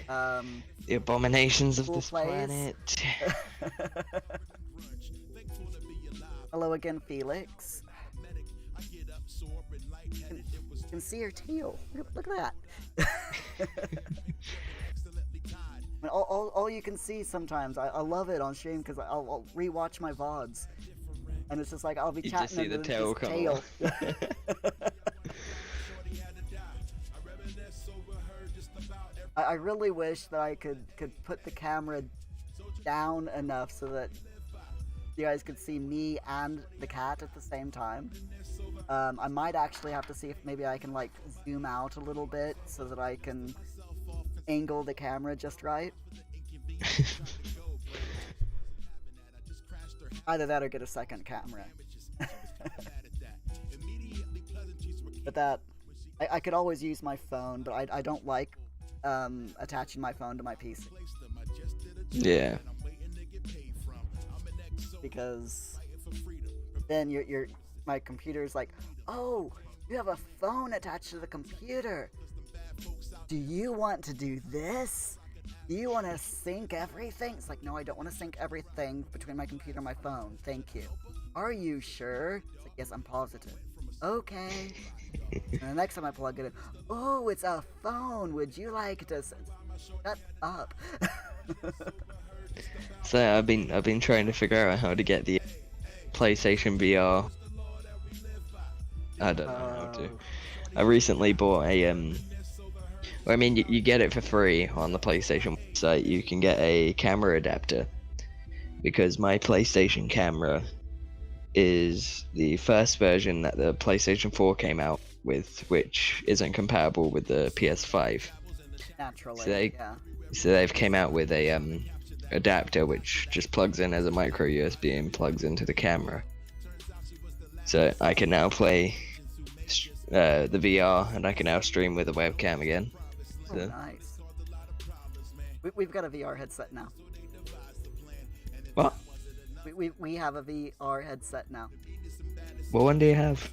The abominations of Cool this plays. planet. Hello again, Felix. You can see her tail. Look at that. I mean, all you can see sometimes. I love it on stream because I'll rewatch my VODs. And it's just like I'll be You chatting just see and the then tail just come tail. off. I really wish that I could put the camera down enough so that you guys could see me and the cat at the same time. I might actually have to see if maybe I can like zoom out a little bit so that I can angle the camera just right. Either that or get a second camera. But that I could always use my phone, but I don't like attaching my phone to my PC Yeah. because then my computer's like, oh, you have a phone attached to the computer. Do you want to do this? Do you want to sync everything? It's like, no, I don't want to sync everything between my computer and my phone. Thank you. Are you sure? It's like, yes, I'm positive. Okay. And the next time I plug it in, oh, it's a phone. Would you like to shut up? So I've been trying to figure out how to get the PlayStation VR. I don't know how to. I recently bought a well, I mean, you get it for free on the PlayStation website. You can get a camera adapter because my PlayStation camera is the first version that the PlayStation 4 came out with, which isn't compatible with the PS5. Naturally, So they've came out with a adapter which just plugs in as a micro USB and plugs into the camera. So I can now play the VR and I can now stream with a webcam again. Oh, nice. We've got a VR headset now. What? We have a VR headset now. What one do you have?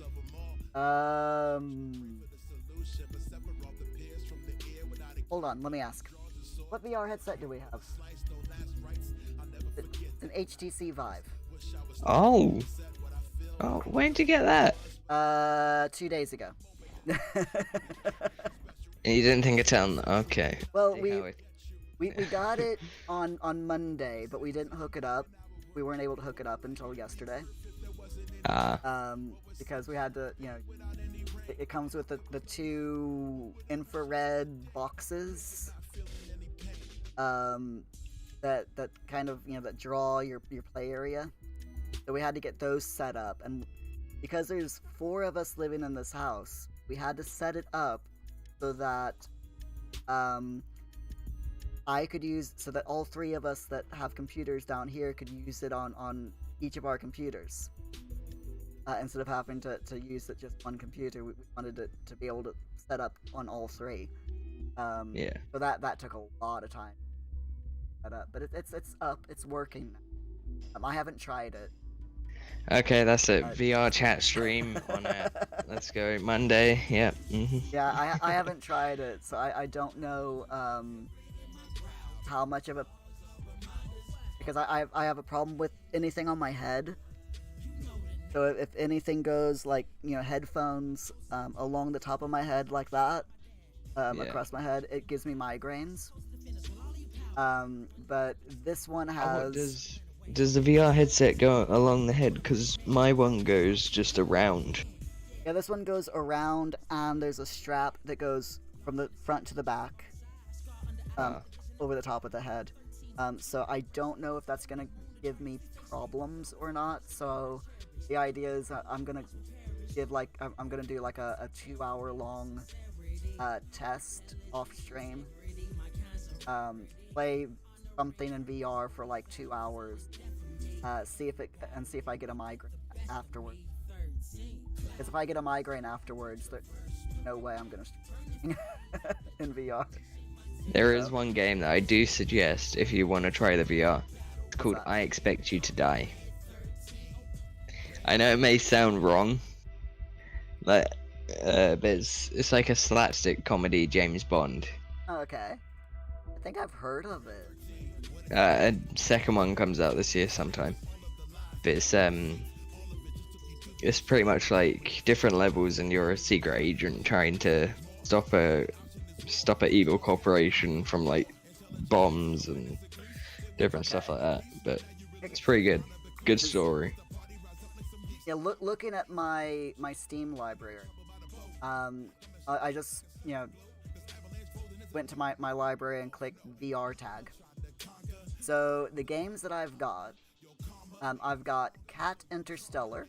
Hold on, let me ask. What VR headset do we have? It's an HTC Vive. Oh, when did you get that? 2 days ago. And you didn't think of telling? Okay. Well, See we how it- we got it on Monday, but we didn't hook it up. We weren't able to hook it up until yesterday. Because we had to, it comes with the two infrared boxes. That kind of that draw your play area. So we had to get those set up, and because there's 4 of us living in this house, we had to set it up so that I could use, so that all three of us that have computers down here could use it on each of our computers. Instead of having to use it just one computer, we wanted it to be able to set up on all three. Yeah. So that took a lot of time. But it's up, it's working. I haven't tried it. Okay, that's it. VR chat stream on let's go Monday. Yep. Yeah, I haven't tried it, so I don't know how much of a, because I have a problem with anything on my head. So if anything goes like, you know, headphones along the top of my head like that, across my head, it gives me migraines. But this one has. Does the VR headset go along the head? Because my one goes just around. Yeah, this one goes around, and there's a strap that goes from the front to the back, over the top of the head. So I don't know if that's gonna give me problems or not. So the idea is I'm gonna do like a 2-hour long test off stream. Play something in VR for like 2 hours. See if I get a migraine afterwards. Because if I get a migraine afterwards, there's no way I'm gonna stream in VR. There is one game that I do suggest if you want to try the VR. It's called I Expect You to Die. I know it may sound wrong, but it's like a slapstick comedy James Bond. Oh, okay. I think I've heard of it. A second one comes out this year sometime. But it's pretty much like different levels, and you're a secret agent trying to stop a evil corporation from like bombs and different stuff like that. But it's pretty good. Good story. Yeah, looking at my Steam library, I just, you know, went to my library and clicked VR tag. So the games that I've got Cat Interstellar,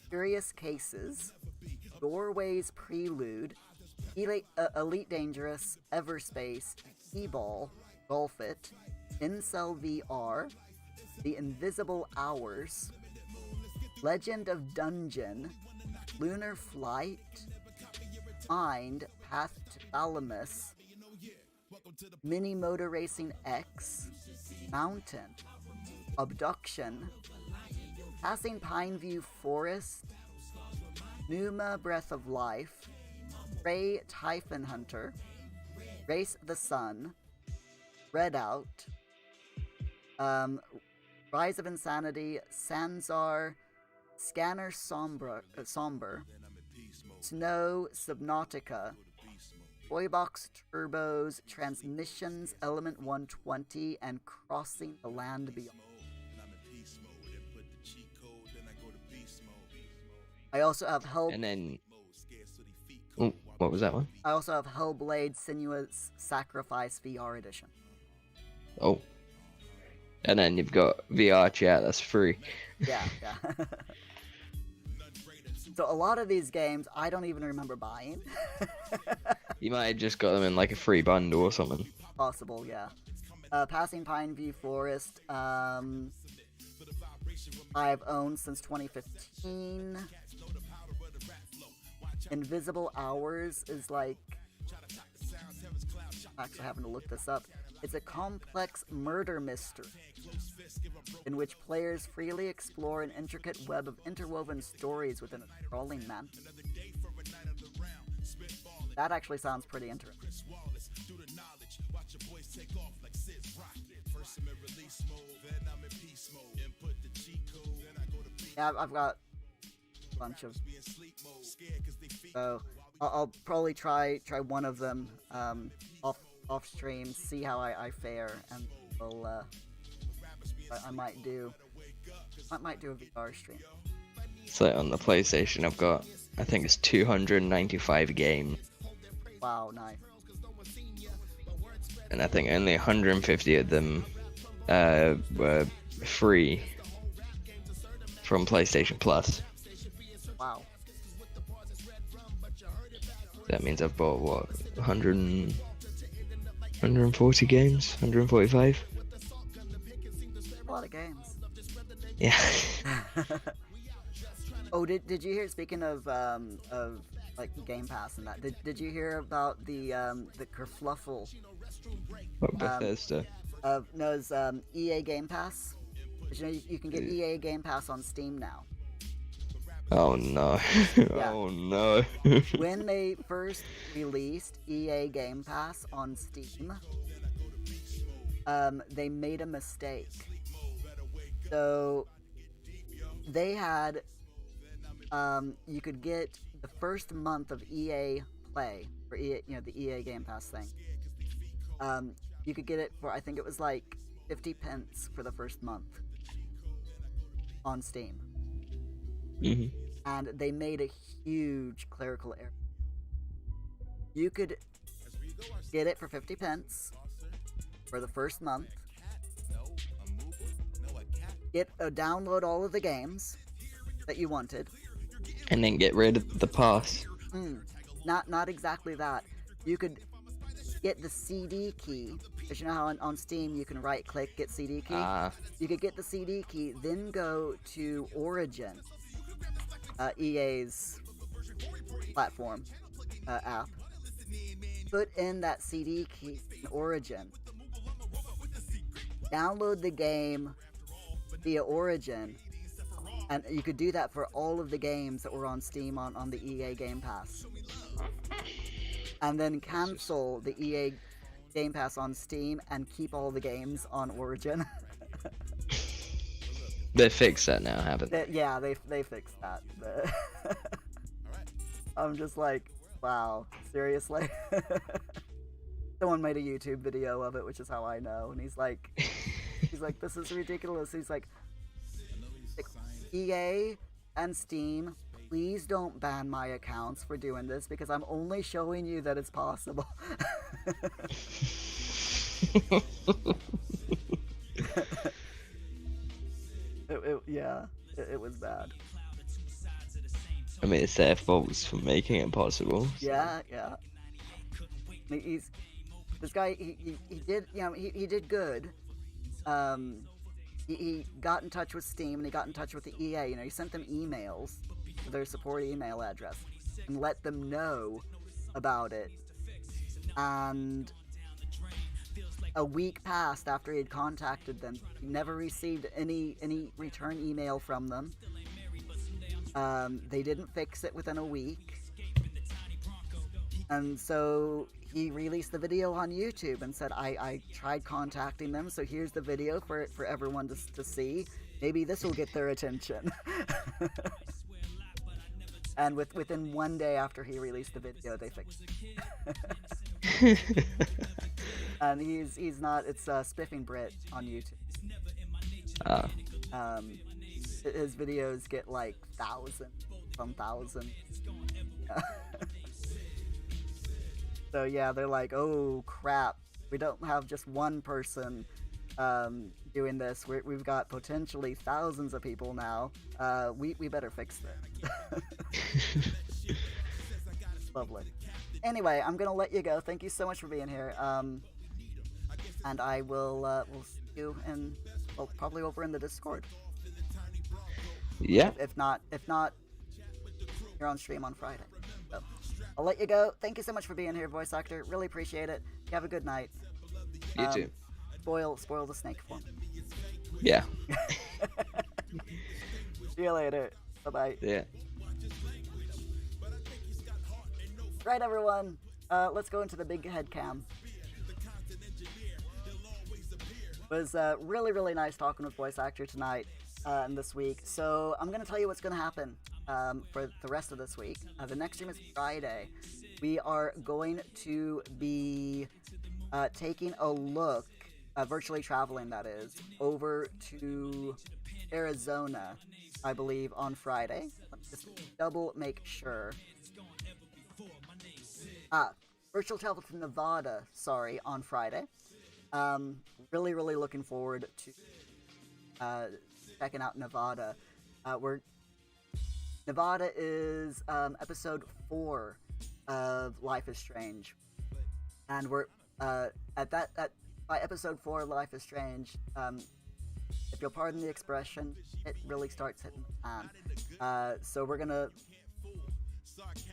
Curious Cases, Doorways Prelude, Elite Dangerous, Everspace, E-Ball, Golf It, Incel VR, The Invisible Hours, Legend of Dungeon, Lunar Flight, Mind, Path to Thalamus, Mini Motor Racing X, Mountain, Abduction, Passing Pineview Forest, Numa Breath of Life, Prey Typhon Hunter, Race the Sun, Redout, Rise of Insanity, Sanzar, Scanner Somber, Snow Subnautica, Toybox Turbos, Transmissions, Element 120, and Crossing the Land Beyond. I also have And then... Oh, what was that one? I also have Hellblade Sinuous Sacrifice VR Edition. Oh. And then you've got VR chat, that's free. Yeah. So a lot of these games I don't even remember buying. You might have just got them in like a free bundle or something. Possible, yeah. Passing Pineview Forest, I've owned since 2015. Invisible Hours is like... Actually, having to look this up. It's a complex murder mystery in which players freely explore an intricate web of interwoven stories within a sprawling mansion. That actually sounds pretty interesting. Yeah, I've got a bunch of... So I'll probably try one of them off stream, see how I fare, and we'll I might do a VR stream. So on the PlayStation, I've got, I think it's 295 games. Wow, nice. And I think only 150 of them were free from PlayStation Plus. Wow. That means I've bought, what, 100... 140 games, 145. A lot of games. Yeah. Oh, did you hear? Speaking of like Game Pass and that, did you hear about the kerfluffle What, Bethesda? no, it's EA Game Pass. Did you know you can get EA Game Pass on Steam now? Oh no. Yeah. Oh no. When they first released EA Game Pass on Steam, they made a mistake. So they had you could get the first month of EA Play for EA, the EA Game Pass thing. You could get it for, I think it was like 50 pence for the first month on Steam. Mhm. And they made a huge clerical error. You could get it for 50 pence for the first month. Download all of the games that you wanted. And then get rid of the pass. Not exactly that. You could get the CD key, because you know how on Steam you can right click, get CD key? You could get the CD key, then go to Origin, EA's platform app. Put in that CD key in Origin. Download the game via Origin. And you could do that for all of the games that were on Steam on the EA Game Pass. And then cancel the EA Game Pass on Steam and keep all the games on Origin. They fixed that now, haven't they? Yeah, they fixed that. I'm just like, wow, seriously? Someone made a YouTube video of it, which is how I know. And he's like, this is ridiculous. He's like, EA and Steam, please don't ban my accounts for doing this because I'm only showing you that it's possible. It was bad. I mean, it's their faults for making it possible. So. Yeah. This guy. He did. He did good. He got in touch with Steam and he got in touch with the EA. He sent them emails to their support email address and let them know about it. And a week passed after he had contacted them. He never received any return email from them. They didn't fix it within a week. And so he released the video on YouTube and said, I tried contacting them, so here's the video for everyone to see. Maybe this will get their attention. And within one day after he released the video, they fixed it. And he's not, it's Spiffing Brit on YouTube. His videos get like 1,000. So yeah, they're like, oh crap, we don't have just one person doing this. We've got potentially thousands of people now. We better fix this. Lovely. Anyway, I'm gonna let you go. Thank you so much for being here. And I will see you in, well, probably over in the Discord. Yeah. If not, you're on stream on Friday. So I'll let you go. Thank you so much for being here, voice actor. Really appreciate it. You have a good night. You too. Spoil the snake for me. Yeah. See you later. Bye-bye. Yeah. Right, everyone. Let's go into the big head cam. It was really, really nice talking with voice actor tonight and this week. So I'm going to tell you what's going to happen for the rest of this week. The next stream is Friday. We are going to be taking a look, virtually traveling that is, over to Arizona, I believe, on Friday. Let me just double make sure. Virtual travel to Nevada, on Friday. Really, really looking forward to checking out Nevada. Nevada is episode 4 of Life is Strange, and we're by episode 4 of Life is Strange, if you'll pardon the expression, it really starts hitting the fan. So we're gonna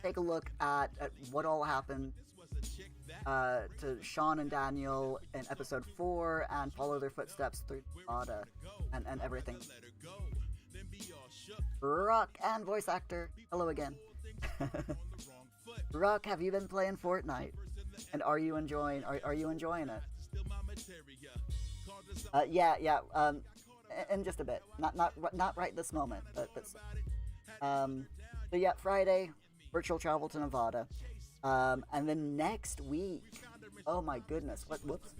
take a look at what all happened to Sean and Daniel in episode 4 and follow their footsteps through Nevada and everything. Rock and voice actor, hello again. Rock, have you been playing Fortnite? And are you enjoying it? Yeah. In just a bit. Not right this moment, but so yeah, Friday, virtual travel to Nevada. And then next week, oh my goodness, whoops,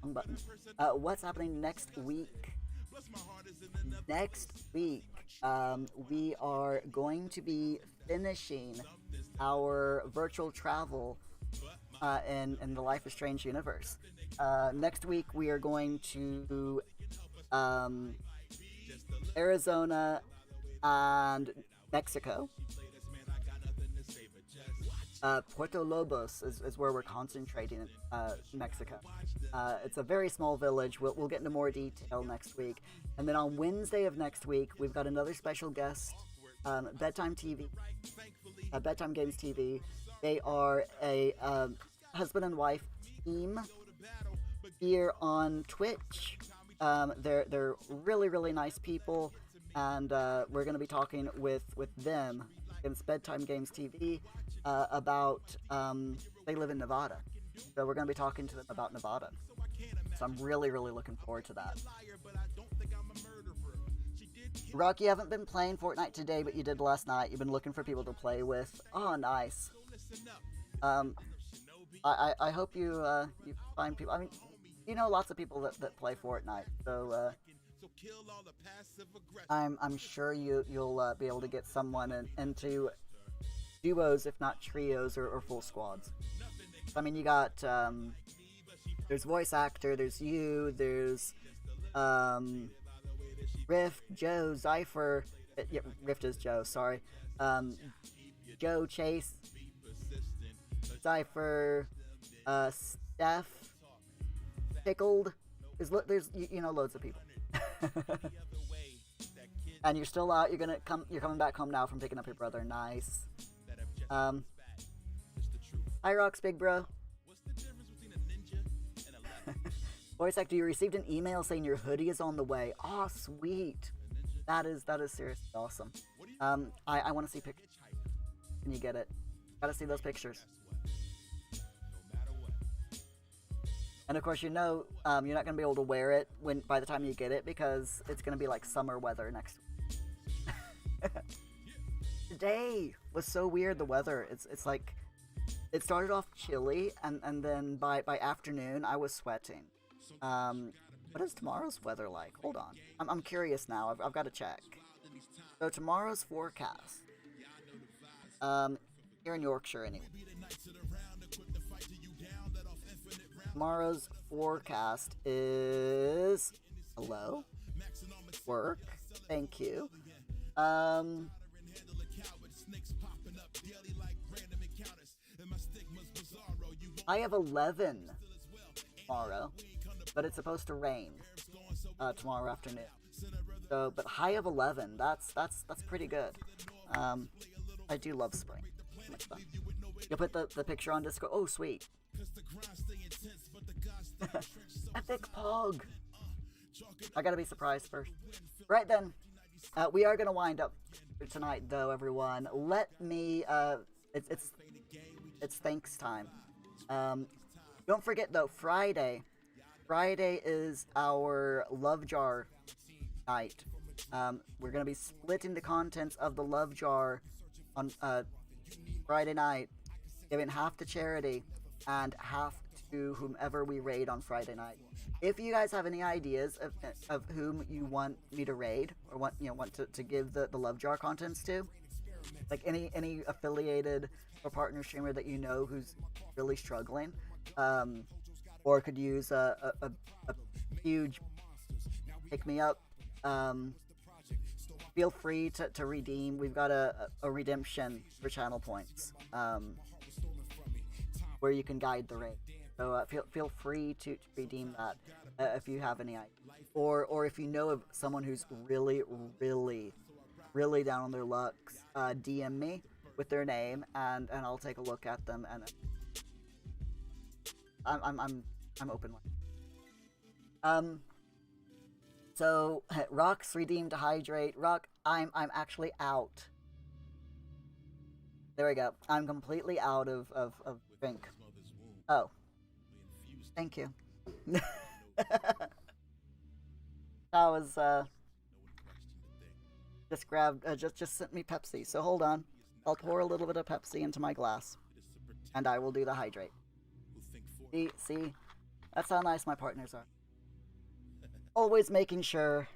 wrong button. What's happening next week? Next week, we are going to be finishing our virtual travel in the Life is Strange universe. Next week, we are going to Arizona and Mexico. Puerto Lobos is where we're concentrating in Mexico. It's a very small village. We'll get into more detail next week. And then on Wednesday of next week, we've got another special guest, Bedtime TV, Bedtime Games TV. They are a husband and wife team here on Twitch. They're really, really nice people, and we're going to be talking with them. It's Bedtime Games TV about they live in Nevada, so we're going to be talking to them about Nevada. So I'm really, really looking forward to that. Rock, you haven't been playing Fortnite today, but you did last night. You've been looking for people to play with. Oh, nice. I hope you find people. I mean, you know, lots of people that play Fortnite, so I'm sure you'll be able to get someone into duos, if not trios or full squads. I mean, you got there's voice actor, there's you, there's Rift, Joe, Zypher. Yeah, Rift is Joe. Sorry, Joe, Chase, Zypher, Steph, Pickled. There's you know, loads of people. And you're still out. You're coming back home now from picking up your brother. Nice. Hi, Rocks, big bro. Voice actor, you received an email saying your hoodie is on the way. Oh, sweet. That is seriously awesome. I want to see pictures. Can you get it? Gotta see those pictures. And of course, you know, you're not gonna be able to wear it by the time you get it because it's gonna be like summer weather next week. Today was so weird. The weather. It's like it started off chilly, and then by afternoon I was sweating. What is tomorrow's weather like? Hold on. I'm curious now. I've got to check. So tomorrow's forecast. Here in Yorkshire, anyway. Tomorrow's forecast is hello, work. Thank you. I have 11 tomorrow, but it's supposed to rain tomorrow afternoon. So, but high of 11. That's pretty good. I do love spring. So much fun. You'll put the picture on Discord. Oh, sweet. Epic Pog. I gotta be surprised first. Right then, we are gonna wind up for tonight, though. Everyone, let me. It's thanks time. Don't forget though, Friday is our Love Jar night. We're gonna be splitting the contents of the Love Jar on Friday night, giving half to charity and half to whomever we raid on Friday night. If you guys have any ideas of whom you want me to raid or want to give the Love Jar contents to, like any affiliated or partner streamer that you know who's really struggling, or could use a huge pick me up, feel free to redeem. We've got a redemption for channel points, where you can guide the raid. So feel free to redeem that if you have any ideas, or if you know of someone who's really down on their luck, DM me with their name and I'll take a look at them, and I'm open. So Rock's redeemed to hydrate. Rock, I'm actually out. There we go. I'm completely out of drink. Oh. Thank you. That was just grabbed just sent me Pepsi. So hold on. I'll pour a little bit of Pepsi into my glass. And I will do the hydrate. See? That's how nice my partners are. Always making sure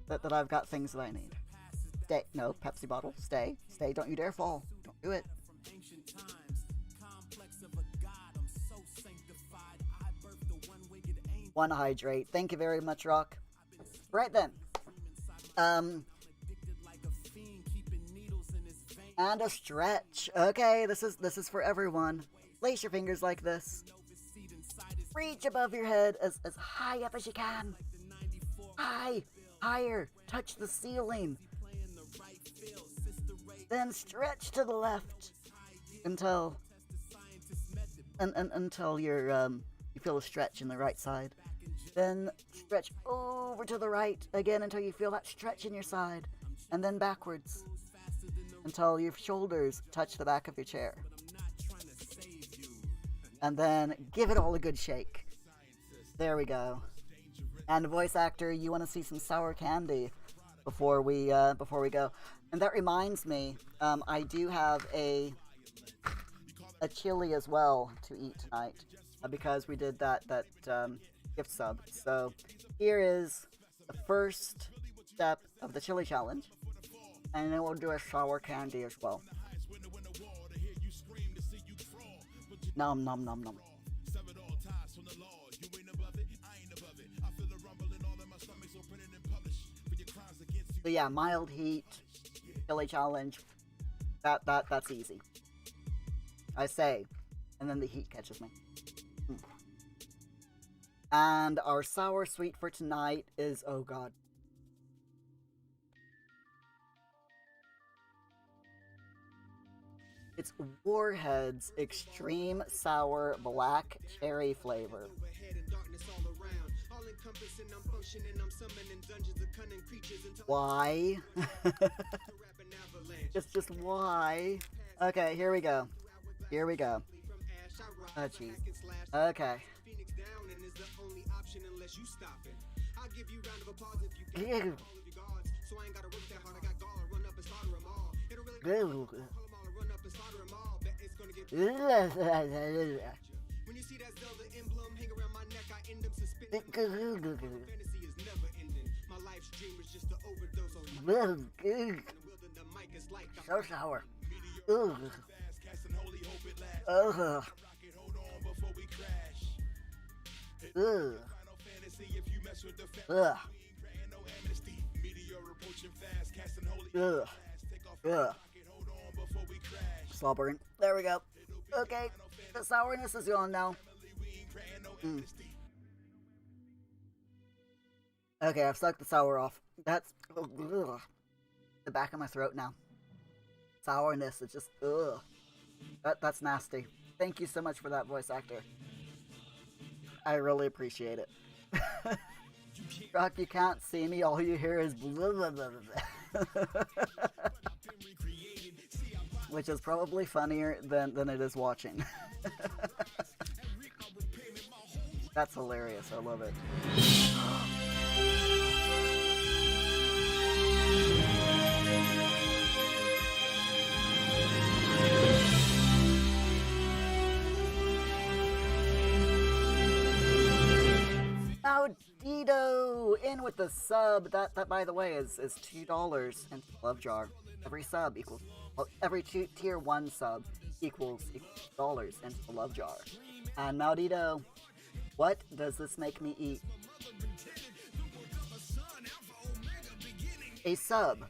that I've got things that I need. Stay. No, Pepsi bottle. Stay. Don't you dare fall. Don't do it. One hydrate. Thank you very much, Rock. Right then. And a stretch. Okay, this is for everyone. Place your fingers like this. Reach above your head as high up as you can. Higher. Touch the ceiling. Then stretch to the left until you're you feel a stretch in the right side. Then stretch over to the right again until you feel that stretch in your side, and then backwards until your shoulders touch the back of your chair. And then give it all a good shake. There we go. And voice actor, you want to see some sour candy before we go. And that reminds me, I do have a chili as well to eat tonight, because we did that gift sub. So here is the first step of the chili challenge, and then we'll do a sour candy as well. Nom nom nom nom. So yeah, mild heat, chili challenge. That's easy. I say, and then the heat catches me. And our sour sweet for tonight is, oh god. It's Warhead's Extreme Sour Black Cherry flavor. Why? just why? Okay, here we go. Oh jeez. Okay. Ew. Ew. When you see that Zelda emblem hang around my neck, I end up suspended. Fantasy is never ending. My life's dream is just to overdose on you. So sour. Ugh. Ugh. Ugh. Ugh. Ugh. Ugh. Slobbering. There we go. Okay, the sourness is gone now. Okay, I've sucked the sour off. That's ugh, the back of my throat now. Sourness is just ugh. That's nasty. Thank you so much for that, voice actor. I really appreciate it. Rock, you can't see me. All you hear is blah, blah, blah, blah. Which is probably funnier than it is watching. That's hilarious. I love it. Now, Dido in with the sub. That by the way is $2 and love jar. Every sub equals. Well, every tier 1 sub equals dollars into the love jar. And now, Dido, what does this make me eat? A sub,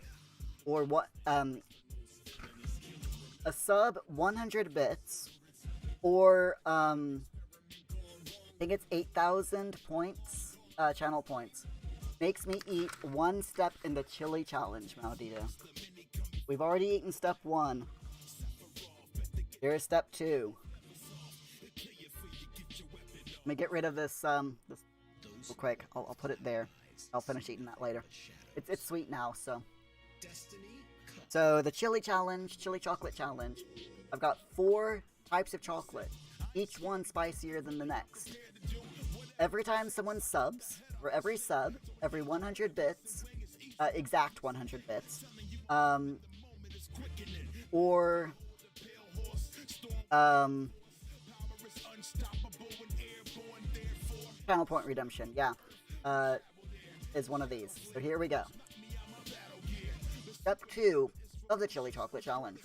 or what? A sub 100 bits, or think it's 8,000 points, channel points. Makes me eat one step in the chili challenge, Maldito. We've already eaten step 1. Here's step 2. Let me get rid of this, this real quick. I'll put it there. I'll finish eating that later. It's sweet now, so. So, the chili challenge, chili chocolate challenge. I've got 4 types of chocolate, each one spicier than the next. Every time someone subs, for every sub, every 100 bits, exact 100 bits, or, channel point redemption, yeah, is one of these. So here we go. Step 2 of the chili chocolate challenge.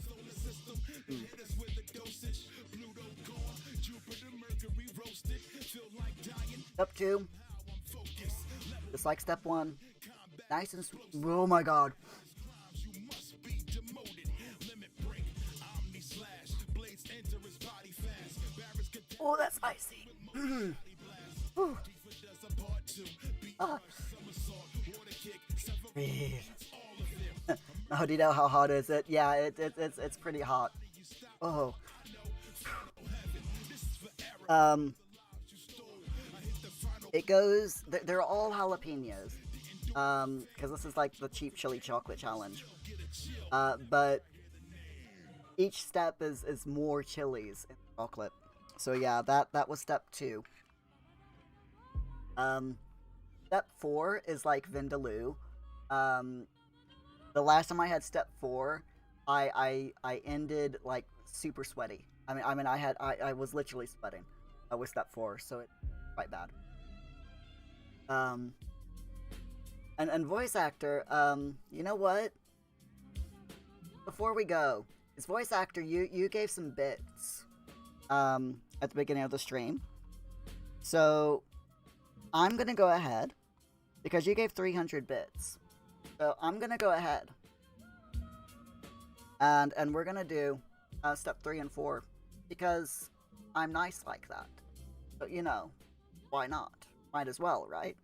Step 2, just like step 1, nice and sweet. Oh my god. Oh, that's spicy. Breathe. Oh, do you know how hot is it? Yeah, it's pretty hot. Oh. It goes. They're all jalapenos. Because this is like the cheap chili chocolate challenge. But each step is more chilies in chocolate. So yeah, that was step 2. Step 4 is like Vindaloo. The last time I had step 4, I ended like super sweaty. I mean I was literally sweating with step 4, so it's quite bad. And voice actor, you know what? Before we go, as voice actor, you gave some bits at the beginning of the stream. So I'm gonna go ahead because you gave 300 bits. So I'm gonna go ahead and we're gonna do step 3 and 4 because I'm nice like that. But you know, why not? Might as well, right?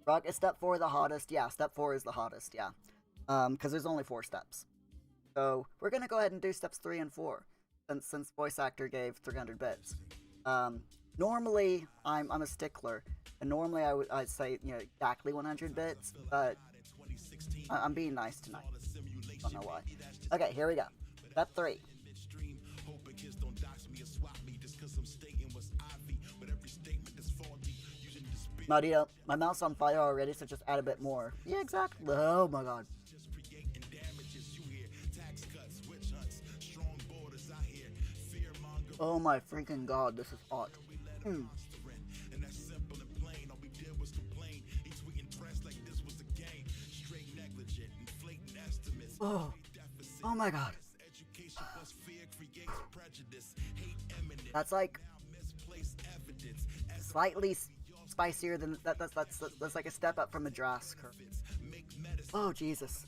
Rock, is step 4 the hottest? Yeah, step 4 is the hottest, yeah. Because there's only 4 steps. So we're gonna go ahead and do steps 3 and 4, since voice actor gave 300 bits. Normally I'm a stickler, and normally I'd say, you know, exactly 100 bits, but I'm being nice tonight. Don't know why. Okay, here we go. Step 3. Mario, my mouth's on fire already, so just add a bit more. Yeah, exactly. Oh my god. Oh my freaking god, this is hot. Oh, oh my god. That's like slightly spicier than that's like a step up from the Dras curve. Oh Jesus.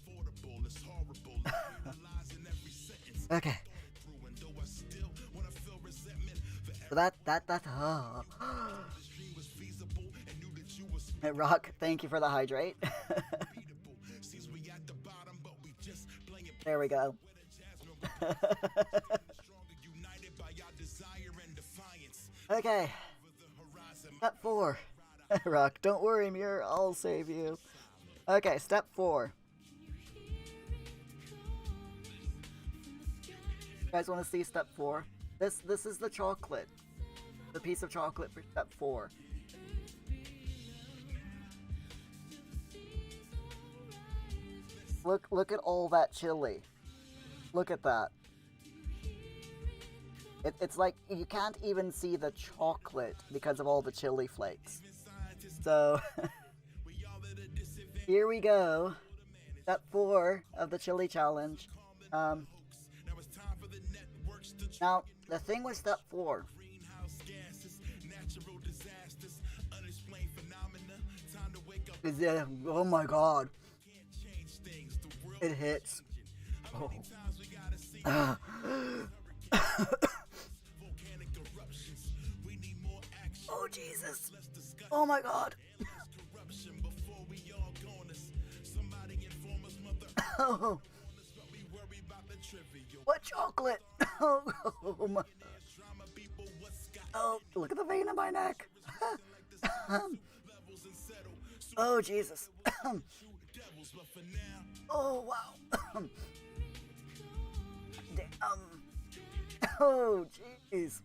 Okay. So that's Hey, Rock, thank you for the hydrate. There we go. Okay. Step 4. Rock, don't worry, Muir, I'll save you. Okay, step 4. You guys want to see step 4? This is the chocolate. The piece of chocolate for step 4. Look at all that chili. Look at that. It's like you can't even see the chocolate because of all the chili flakes. So here we go. Step 4 of the chili challenge. Now the thing with step 4. Is oh my god. It hits. Oh. Jesus. Oh my god. Corruption before we all goners. Somebody inform us, mother. Oh, We worry about the trivial. what chocolate? Oh, oh my. Drama people, what's got Oh, look at the vein in my neck. levels and settle. Oh, Jesus. Devils, but for now, Oh, wow. Damn. Oh, jeez.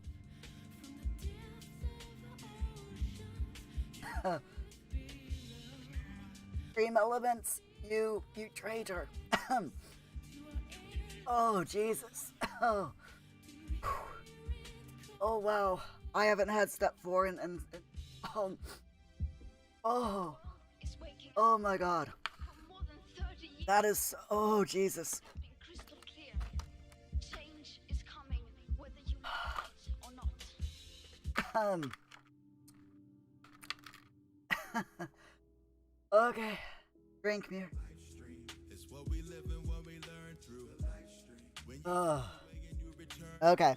Dream elements, you traitor. Oh, Jesus. Oh. Oh, wow. I haven't had step 4 and oh. It's waking Oh my god. for more than 30 years. That is, oh, Jesus. Been crystal clear. Change is coming, whether you like it or not. Okay. Drink, Muir. it's what we live and what we learn through. When you Oh. and you return, Okay.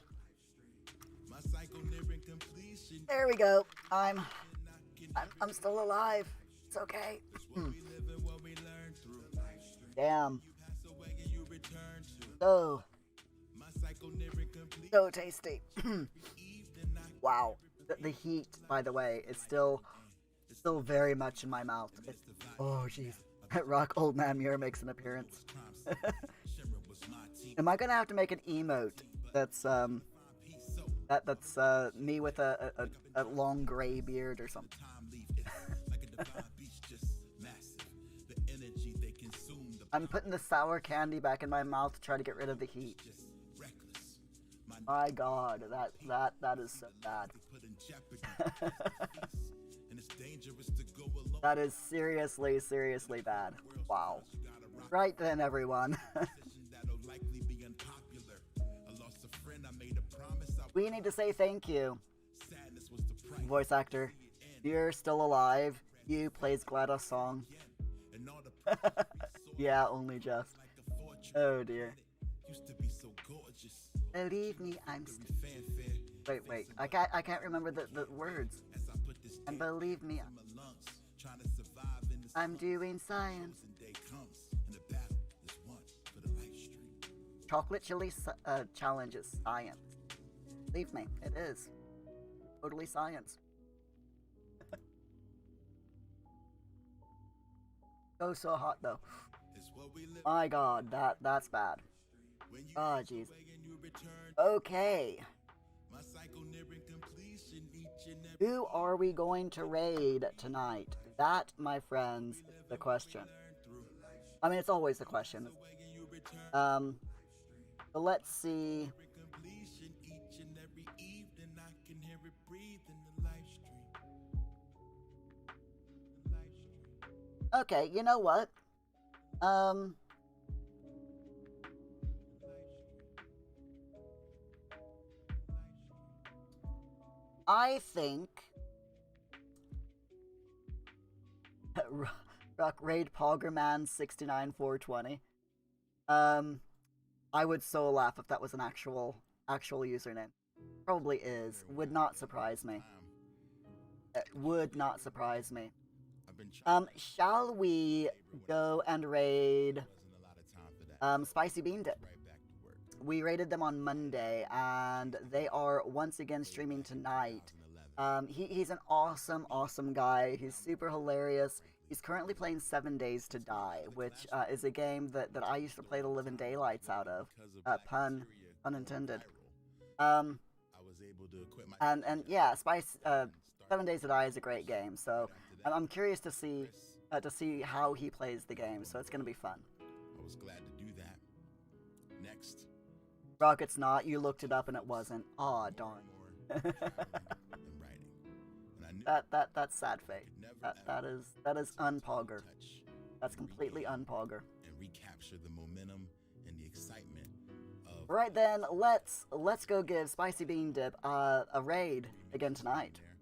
my cycle nearing completion. There we go. I'm still alive. It's okay. We live and what we learn through. Damn. Pass away and you return to So, my cycle nearing complete. so tasty. Wow. The heat, by the way, is still very much in my mouth. Oh, jeez. Rock Old Man Muir makes an appearance. Am I gonna have to make an emote that's that's me with a long gray beard or something? Like a divine beast, just massive. The energy they consume, the I'm putting the sour candy back in my mouth to try to get rid of the heat. just reckless. My God, that is so bad. Put in jeopardy. And it's dangerous to go alone. That is seriously bad. Wow. Right then, everyone. That'll likely be unpopular. I lost a friend, I made a promise. We need to say thank you. Sadness was the price. Voice actor, you're still alive. You plays GLaDOS song. And all the Yeah, only just. Oh dear. used to be so gorgeous. Believe me, I'm still. Fanfare. Wait. I can't remember the words. As I put this And believe me, my lungs, trying to survive in this I'm doing science. day comes, and the battle is won for the life stream. Chocolate chili challenge is science. Believe me, it is. Totally science. Oh, so hot though. It's what we live My God, that's bad. when you Oh, jeez. and you return. Okay, My cycle nearing completion each and every who are we going to raid tonight? That, my friends, is the question. I mean, it's always the question. So let's see. completion each and every evening. I can hear it breathe in the live stream. Okay, you know what? I think Rock Raid Poggerman 69420. I would so laugh if that was an actual username. Probably is. Would not surprise me. It would not surprise me. I've been trying. Shall we go and raid Wasn't a lot of time for that. Spicy Bean Dip? Right back to work. We raided them on Monday, and they are once again streaming tonight. He's an awesome guy. He's super hilarious. He's currently playing 7 Days to Die, which is a game that I used to play the living daylights out of. Pun intended. I was able to quit my And yeah, 7 Days to Die is a great game. So I'm curious to see how he plays the game. So it's gonna be fun. I was glad to do that. Next. Rocket's not. You looked it up and it wasn't. Aw, darn. More than writing. And I knew That's sad fate. That is unpogger. touch That's completely unpogger. and recapture the momentum and the excitement of Right then, let's go give Spicy Bean Dip a raid again tonight. there.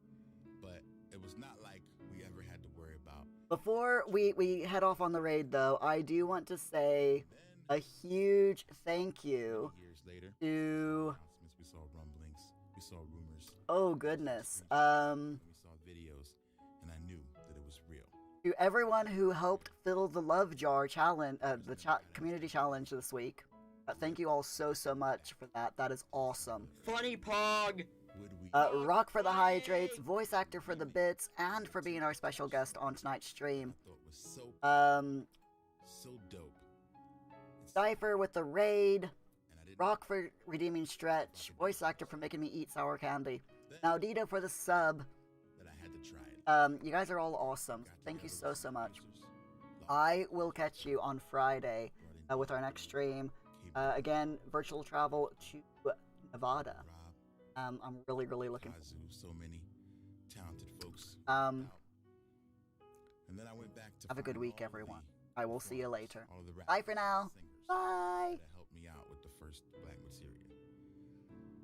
But it was not like we ever had to worry about Before we head off on the raid, though, I do want to say a huge thank you years later. to Announcements, we saw rumblings, we saw rumors, oh goodness, we saw To everyone who helped fill the Love Jar challenge, community challenge this week, thank you all so much for that. That is awesome. Funny Pog! Would we Rock for the hydrates, voice actor for the bits, and for being our special guest on tonight's stream. thought was so so dope. Cypher with the raid, And I didn't Rock for redeeming stretch, voice actor for making me eat sour candy. Now Dito for the sub. that I had to try it. You guys are all awesome. Got Thank you together so with much. producers. I will catch you on Friday with our next stream. Again, virtual travel to Nevada. Rob, I'm really looking. Kazu, so many talented folks. Um, And then I went back to have a good find week, all everyone. the I will see you performers, later. all of the Bye for rappers, now. singers Bye. that helped me out with the first Black material.